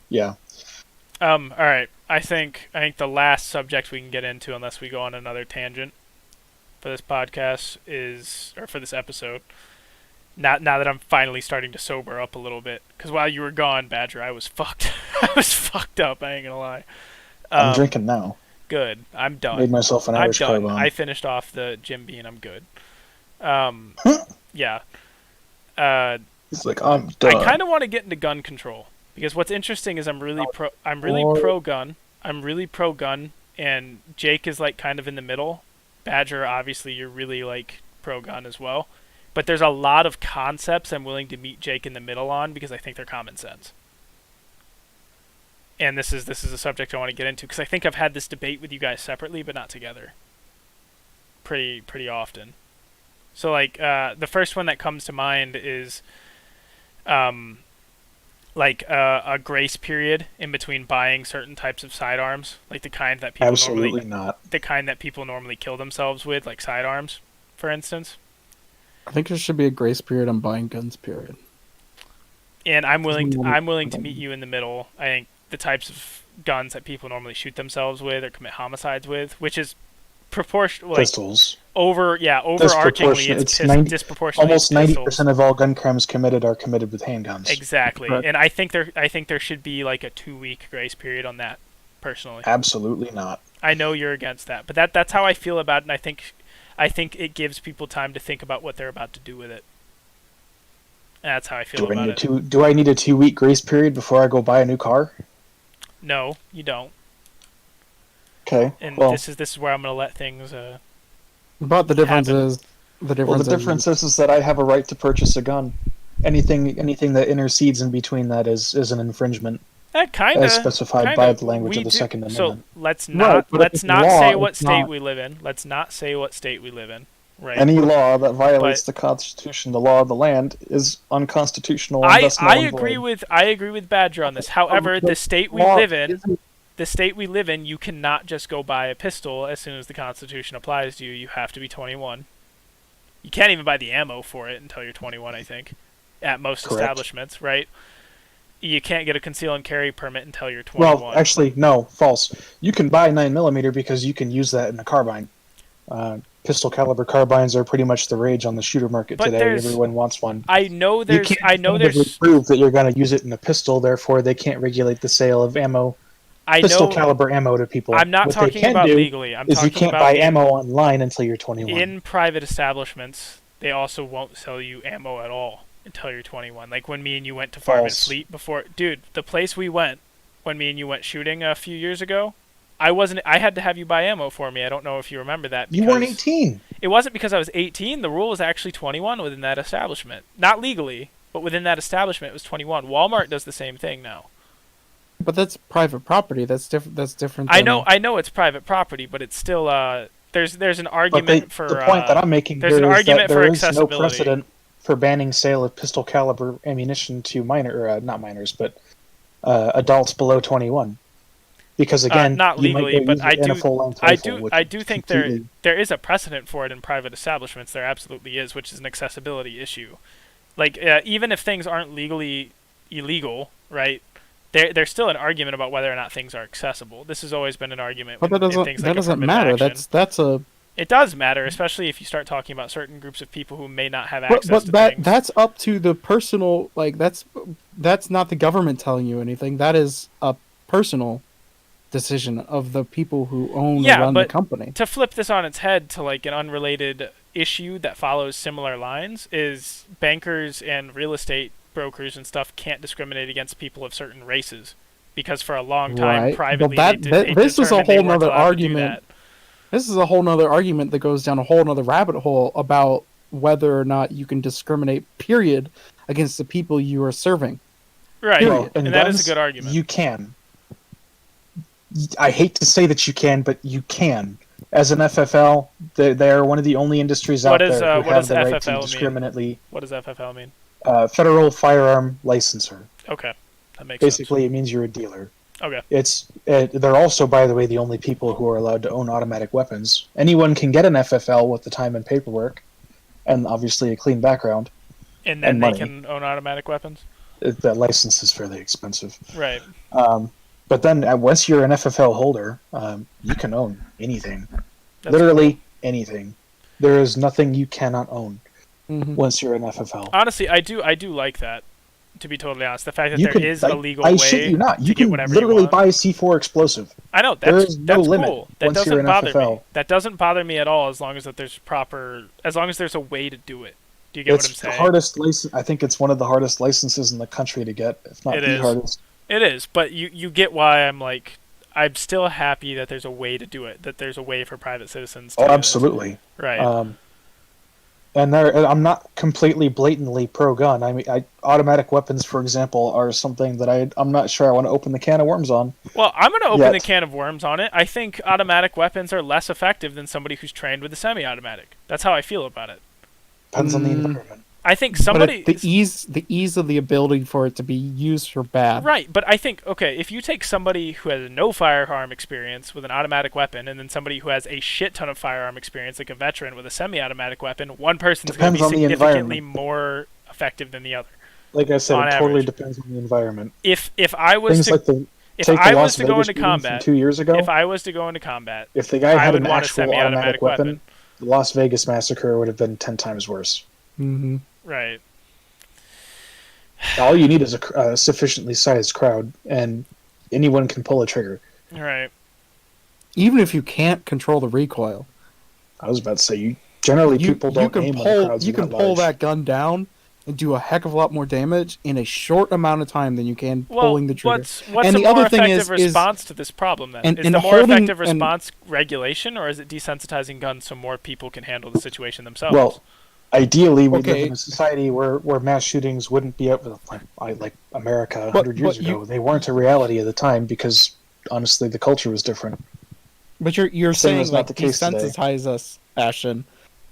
Yeah. All right. I think the last subject we can get into, unless we go on another tangent, for this podcast for this episode. Now that I'm finally starting to sober up a little bit, because while you were gone, Badger, I was fucked. I was fucked up. I ain't gonna lie. I'm drinking now. Good. I'm done. Made myself an Irish car bomb. I finished off the Jim Beam. I'm good. Yeah. He's like, I'm done. I kind of want to get into gun control, because what's interesting is I'm really pro gun. I'm really pro gun, and Jake is like kind of in the middle. Badger, obviously, you're really like pro gun as well. But there's a lot of concepts I'm willing to meet Jake in the middle on, because I think they're common sense. And this is a subject I want to get into, because I think I've had this debate with you guys separately, but not together. Pretty often. So like the first one that comes to mind is like a grace period in between buying certain types of sidearms, like the kind that people normally kill themselves with, like sidearms, for instance. I think there should be a grace period on buying guns. Period. And I'm willing to meet you in the middle. I think the types of guns that people normally shoot themselves with or commit homicides with, which is proportional, pistols. Overarchingly, it's disproportionately. Almost 90% of all gun crimes committed are committed with handguns. Exactly, Correct. And I think there should be like a 2-week grace period on that. Personally, absolutely not. I know you're against that, but that's how I feel about it, and I think it gives people time to think about what they're about to do with it. And that's how I feel about it. Do I need a 2-week grace period before I go buy a new car? No, you don't. Okay. And this is where I'm going to let things. But the difference happen. is the difference is that I have a right to purchase a gun. Anything that intercedes in between that is an infringement. As specified by the language of the Second Amendment. So let's not say what state we live in. Let's not say what state we live in. Right. Any law that violates the Constitution, the law of the land, is unconstitutional. And I agree with Badger on this. However, the state we live in, you cannot just go buy a pistol as soon as the Constitution applies to you. You have to be 21. You can't even buy the ammo for it until you're 21, I think, at most establishments, right? You can't get a conceal and carry permit until you're 21. Well, actually, no, false. You can buy 9mm because you can use that in a carbine. Pistol caliber carbines are pretty much the rage on the shooter market today. Everyone wants one. I know there's prove that you're going to use it in a pistol, therefore they can't regulate the sale of ammo. Pistol caliber ammo to people. I'm not talking about legally. You can't buy ammo online until you're 21. In private establishments, they also won't sell you ammo at all until you're 21. Like when me and you went to Farm and Fleet before, dude, the place we went when me and you went shooting a few years ago, I had to have you buy ammo for me. I don't know if you remember that. You weren't 18. It wasn't because I was 18. The rule was actually 21 within that establishment. Not legally, but within that establishment it was 21. Walmart does the same thing now. But that's private property. That's different. I know it's private property, but it's still there's an argument for the point that I'm making. There's an argument for accessibility. No precedent for banning sale of pistol caliber ammunition to not minors, but adults below 21. Because again, not legally, but I do think there is a precedent for it in private establishments. There absolutely is, which is an accessibility issue. Like even if things aren't legally illegal, right? There's still an argument about whether or not things are accessible. This has always been an argument. But that doesn't matter. It does matter, especially if you start talking about certain groups of people who may not have access to things. That's up to the personal. Like that's not the government telling you anything. That is a personal decision of the people who own and run the company. To flip this on its head to like an unrelated issue that follows similar lines is bankers and real estate brokers and stuff can't discriminate against people of certain races because for a long time privately this is a whole nother argument. This is a whole nother argument that goes down a whole nother rabbit hole about whether or not you can discriminate period against the people you are serving. Right. Well, and that is a good argument. You can. I hate to say that you can, but you can. as an FFL, they are one of the only industries out there who have the right to discriminately. What does FFL mean? Federal Firearm Licenser. Okay, that makes sense. Basically, it means you're a dealer. Okay. They're also, by the way, the only people who are allowed to own automatic weapons. Anyone can get an FFL with the time and paperwork, and obviously a clean background. And then they can own automatic weapons? That license is fairly expensive. Right. But then once you're an FFL holder, you can own anything. That's Literally cool. anything. There is nothing you cannot own once you're an FFL. Honestly, I do like that, to be totally honest. The fact that there is a legal way I shit you not. You to get can whatever literally you want. buy a C4 explosive. I know, that's no limit cool. That once you're doesn't an bother FFL. me. That doesn't bother me at all as long as there's a way to do it. Do you get what I'm saying? It's the hardest license. I think it's one of the hardest licenses in the country to get, if not the hardest. It is, but you get why I'm still happy that there's a way to do it, that there's a way for private citizens to do absolutely. It. Right. And I'm not completely blatantly pro-gun. I mean, automatic weapons, for example, are something that I'm not sure I want to open the can of worms on. Well, I'm going to open the can of worms on it. I think automatic weapons are less effective than somebody who's trained with a semi-automatic. That's how I feel about it. Depends on the environment. I think somebody... But the ease of the ability for it to be used for bad. Right, but I think, okay, if you take somebody who has no firearm experience with an automatic weapon, and then somebody who has a shit ton of firearm experience, like a veteran with a semi-automatic weapon, one person's going to be significantly more effective than the other. Like I said, it totally depends on the environment. If I was to go into combat 2 years ago, if I was to go into combat, if the guy had an actual automatic weapon, the Las Vegas massacre would have been 10 times worse. Mm-hmm. Right. All you need is a sufficiently sized crowd, and anyone can pull a trigger. Right. Even if you can't control the recoil. I was about to say, people don't aim on crowds. You can pull that gun down and do a heck of a lot more damage in a short amount of time than you can pulling the trigger. What's the more effective response to this problem, then? Is the more effective response regulation, or is it desensitizing guns so more people can handle the situation themselves? Well, ideally, we live in a society where mass shootings wouldn't be like America 100 years ago. They weren't a reality at the time because, honestly, the culture was different. But you're saying like desensitize us, Ashton,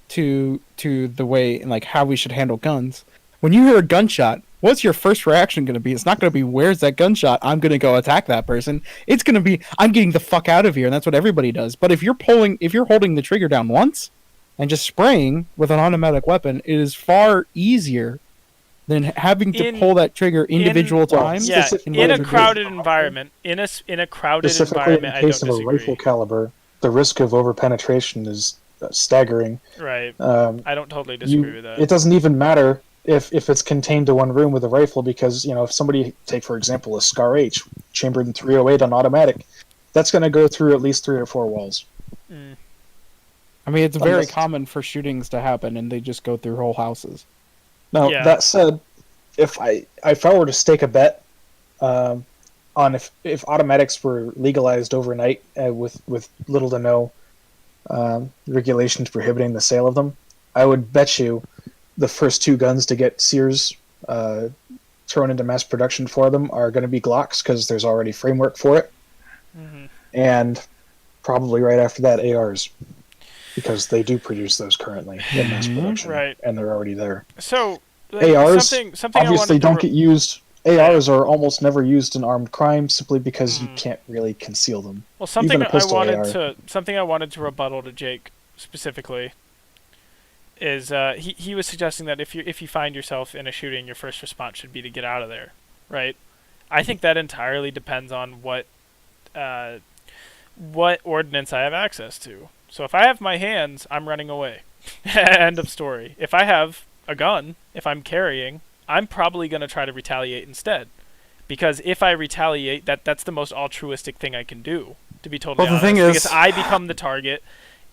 to the way and like how we should handle guns. When you hear a gunshot, what's your first reaction going to be? It's not going to be, where's that gunshot? I'm going to go attack that person. It's going to be, I'm getting the fuck out of here, and that's what everybody does. But if you're holding the trigger down once and just spraying with an automatic weapon, it is far easier than having to pull that trigger individual times. Yeah, in a crowded environment, in a crowded environment, in case of a rifle caliber, the risk of overpenetration is staggering. Right. I don't totally disagree with that. It doesn't even matter if it's contained to one room with a rifle, because if somebody, take for example a Scar H chambered in 308 on automatic, that's going to go through at least 3 or 4 walls. I mean, it's very common for shootings to happen, and they just go through whole houses. Now, that said, if I were to stake a bet on if automatics were legalized overnight with little to no regulations prohibiting the sale of them, I would bet you the first 2 guns to get Sears thrown into mass production for them are going to be Glocks, because there's already framework for it. Mm-hmm. And probably right after that, ARs. Because they do produce those currently in mass production, right? And they're already there. So ARs something obviously don't get used. ARs are almost never used in armed crime simply because you can't really conceal them. Well, something I wanted to rebuttal to Jake specifically is he was suggesting that if you find yourself in a shooting, your first response should be to get out of there, right? I think that entirely depends on what ordinance I have access to. So if I have my hands, I'm running away. End of story. If I have a gun, if I'm carrying, I'm probably going to try to retaliate instead. Because if I retaliate, that's the most altruistic thing I can do, to be totally honest. Because I become the target.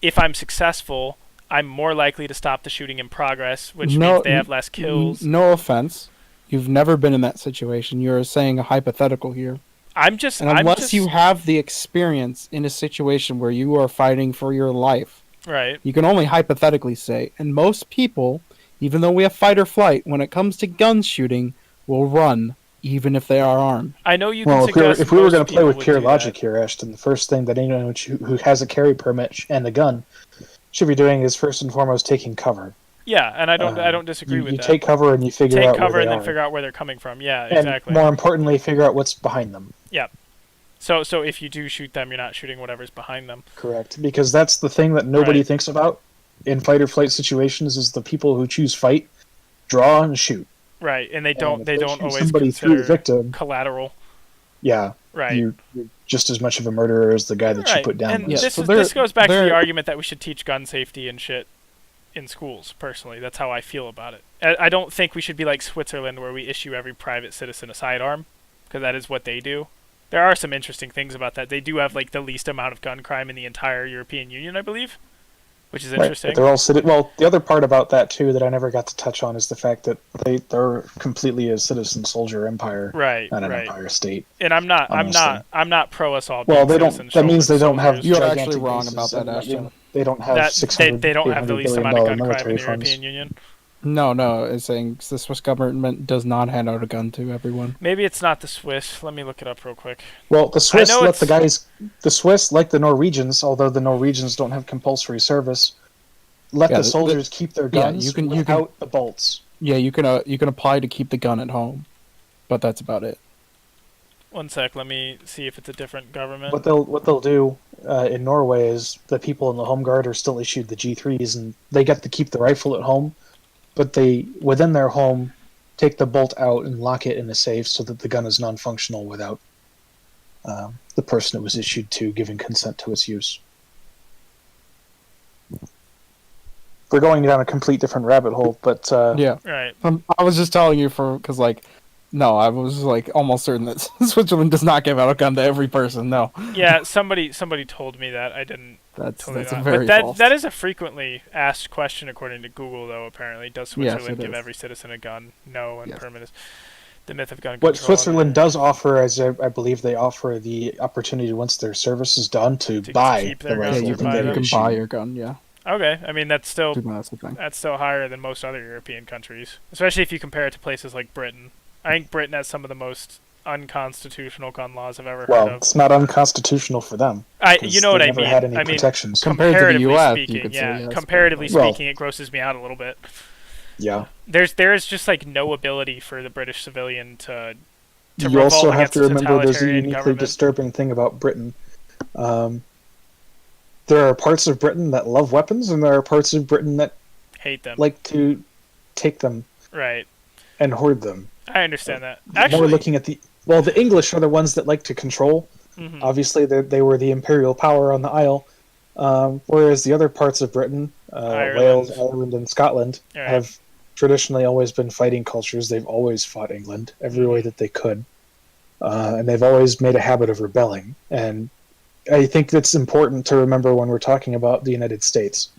If I'm successful, I'm more likely to stop the shooting in progress, which means they have less kills. No offense. You've never been in that situation. You're saying a hypothetical here. Unless you have the experience in a situation where you are fighting for your life, right? You can only hypothetically say. And most people, even though we have fight or flight, when it comes to gun shooting, will run even if they are armed. I know you can suggest if we were going to play with pure logic here, Ashton, the first thing that anyone who has a carry permit and a gun should be doing is first and foremost taking cover. Yeah, and I don't disagree with that. You take cover and you figure out where they are. Take cover and then figure out where they're coming from. Yeah, and exactly. More importantly, figure out what's behind them. Yeah. So if you do shoot them, you're not shooting whatever's behind them. Correct, because that's the thing that nobody thinks about in fight or flight situations is the people who choose fight, draw and shoot. Right, and they don't always somebody through victim collateral. Yeah. Right. You're just as much of a murderer as the guy that you put down. And this goes back to the argument that we should teach gun safety and shit in schools, personally. That's how I feel about it. I don't think we should be like Switzerland where we issue every private citizen a sidearm, because that is what they do. There are some interesting things about that. They do have like the least amount of gun crime in the entire European Union, I believe, which is interesting. They're all well, the other part about that too that I never got to touch on is the fact that they're completely a citizen soldier empire, not an empire state. And I'm not pro us all. Well, they don't. That means they don't have. You're actually wrong about that, Ashton. They don't have they don't have the least amount of gun crime in the European Union. No, it's saying the Swiss government does not hand out a gun to everyone. Maybe it's not the Swiss. Let me look it up real quick. Well, the Swiss the Swiss, like the Norwegians, although the Norwegians don't have compulsory service, let the soldiers keep their guns without the bolts. Yeah, you can apply to keep the gun at home, but that's about it. One sec, let me see if it's a different government. What they'll do in Norway is the people in the Home Guard are still issued the G3s, and they get to keep the rifle at home. But they, within their home, take the bolt out and lock it in a safe so that the gun is non-functional without the person it was issued to giving consent to its use. We're going down a complete different rabbit hole, but... yeah. Right. I was just telling you because, no, I was, almost certain that Switzerland does not give out a gun to every person, no. Yeah, somebody told me that. I didn't... That's totally very false. That is a frequently asked question according to Google, though, apparently. Does Switzerland give every citizen a gun? No, and permanent. The myth of gun control. What Switzerland does offer, as I believe they offer the opportunity once their service is done to buy the rifle. You can buy your gun, yeah. Okay, I mean, that's still higher than most other European countries, especially if you compare it to places like Britain. I think Britain has some of the most unconstitutional gun laws I've ever heard of. Well, it's not unconstitutional for them. You know what I mean. Had any protections. Compared to the US, speaking, comparatively speaking, it grosses me out a little bit. Yeah. There is just no ability for the British civilian to you also have to remember there's a uniquely disturbing thing about Britain. There are parts of Britain that love weapons, and there are parts of Britain that hate them, like to take them, and hoard them. I understand that. Actually, more looking at the English are the ones that like to control. Mm-hmm. Obviously, they were the imperial power on the Isle, whereas the other parts of Britain, Wales, Ireland, and Scotland, have traditionally always been fighting cultures. They've always fought England every way that they could, and they've always made a habit of rebelling. And I think that's important to remember when we're talking about the United States,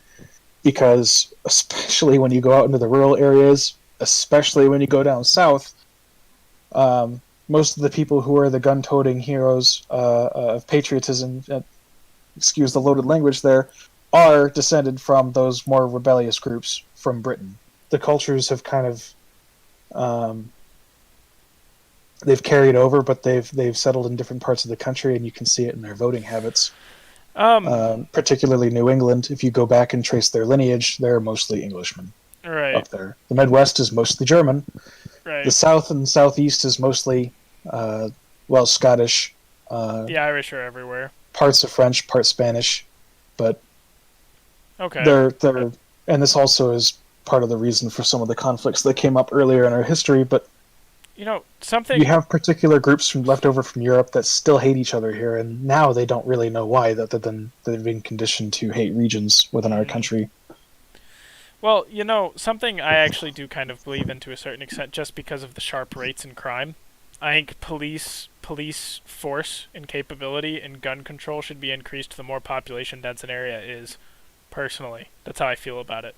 because especially when you go out into the rural areas, especially when you go down south, most of the people who are the gun-toting heroes of patriotism, excuse the loaded language there, are descended from those more rebellious groups from Britain. The cultures have kind of they've carried over, but they've settled in different parts of the country, and you can see it in their voting habits. Particularly New England, if you go back and trace their lineage, they're mostly Englishmen up there. The Midwest is mostly German. The South and Southeast is mostly, Scottish. The Irish are everywhere. Parts of French, parts Spanish, but they're and this also is part of the reason for some of the conflicts that came up earlier in our history, but you have particular groups left over from Europe that still hate each other here, and now they don't really know why, other than they've been conditioned to hate regions within our country. Well, something I actually do kind of believe in to a certain extent, just because of the sharp rates in crime. I think police force and capability and gun control should be increased the more population dense an area is, personally. That's how I feel about it.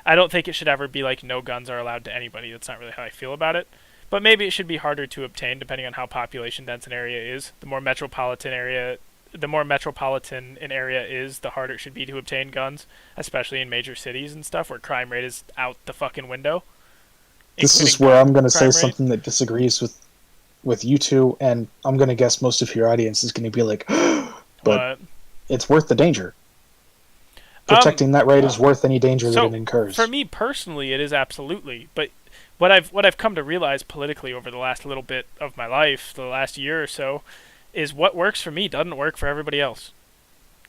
I don't think it should ever be no guns are allowed to anybody. That's not really how I feel about it. But maybe it should be harder to obtain depending on how population dense an area is. The more metropolitan an area is, the harder it should be to obtain guns, especially in major cities and stuff where crime rate is out the fucking window. This is where I'm going to say something that disagrees with with you two, and I'm going to guess most of your audience is going to be like, but it's worth the danger. Protecting that right is worth any danger that it incurs. For me personally, it is absolutely. But what I've come to realize politically over the last little bit of my life, the last year or so, is what works for me doesn't work for everybody else.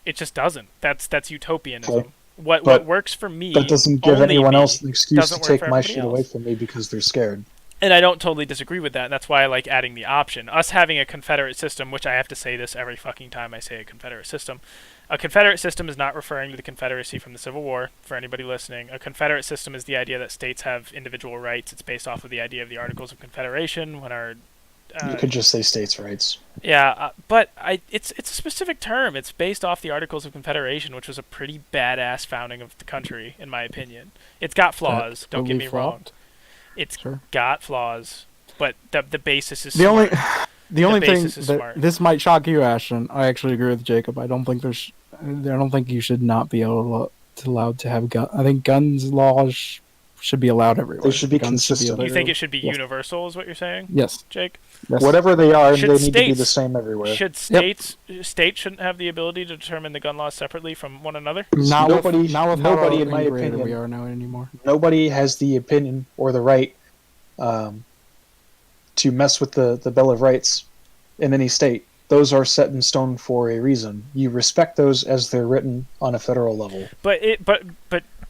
It just doesn't. That's utopianism. Okay. What works for me, that doesn't give anyone else an excuse to take my shit away from me because they're scared. And I don't totally disagree with that, and that's why I like adding the option. Us having a Confederate system, which I have to say this every fucking time I say a Confederate system. A Confederate system is not referring to the Confederacy from the Civil War, for anybody listening. A Confederate system is the idea that states have individual rights. It's based off of the idea of the Articles of Confederation, when our... you could just say states' rights. Yeah, but it's a specific term. It's based off the Articles of Confederation, which was a pretty badass founding of the country, in my opinion. It's got flaws, don't get me wrong. It's got flaws, but the basis is smart. The only thing that this might shock you, Ashton. I actually agree with Jacob. I don't think you should not be allowed to have guns. I think guns laws should be allowed everywhere. They should be consistent. You think it should be universal, is what you're saying? Yes, Jake. Yes. Whatever they are, they need to be the same everywhere. Should states shouldn't have the ability to determine the gun laws separately from one another? Nobody, in my opinion, we are now anymore. Nobody has the opinion or the right to mess with the Bill of Rights in any state. Those are set in stone for a reason. You respect those as they're written on a federal level. But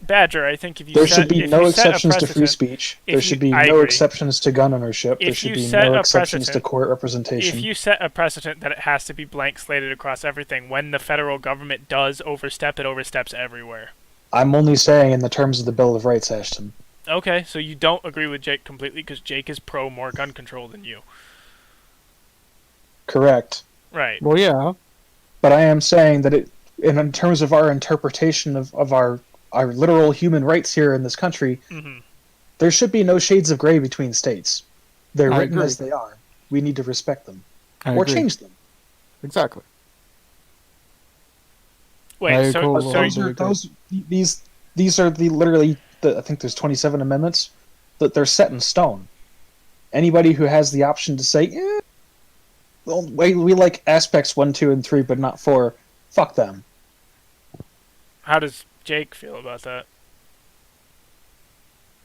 Badger, I think if you there should be no exceptions to free speech. There should be no exceptions to gun ownership. There should be no exceptions to court representation. If you set a precedent that it has to be blank slated across everything, when the federal government does overstep, it oversteps everywhere. I'm only saying in the terms of the Bill of Rights, Ashton. Okay, so you don't agree with Jake completely because Jake is pro more gun control than you. Correct. Right. Well, yeah. But I am saying that in terms of our interpretation of our literal human rights here in this country, there should be no shades of gray between states. They're written as they are. We need to respect them. Or change them. Exactly. Wait, these are literally, I think there's 27 amendments, that they're set in stone. Anybody who has the option to say, well, we like aspects 1, 2, and 3, but not 4, fuck them. How does Jake feel about that?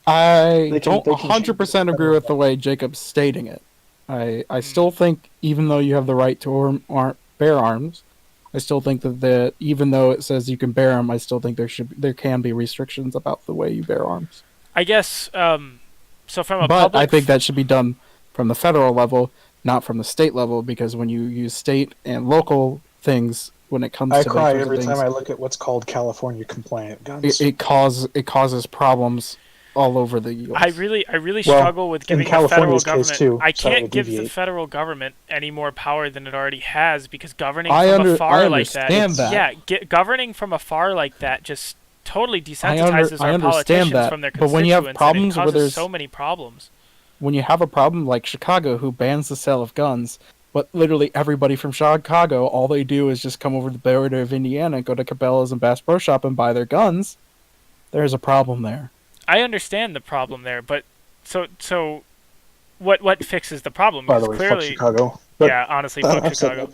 I don't 100% agree with the way Jacob's stating it. I still think, even though you have the right to bear arms, I still think that even though it says you can bear them, I still think there can be restrictions about the way you bear arms. I guess so. But I think that should be done from the federal level, not from the state level, because when you use state and local things, when it comes to I cry every time I look at what's called California compliant guns. It causes problems all over the U.S. I really struggle with giving the federal government. I can't give the federal government any more power than it already has, because governing from afar like that. Governing from afar like that just totally desensitizes our politicians from their constituents. But when you have problems where there's so many problems, when you have a problem like Chicago, who bans the sale of guns, but literally everybody from Chicago, all they do is just come over the border of Indiana, go to Cabela's and Bass Pro Shop and buy their guns. There's a problem there. I understand the problem there, but so what fixes the problem? By the way, fuck Chicago. But yeah, honestly, fuck Chicago.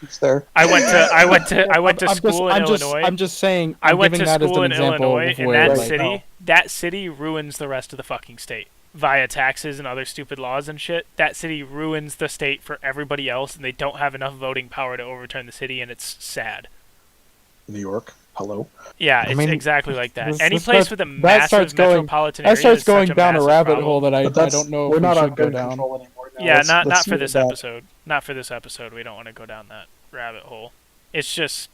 I went to school in Illinois. I'm just saying. I went to school in Illinois, and that city ruins the rest of the fucking state via taxes and other stupid laws and shit. That city ruins the state for everybody else, and they don't have enough voting power to overturn the city, and it's sad. New York. Hello. Yeah, it's exactly like that. Any place with a massive metropolitan area that starts going down a rabbit problem. Hole that I don't know. We're if not we on should go gun down. control anymore. Now. Yeah, not for this episode. Not for this episode. We don't want to go down that rabbit hole. It's just.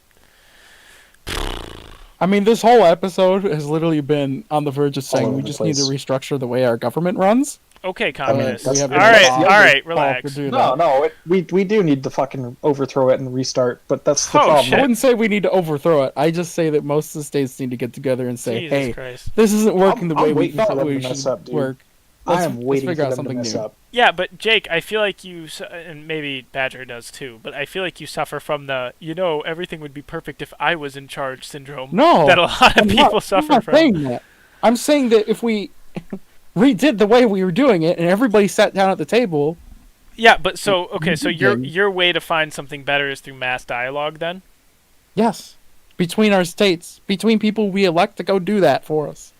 I mean, this whole episode has literally been on the verge of saying we just need to restructure the way our government runs. Okay, communists. All right, relax. No, we do need to fucking overthrow it and restart, but that's the problem. Shit. I wouldn't say we need to overthrow it. I just say that most of the states need to get together and say, Jesus Christ. This isn't working the way we thought we should work. I am waiting for them to mess up. Yeah, but Jake, I feel like you, and maybe Badger does too, but I feel like you suffer from the, everything would be perfect if I was in charge syndrome. No, that a lot of people suffer from. I'm not saying that. I'm saying that if we redid the way we were doing it and everybody sat down at the table Yeah, but so your way to find something better is through mass dialogue, then? Yes, between our states, between people we elect to go do that for us.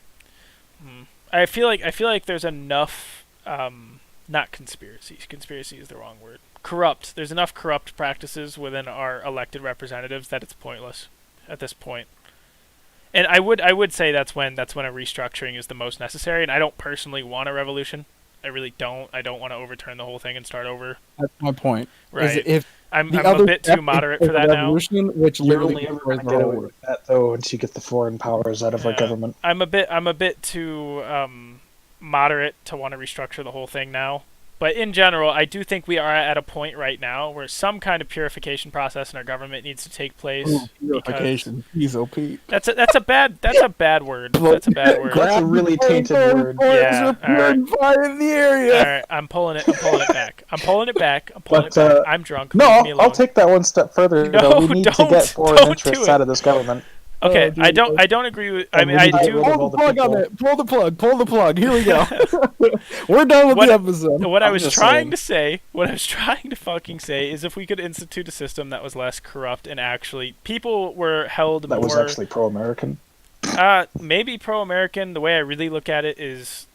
I feel like there's enough, not conspiracies. Conspiracy is the wrong word. Corrupt. There's enough corrupt practices within our elected representatives that it's pointless at this point. And I would say that's when a restructuring is the most necessary. And I don't personally want a revolution. I really don't. I don't want to overturn the whole thing and start over. That's my point. Right. If I'm a bit too moderate for that now. Which literally you're only ever get away with that though once you get the foreign powers out of our government. I'm a bit too moderate to want to restructure the whole thing now. But in general, I do think we are at a point right now where some kind of purification process in our government needs to take place. Purification. He's OP. That's a bad word. That's a bad word. That's a really tainted word. Yeah. All right. In the area. All right. I'm pulling it back. I'm pulling it back. I'm drunk. No, I'll take that one step further. No, we need to get foreign interests out of this government. Okay, I don't agree with. I mean, I do. Pull the plug on it. Pull the plug. Here we go. We're done with the episode. What I was trying to fucking say is if we could institute a system that was less corrupt and actually people were held that more. Was actually pro-American. Maybe pro-American. The way I really look at it is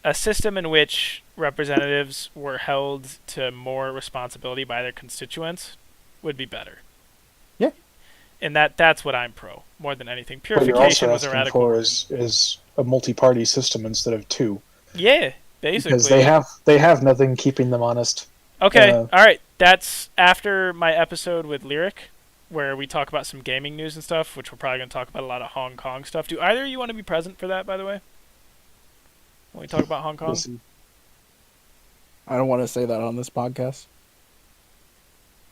a system in which representatives were held to more responsibility by their constituents would be better. Yeah. And that's what I'm pro more than anything. Purification was a radical. What you're also asking for is a multi-party system instead of two. Yeah, basically. Because they have nothing keeping them honest. Okay, all right. That's after my episode with Lyric, where we talk about some gaming news and stuff, which we're probably going to talk about a lot of Hong Kong stuff. Do either of you want to be present for that, by the way? When we talk about Hong Kong? I don't want to say that on this podcast.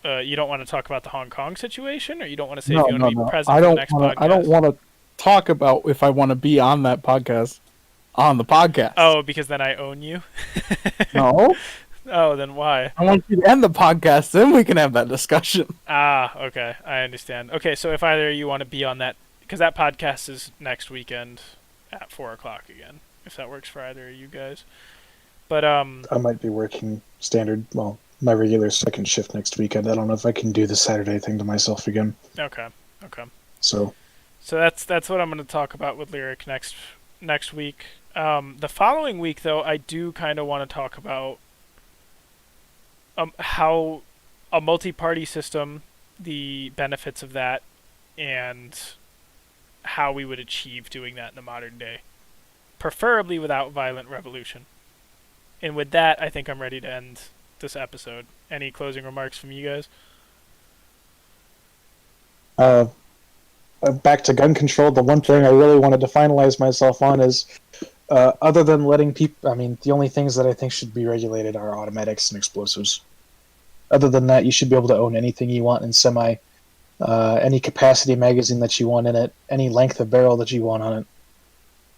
You don't want to talk about the Hong Kong situation, or you don't want to say if you want to be present for the next podcast? I don't want to talk about if I want to be on that podcast on the podcast. Oh, because then I own you? No. Oh, then why? I want you to end the podcast, then we can have that discussion. Ah, okay. I understand. Okay, so if either of you want to be on that, because that podcast is next weekend at 4 o'clock again, if that works for either of you guys. But I might be working standard, my regular second shift next weekend. I don't know if I can do the Saturday thing to myself again. Okay. So that's what I'm going to talk about with Lyric next week. The following week, though, I do kind of want to talk about how a multi-party system, the benefits of that, and how we would achieve doing that in the modern day, preferably without violent revolution. And with that, I think I'm ready to end this episode. Any closing remarks from you guys? Back to gun control, the one thing I really wanted to finalize myself on is, other than letting people, the only things that I think should be regulated are automatics and explosives. Other than that, you should be able to own anything you want in semi, any capacity magazine that you want in it, any length of barrel that you want on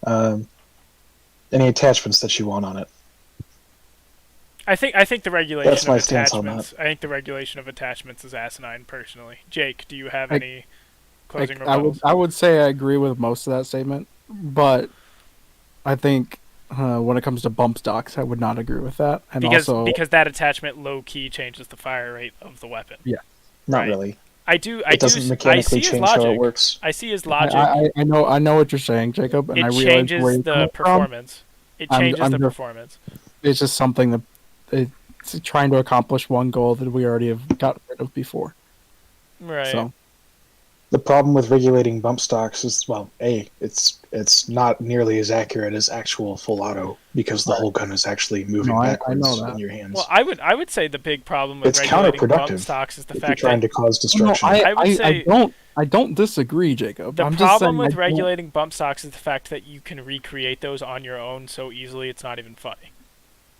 it, any attachments that you want on it. I think the regulation That's my of stance on attachments. that. I think the regulation of attachments is asinine. Personally, Jake, do you have any closing remarks? I would say I agree with most of that statement, but I think when it comes to bump stocks, I would not agree with that. And because that attachment low key changes the fire rate of the weapon. Yeah, not really. It doesn't mechanically change how it works. I see his logic. I know what you're saying, Jacob, and I realize where you're coming performance. From. It changes the performance. It's just something that it's trying to accomplish one goal that we already have got rid of before. Right. So the problem with regulating bump stocks is, it's not nearly as accurate as actual full auto because the whole gun is actually moving backwards in your hands. Well, I would say the big problem with regulating bump stocks is the fact that you're trying to cause destruction. I don't disagree, Jacob. The problem with regulating bump stocks is the fact that you can recreate those on your own so easily it's not even funny.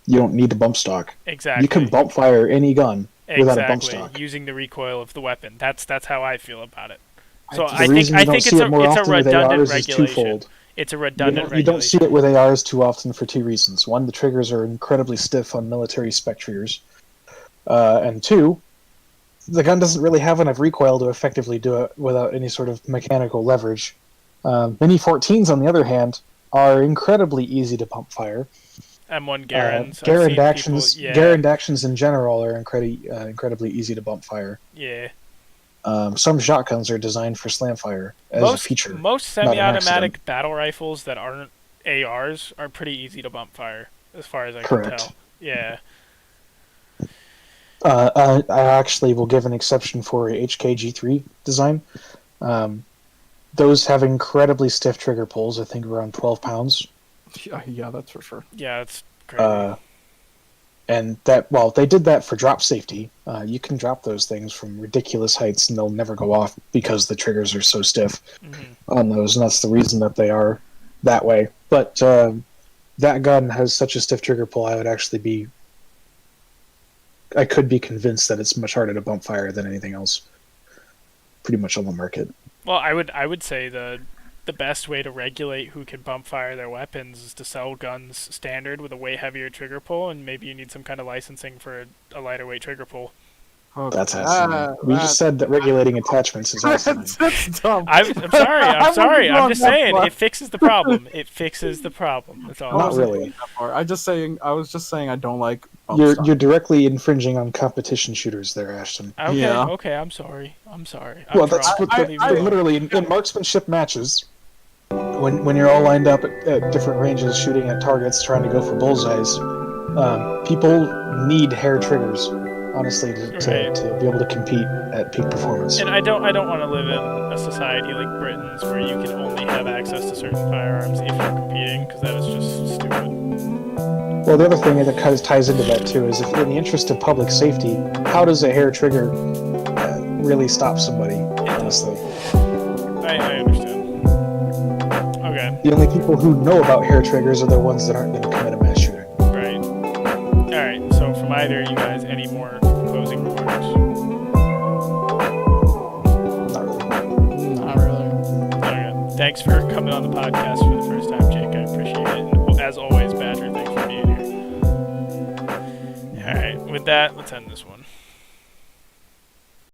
You don't need a bump stock. Exactly. You can bump fire any gun without a bump stock. Using the recoil of the weapon. That's how I feel about it. So I think it's a redundant regulation. It's a redundant regulation. You don't see it with ARs too often for two reasons. One, the triggers are incredibly stiff on military spec triggers. And two, the gun doesn't really have enough recoil to effectively do it without any sort of mechanical leverage. Mini 14s, on the other hand, are incredibly easy to pump fire. M1 Garand's. Garand actions. Garand actions in general are incredibly easy to bump fire. Yeah. Some shotguns are designed for slam fire as a feature. Most semi-automatic battle rifles that aren't ARs are pretty easy to bump fire, as far as I can tell. Yeah. I actually will give an exception for HKG3 design. Those have incredibly stiff trigger pulls, I think around 12 pounds. Yeah, that's for sure. Yeah, that's crazy. And they did that for drop safety. You can drop those things from ridiculous heights and they'll never go off because the triggers are so stiff on those, and that's the reason that they are that way. But that gun has such a stiff trigger pull, I could be convinced that it's much harder to bump fire than anything else pretty much on the market. Well, I would say the best way to regulate who can bump fire their weapons is to sell guns standard with a way heavier trigger pull, and maybe you need some kind of licensing for a lighter weight trigger pull. Okay. That's asinine. We just said that regulating attachments is asinine. That's dumb. I'm sorry. I'm just saying it fixes the problem. It fixes the problem. That's all. Not really. I was just saying I don't like. You're directly infringing on competition shooters there, Ashton. Okay. Yeah. Okay. I'm sorry. Well, that's literally in marksmanship matches. When you're all lined up at different ranges shooting at targets trying to go for bullseyes, people need hair triggers, honestly, to be able to compete at peak performance. And I don't want to live in a society like Britain's where you can only have access to certain firearms if you're competing, because that is just stupid. Well, the other thing that kind of ties into that too is, if in the interest of public safety, how does a hair trigger really stop somebody? Honestly, I understand. Okay. The only people who know about hair triggers are the ones that aren't going to commit a mass shooting. Right. All right. So, from either of you guys, any more closing remarks? Not really. Okay. Thanks for coming on the podcast for the first time, Jake. I appreciate it. And as always, Badger, thanks for being here. All right. With that, let's end this one.